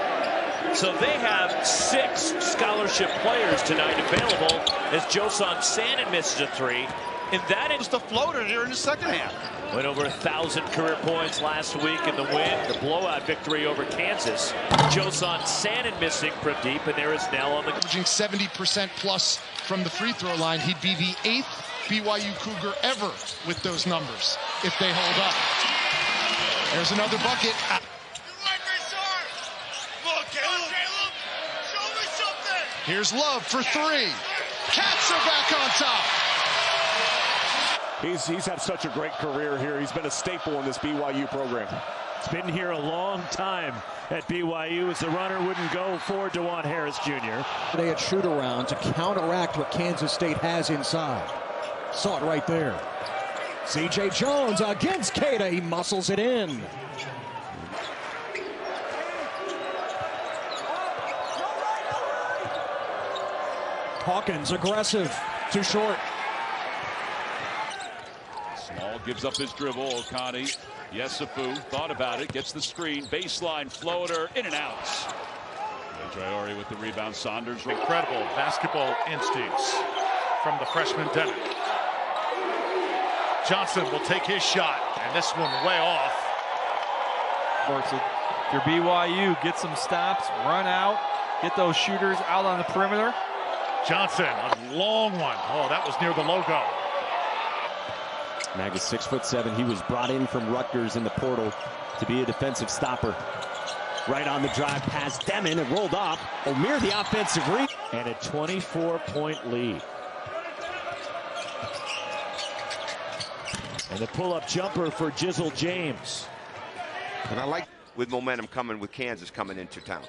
So they have 6 scholarship players tonight available as Joson Sannon misses a 3. And that is the floater here in the second half. Went over 1,000 career points last week in the win, the blowout victory over Kansas. Joson Sannon missing from deep, and there is Nell on the... Averaging 70% plus from the free throw line. He'd be the 8th BYU Cougar ever with those numbers if they hold up. There's another bucket. Here's Love for 3. Cats are back on top. He's had such a great career here. He's been a staple in this BYU program. He's been here a long time at BYU as the runner wouldn't go for DeJuan Harris Jr. They had shoot around to counteract what Kansas State has inside. Saw it right there. C.J. Jones against Keita. He muscles it in. Hawkins aggressive. Too short. Small gives up his dribble. Okani. Yesufu thought about it. Gets the screen. Baseline floater. In and out. Traore with the rebound. Saunders. Incredible basketball instincts from the freshman Demin. Johnson will take his shot, and this one way off. If you're BYU, get some stops, run out, get those shooters out on the perimeter. Johnson, a long one. Oh, that was near the logo. Mag is 6'7". He was brought in from Rutgers in the portal to be a defensive stopper. Right on the drive past Demin and rolled up. Omier the offensive read. And a 24-point lead. And the pull-up jumper for Jizzle James. And I like with momentum coming with Kansas coming into town.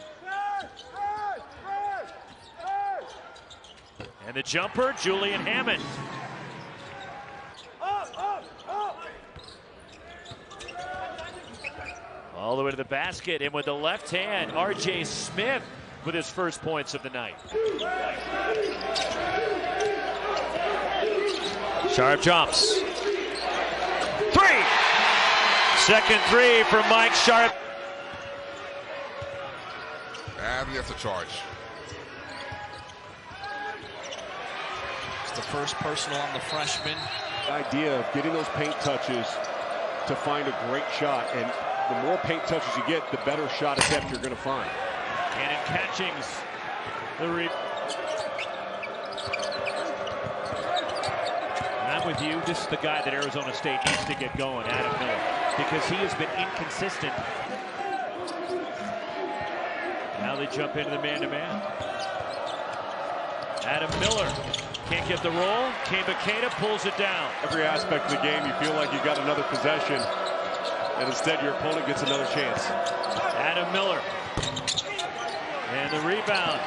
And the jumper, Julian Hammond. All the way to the basket, and with the left hand, R.J. Smith with his first points of the night. Sharp jumps. 3! Second 3 for Mike Sharp. And he has to charge. It's the first personal on the freshman. The idea of getting those paint touches to find a great shot, and the more paint touches you get, the better shot attempt you're going to find. And in Catchings, I'm with you. This is the guy that Arizona State needs to get going, Adam Miller, because he has been inconsistent. Now they jump into the man-to-man. Adam Miller can't get the roll. Keita pulls it down. Every aspect of the game, you feel like you got another possession, and instead your opponent gets another chance. Adam Miller. And the rebound.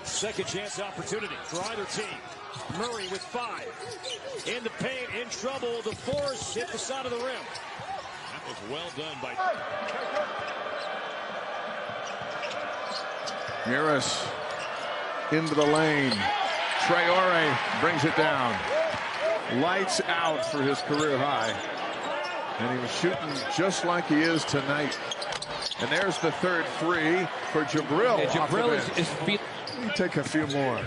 Second chance opportunity for either team. Murray with 5. In the paint, in trouble. The force hit the side of the rim. That was well done by... Harris into the lane. Traore brings it down. Lights out for his career high. And he was shooting just like he is tonight. And there's the third 3 for Jabril. Yeah, Jabril is Let me take a few more.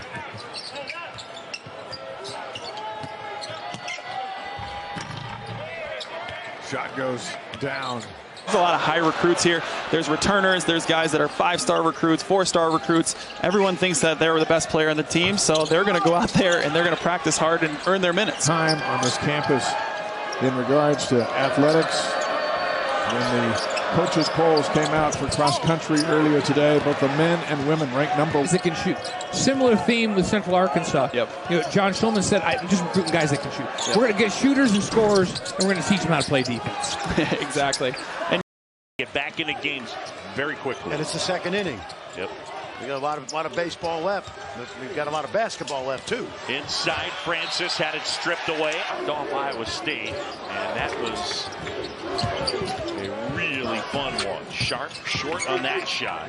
Shot goes down. There's a lot of high recruits here. There's returners. There's guys that are 5-star recruits, 4-star recruits. Everyone thinks that they're the best player on the team, so they're going to go out there and they're going to practice hard and earn their minutes. Time on this campus in regards to athletics. When the coaches' polls came out for cross country earlier today, both the men and women ranked number. That can shoot. Similar theme with Central Arkansas. Yep. You know, John Schulman said, I'm just recruiting guys that can shoot. Yep. We're going to get shooters and scorers, and we're going to teach them how to play defense. Exactly. And get back into games very quickly. And it's the second inning. Yep. We got a lot of baseball left, but we've got a lot of basketball left too. Inside, Francis had it stripped away. Off Iowa State, and that was a really fun one. Sharp, short on that shot.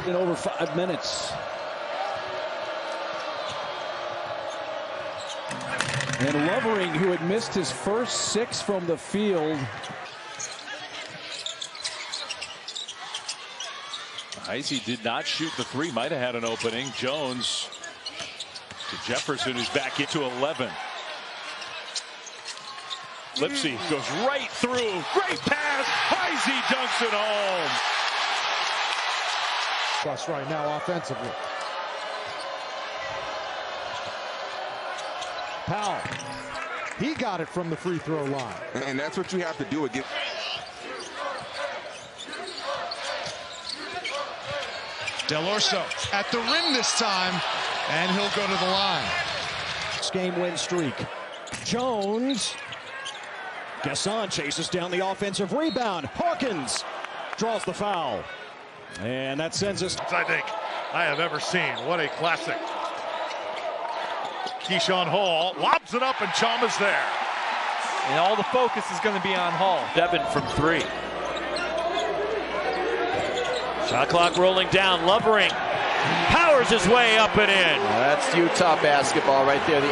In over 5 minutes. And Lovering, who had missed his first 6 from the field. Icy did not shoot the 3, might have had an opening. Jones to Jefferson, who's back into 11. Lipsy goes right through. Great pass. Icy dunks it home. Plus right now offensively. Powell. He got it from the free throw line. And that's what you have to do again. Del Orso at the rim this time, and he'll go to the line. Game win streak. Jones. Gasson chases down the offensive rebound. Hawkins draws the foul. And that sends us. I think I have ever seen. What a classic. Keyshawn Hall lobs it up, and Chalmers there. And all the focus is going to be on Hall. Demin from 3. Shot clock rolling down. Lovering powers his way up and in. That's Utah basketball right there.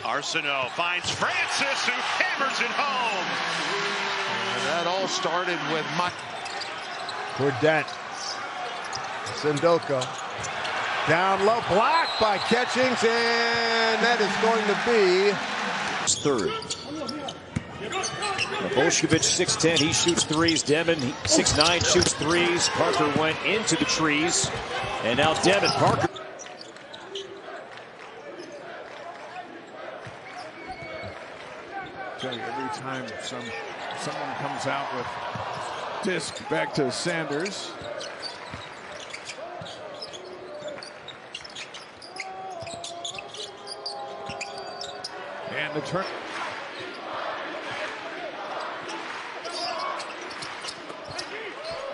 Arsenault finds Francis, who hammers it home. And that all started with Mike. Burdett. Sendoka. Down low, blocked by Catchings, and that is going to be his third. Bolshevich 6'10", he shoots threes. Demin 6'9", shoots threes. Parker went into the trees, and now Demin. Parker. Tell you, every time someone comes out with disc back to Sanders. And the turn.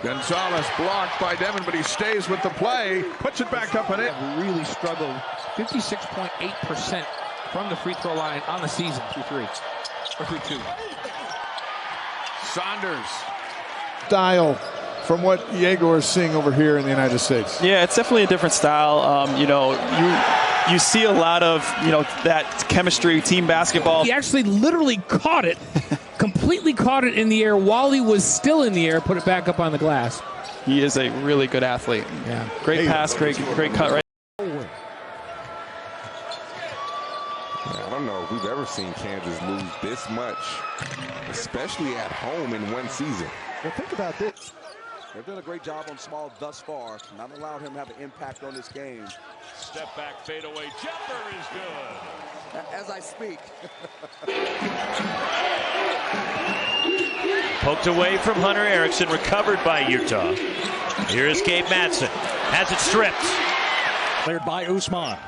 Gonzalez blocked by Demin, but he stays with the play, puts it back up and in. Really struggled. 56.8% from the free throw line on the season through 3 or through 2. Saunders. Style from what Egor is seeing over here in the United States. Yeah, it's definitely a different style. You see a lot of, that chemistry, team basketball. He actually literally caught it, completely caught it in the air while he was still in the air, put it back up on the glass. He is a really good athlete. Yeah. Great pass, great cut right. I don't know if we've ever seen Kansas lose this much, especially at home in one season. Well, think about this. They've done a great job on Small thus far, not allowed him to have an impact on this game. Step back, fade away. Jumper is good. As I speak. Poked away from Hunter Erickson, recovered by Utah. Here is Gabe Madsen. Has it stripped. Cleared by Usman.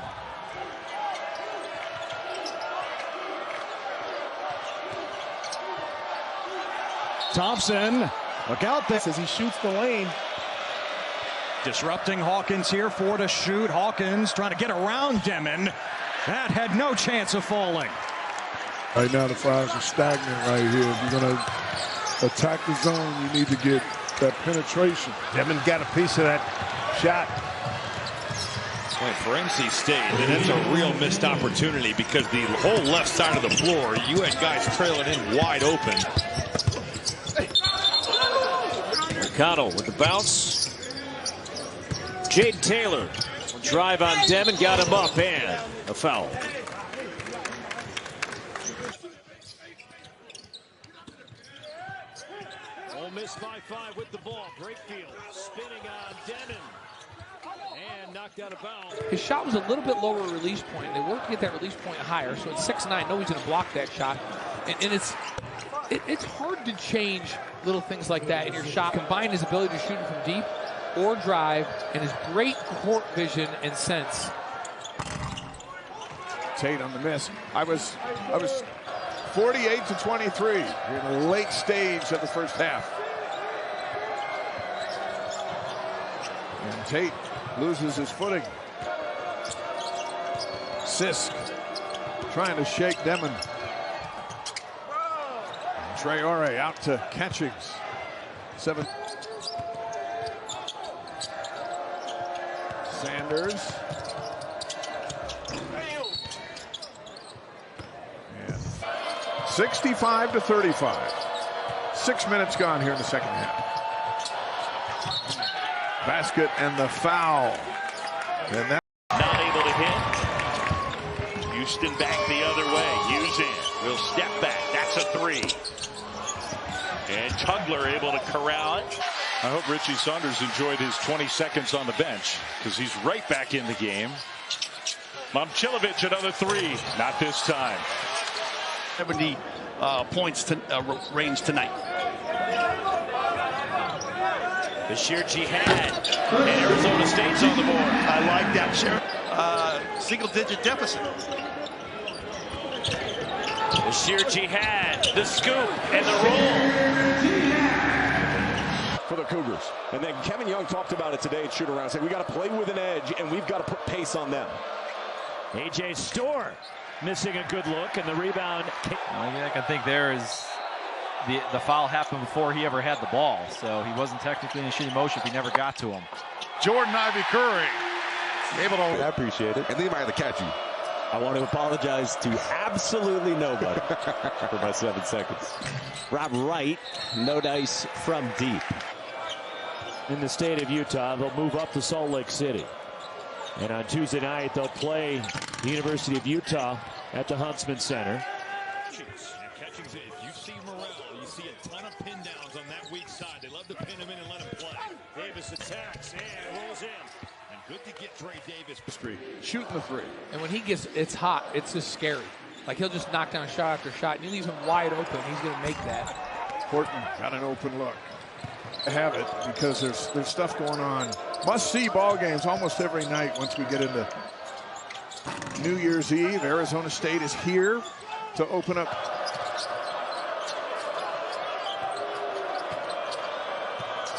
Thompson, look out there as he shoots the lane. Disrupting Hawkins here, 4 to shoot. Hawkins trying to get around Demin. That had no chance of falling. Right now the Friars are stagnant right here. If you're going to attack the zone, you need to get that penetration. Demin got a piece of that shot. For NC State, and it's a real missed opportunity because the whole left side of the floor, you had guys trailing in wide open. O'Connell with the bounce. Jaden Taylor will drive on Demin, got him up, and a foul. Ole Miss by 5 with the ball. Brakefield spinning on Demin. And knocked out of bounds. His shot was a little bit lower release point. They worked to get that release point higher, so it's 6'9". Nobody's going to block that shot. And it's hard to change little things like that in your shot. Combine his ability to shoot it from deep or drive and his great court vision and sense. Tate on the miss. I was 48-23 in the late stage of the first half. And Tate loses his footing. Sisk trying to shake Demin. Traore out to Catchings. 7. Sanders. And 65-35. 6 minutes gone here in the second half. Basket and the foul. And that not able to hit. Houston back the other way. Uzan will step back. That's a 3. And Tugler able to corral it. I hope Richie Saunders enjoyed his 20 seconds on the bench because he's right back in the game. Momcilovic another 3. Not this time. 70 points range tonight. Bashir Jihad. And Arizona State's on the board. I like that, Sheriff. Single-digit deficit. Bashir Jihad, the scoop, and the roll. For the Cougars. And then Kevin Young talked about it today at shoot-around, saying we got to play with an edge, and we've got to put pace on them. A.J. Storr missing a good look, and the rebound. I think there is the foul happened before he ever had the ball, so he wasn't technically in shooting motion if he never got to him. Jordan Ivy Curry able to. I appreciate it. And then might have to catch you. I want to apologize to absolutely nobody for my 7 seconds. Rob Wright, no dice from deep. In the state of Utah, they'll move up to Salt Lake City. And on Tuesday night, they'll play the University of Utah at the Huntsman Center. If you see Morrell, you see a ton of pin downs on that weak side. They love to pin him in and let him play. Davis attacks and rolls in. And good to get Trey Davis. Shooting the 3. And when he gets, it's hot. It's just scary. Like he'll just knock down shot after shot. And he leaves him wide open. He's going to make that. Horton got an open look. I have it because there's stuff going on. Must-see ball games almost every night once we get into New Year's Eve. Arizona State is here to open up.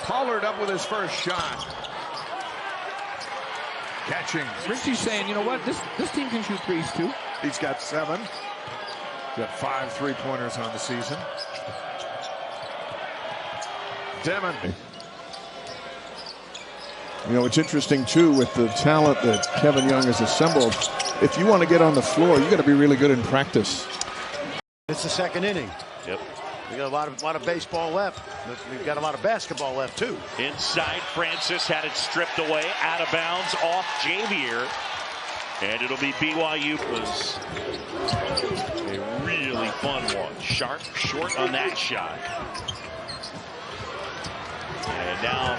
Pollard up with his first shot. Catching. Richie's saying, you know what? This team can shoot threes too. He's got 7. Got 5 3-pointers on the season. Demin. You know, it's interesting, too, with the talent that Kevin Young has assembled. If you want to get on the floor, you got to be really good in practice. It's the second inning. Yep. We got a lot of baseball left, but we've got a lot of basketball left, too. Inside, Francis had it stripped away, out of bounds, off Javier. And it'll be BYU. It was a really fun one. Sharp, short on that shot. And now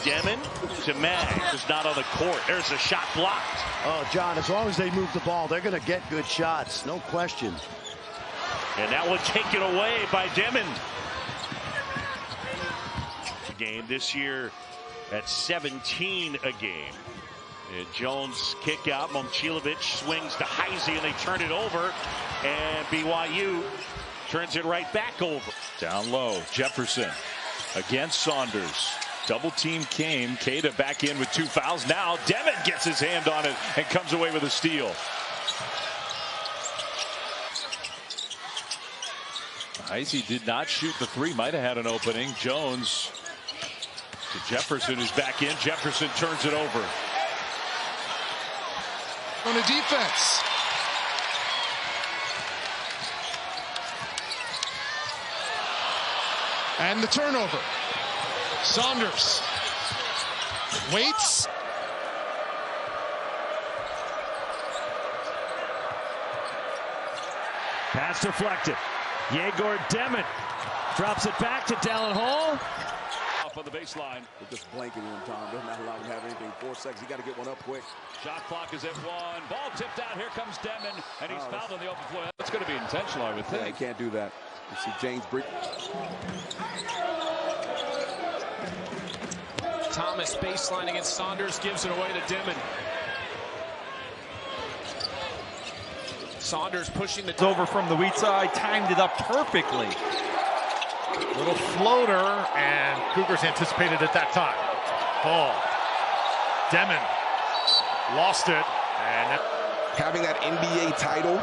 Demin to Mag, who's not on the court. There's a shot blocked. Oh, John, as long as they move the ball, they're going to get good shots, no question. And that will take it away by Demin. Game this year at 17 a game. And Jones kick out. Momcilovic swings to Heisey, and they turn it over. And BYU turns it right back over. Down low, Jefferson against Saunders. Double team came. Keita back in with 2 fouls. Now Demin gets his hand on it and comes away with a steal. Heisey did not shoot the 3. Might have had an opening. Jones to Jefferson, who's back in. Jefferson turns it over. On the defense. And the turnover. Saunders waits. Pass deflected. Egor Demin drops it back to Dallin Hall. Off on the baseline. They're just blanking him, Tom. They're not allowing him to have anything. 4 seconds. You got to get one up quick. Shot clock is at 1. Ball tipped out. Here comes Demin, and he's fouled on the open floor. That's going to be intentional, I would think. Yeah, he can't do that. You see James Brick. Thomas baseline against Saunders, gives it away to Demin. Saunders pushing the over from the weak side, timed it up perfectly. Little floater, and Cougars anticipated at that time. Ball. Demin lost it, and having that NBA title,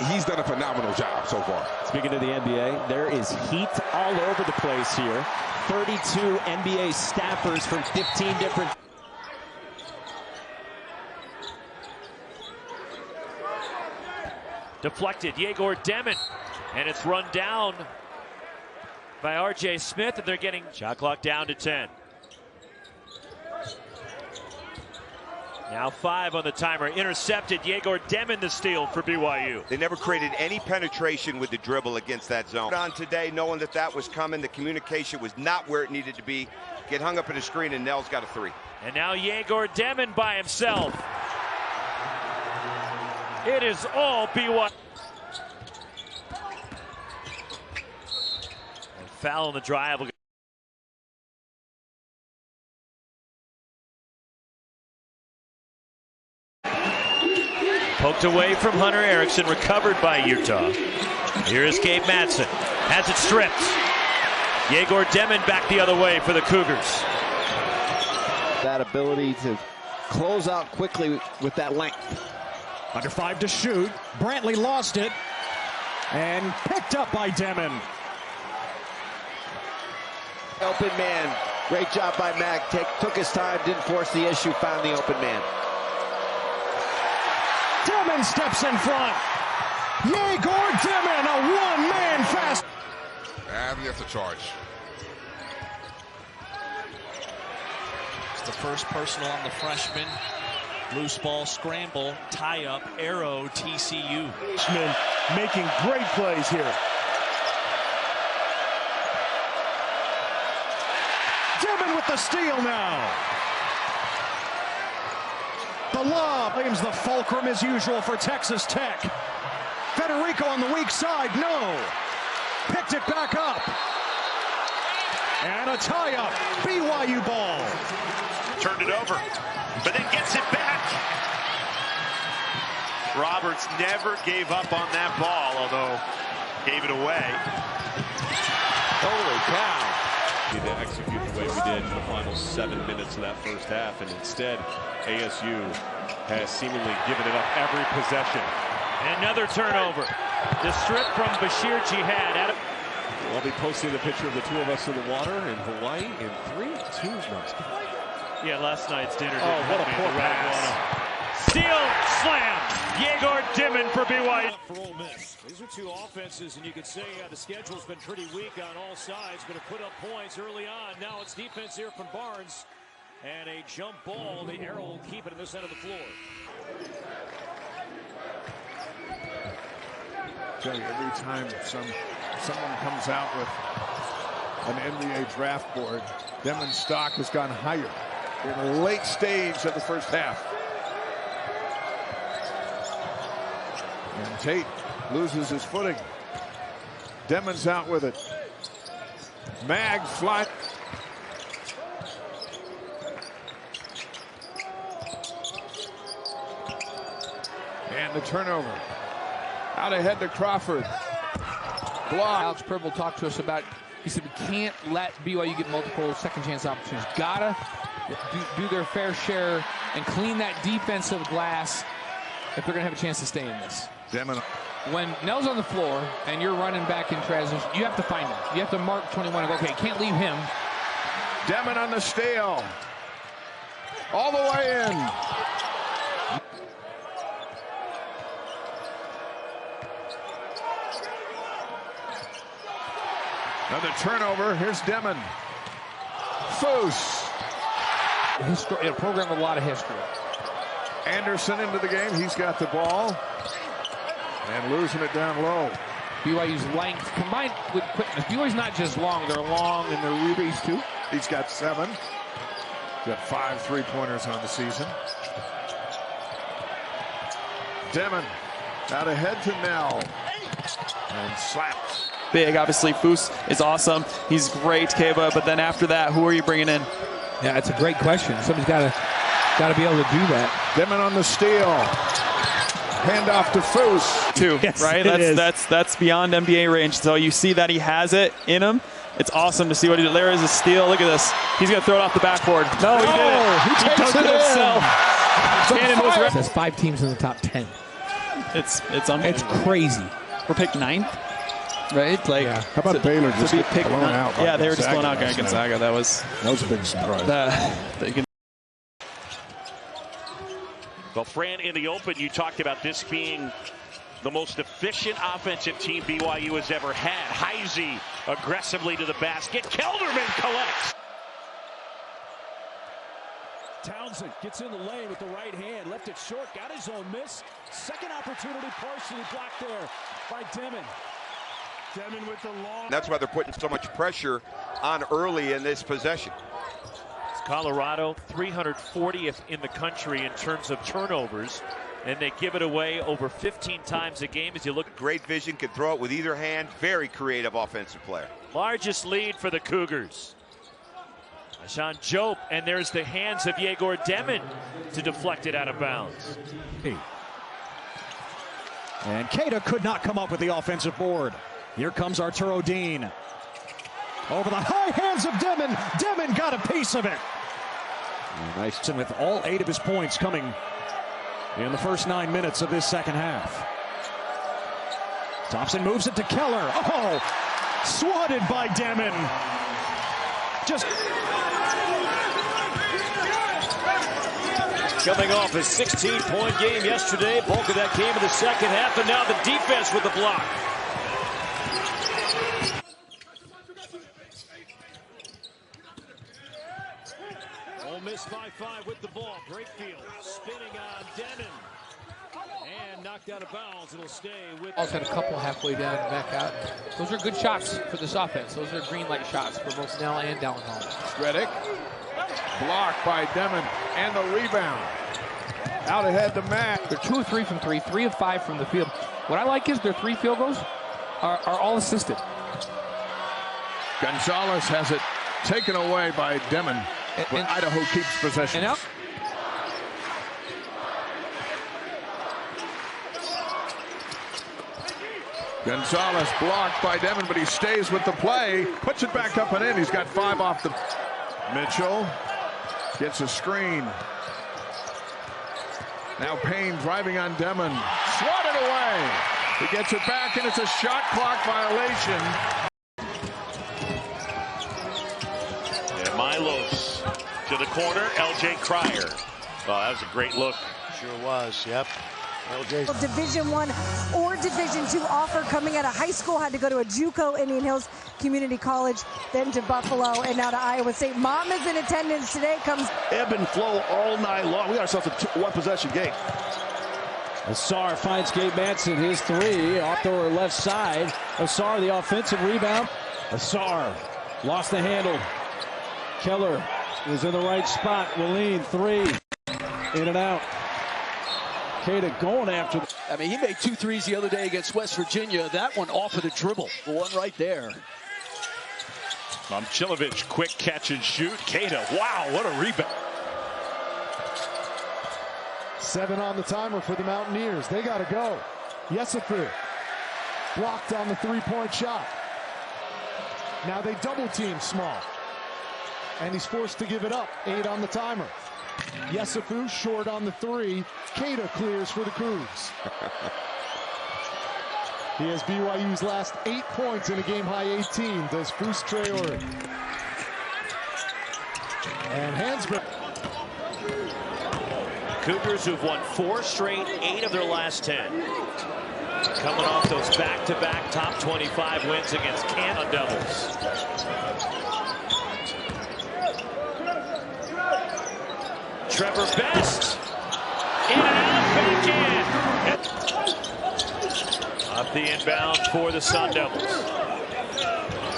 he's done a phenomenal job so far. Speaking of the NBA, there is heat all over the place here. 32 NBA staffers from 15 different. Deflected, Egor Demin, and it's run down by R.J. Smith, and they're getting shot clock down to 10. Now 5 on the timer. Intercepted. Egor Demin the steal for BYU. They never created any penetration with the dribble against that zone. On today, knowing that that was coming, the communication was not where it needed to be. Get hung up in the screen, and Nell's got a 3. And now Egor Demin by himself. It is all BYU. And foul on the drive. Poked away from Hunter Erickson, recovered by Utah. Here is Gabe Madsen, has it stripped. Egor Demin back the other way for the Cougars. That ability to close out quickly with that length. Under 5 to shoot. Brantley lost it and picked up by Demin. Open man. Great job by Mag. Took his time, didn't force the issue, found the open man. Demin steps in front. Egor Demin, a one-man fast. And you have to charge. It's the first personal on the freshman. Loose ball, scramble, tie up, arrow, TCU. Making great plays here. Demin with the steal now. The lob claims the fulcrum as usual for Texas Tech. Federico on the weak side, no. Picked it back up. And a tie-up, BYU ball. Turned it over, but then gets it back. Roberts never gave up on that ball, although gave it away. Holy cow. To execute the way we did in the final 7 minutes of that first half, and instead ASU has seemingly given it up every possession. Another turnover. The strip from Bashir Jihad. I'll be posting the picture of the two of us in the water in Hawaii in 3, 2 months. Yeah, last night's dinner. Oh, what a poor pass. Steal, slam. Egor Demin for BYU. For Ole Miss. These are two offenses, and you could say the schedule's been pretty weak on all sides, but have put up points early on. Now it's defense here from Barnes. And a jump ball. The arrow will keep it in this end of the floor. Tell you, every time someone comes out with an NBA draft board, Demin's stock has gone higher in the late stage of the first half. And Tate loses his footing. Demin's out with it. Mag fly. And the turnover. Out ahead to Crawford. Block. Alex Purple talked to us about, he said, we can't let BYU get multiple second chance opportunities. Gotta do their fair share and clean that defensive glass if they're gonna have a chance to stay in this. Demin. When Nell's on the floor and you're running back in transition, you have to find him. You have to mark 21 and go, okay, can't leave him. Demin on the steal. All the way in. Another turnover. Here's Demin. Foose. A program with a lot of history. Anderson into the game. He's got the ball. And losing it down low. BYU's length combined with quickness. BYU's not just long. They're long and they're rebounds too. He's got 7. He's got 5 3-pointers on the season. Demin out ahead to Nell. And slaps. Big, obviously, Foose is awesome. He's great, Keba. But then after that, who are you bringing in? Yeah, it's a great question. Somebody's got to be able to do that. Demin on the steal. Handoff to Foose. Too, Yes, right? That's beyond NBA range. So you see that he has it in him. It's awesome to see what he did. There is a steal. Look at this. He's going to throw it off the backboard. No, he didn't. He takes it himself. It says 5 teams in the top 10. It's crazy. We're picked 9th, right? Like, how about Baylor just get picked blown out? Yeah, they were just blown out by Gonzaga. That was a big surprise. Well, Fran, in the open, you talked about this being the most efficient offensive team BYU has ever had. Heisey aggressively to the basket. Kelderman collects. Townsend gets in the lane with the right hand, left it short, got his own miss. Second opportunity partially blocked there by Demin. Demin with the long. That's why they're putting so much pressure on early in this possession. Colorado 340th in the country in terms of turnovers, and they give it away over 15 times a game. As you look, great vision, can throw it with either hand. Very creative offensive player. Largest lead for the Cougars. Sean Jope, and there's the hands of Egor Demin to deflect it out of bounds. And Keita could not come up with the offensive board. Here comes Arturo Dean. Over the high hands of Demin. Demin got a piece of it. Nice. And with all 8 of his points coming in the first 9 minutes of this second half. Thompson moves it to Keller. Oh, swatted by Demin. Just Coming off a 16-point game yesterday, bulk of that came in the second half, and now the defense with the block. Ole Miss by 5 with the ball. Brakefield spinning on Demin. And knocked out of bounds. It'll stay with. Also had a couple halfway down and back out. Those are good shots for this offense. Those are green light shots for both Snell and Dallenhall. Redick. Blocked by Demin, and the rebound. Out ahead to Matt. They're 2 of 3 from 3, 3 of 5 from the field. What I like is their 3 field goals are all assisted. Gonzalez has it taken away by Demin, but Idaho keeps possession. And Gonzalez blocked by Demin, but he stays with the play, puts it back up and in. He's got 5 off the. Mitchell gets a screen. Now Payne driving on Demin. Swatted away. He gets it back, and it's a shot clock violation. And Milos to the corner. LJ Cryer. Oh, that was a great look. Sure was, yep. Division I or Division II offer coming out of high school, had to go to a JUCO, Indian Hills Community College, then to Buffalo, and now to Iowa State. Mom is in attendance today. Comes ebb and flow all night long. We got ourselves a 1-possession game. Asar finds Gabe Manson, his 3 off the left side. Asar, the offensive rebound. Asar lost the handle. Keller is in the right spot. Willeen, 3 in and out. Keita going after. I mean, he made 2 threes the other day against West Virginia. That one off of the dribble. The one right there. Momcilovic, quick catch and shoot. Keita, wow, what a rebound. 7 on the timer for the Mountaineers. They got to go. Yesufu blocked on the 3-point shot. Now they double team Small. And he's forced to give it up. 8 on the timer. Yesufu short on the 3. Keita clears for the Cougs. He has BYU's last 8 points in a game-high 18. Does Foose Traore. And Hansberg. Cougars who've won 4 straight, 8 of their last 10. Coming off those back-to-back top 25 wins against Canada Devils. Trevor Best. In and out, back in. Up the inbound for the Sun Devils.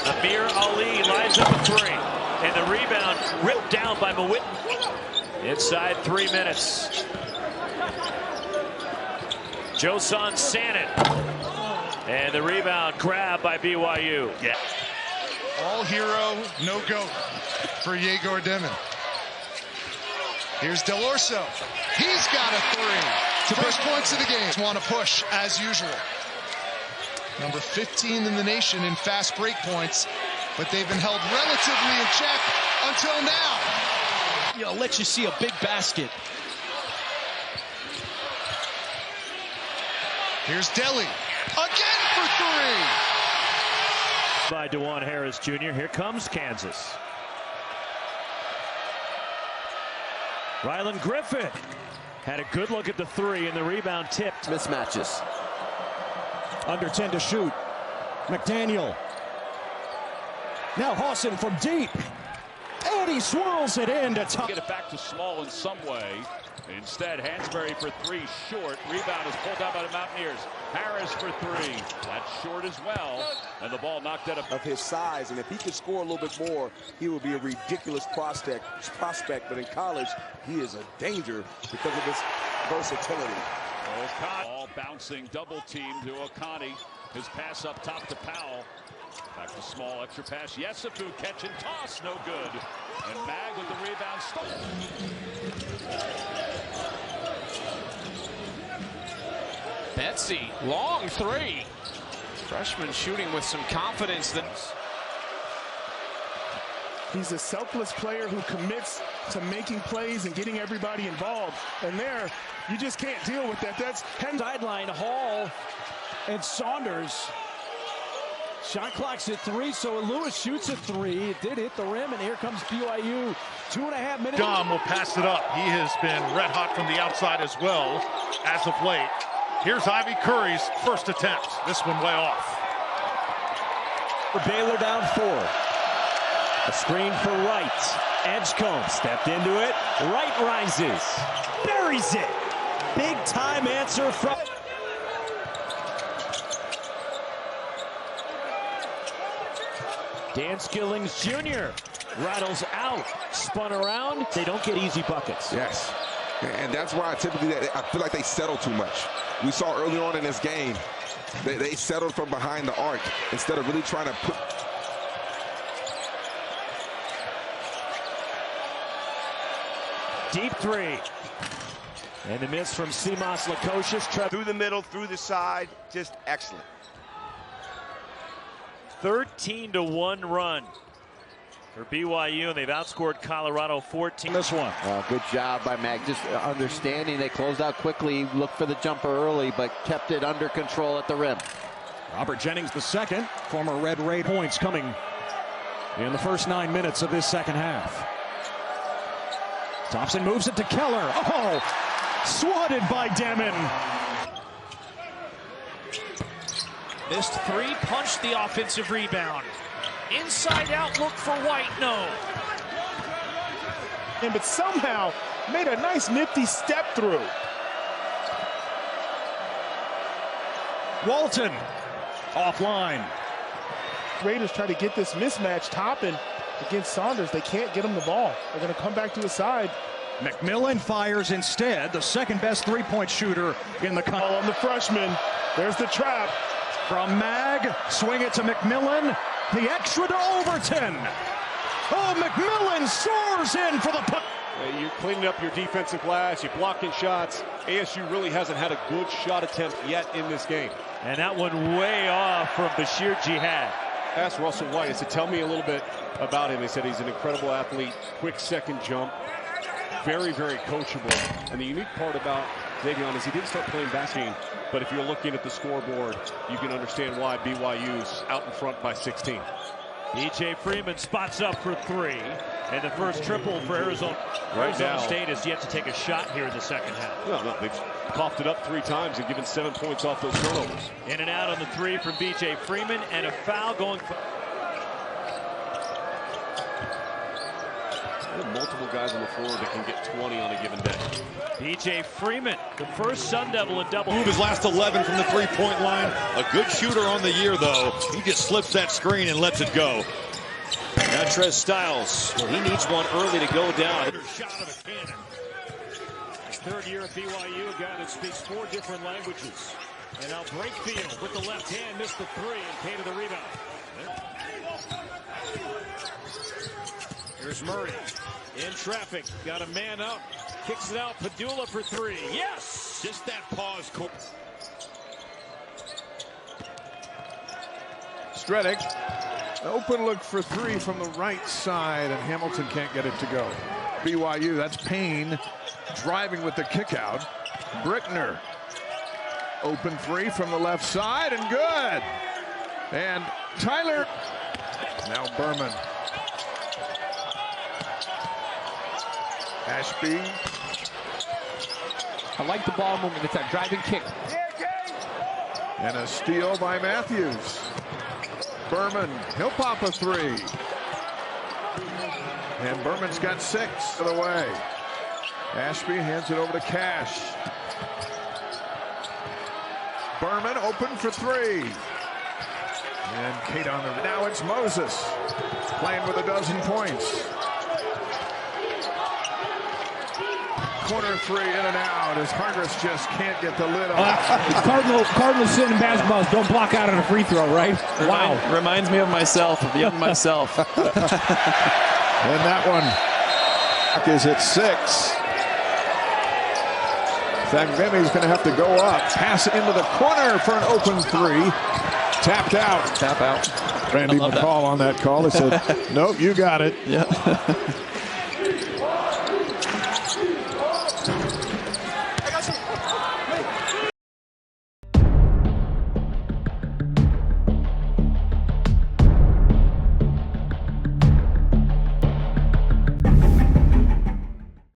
Amir Ali lines up a 3. And the rebound ripped down by Mawitten. Inside 3 minutes. Joson Sanin. And the rebound grabbed by BYU. Yeah. All hero, no goat for Egor Demin. Here's Del Orso. He's got a 3 First points of the game. Want to push as usual. Number 15 in the nation in fast break points, but they've been held relatively in check until now. You know, let you see a big basket. Here's Delhi again for three. By DeJuan Harris Jr. Here comes Kansas. Rylan Griffin had a good look at the three, and the rebound tipped. Mismatches. Under 10 to shoot. McDaniel. Now Hawson from deep. And he swirls it in to top. Get it back to Small in some way. Instead, Hansberry for three, short. Rebound is pulled down by the Mountaineers. Harris for three. That's short as well. And the ball knocked out of his size, and if he could score a little bit more, he would be a ridiculous prospect. But in college, he is a danger because of his versatility. Ball bouncing, double team to Okani. His pass up top to Powell. Back to Small, extra pass. Yesufu, catch and toss, no good. And Mag with the rebound. Betsy, long three. Freshman shooting with some confidence. He's a selfless player who commits to making plays and getting everybody involved. And there, you just can't deal with that. That's sideline. Hall and Saunders. Shot clock's at 3, so Lewis shoots at 3. It did hit the rim, and here comes BYU. 2.5 minutes. Dom will pass it up. He has been red hot from the outside as well as of late. Here's Ivy Curry's first attempt. This one way off. For Baylor down 4. A screen for Wright. Edgecombe stepped into it. Wright rises. Buries it. Big time answer from... Dan Skillings Jr. rattles out, spun around. They don't get easy buckets. Yes, and that's why I feel like they settle too much. We saw early on in this game, they settled from behind the arc instead of really trying to put. Deep three. And the miss from Simas Lukosius. Through the middle, through the side, just excellent. 13-1 run for BYU, and they've outscored Colorado 14. This one. Good job by Mag. Just understanding they closed out quickly, looked for the jumper early, but kept it under control at the rim. Robert Jennings the second, former Red Ray points coming in the first 9 minutes of this second half. Thompson moves it to Keller. Oh, swatted by Demin. Missed three, punched the offensive rebound. Inside out, look for White, no. But somehow made a nice nifty step through. Walton offline. Raiders try to get this mismatch Toppin against Saunders. They can't get him the ball. They're going to come back to his side. McMillan fires instead, the second best three-point shooter in the country. On the freshman, there's the trap. From Mag, swing it to McMillan, the extra to Overton. Oh, McMillan soars in for the puck. You're cleaning up your defensive glass, you're blocking shots. ASU really hasn't had a good shot attempt yet in this game. And that one way off from Bashir Jihad. Asked Russell White, I said, tell me a little bit about him. They said he's an incredible athlete, quick second jump, very, very coachable. And the unique part about Davion is he didn't start playing basketball, but if you're looking at the scoreboard, you can understand why BYU's out in front by 16. B.J. Freeman spots up for three, and the first triple for Arizona. Arizona State has yet to take a shot here in the second half. No, they've coughed it up 3 times and given 7 points off those turnovers. In and out on the three from B.J. Freeman, and a foul going for... There are multiple guys on the floor that can get 20 on a given day. B.J. Freeman, the first Sun Devil in double. Move his last 11 from the three-point line. A good shooter on the year, though. He just slips that screen and lets it go. Now Trez Styles. Well, he needs one early to go down. Shot of a cannon. His third year at BYU, a guy that speaks 4 different languages. And now Brakefield with the left hand, missed the three and came to the rebound. Here's Murray. In traffic, got a man up, kicks it out, Padula for three. Yes! Just that pause. Stredick, open look for three from the right side, and Hamilton can't get it to go. BYU, that's Payne driving with the kick out. Brickner, open three from the left side, and good. And Tyler, now Berman. Ashby. I like the ball movement. It's that driving kick. And a steal by Matthews. Berman, he'll pop a three. And Berman's got 6 to the way. Ashby hands it over to Cash. Berman open for three. And Kate on the, now it's Moses playing with 12 points. Corner three in and out as Hargis just can't get the lid on. Cardinals sitting in basketballs don't block out on a free throw, right? Wow. Reminds me of myself, of young myself. And that one is at 6. Thangvemi's going to have to go up. Pass into the corner for an open three. Tapped out. Tap out. Randy McCall on that call. He said, nope, you got it. Yeah.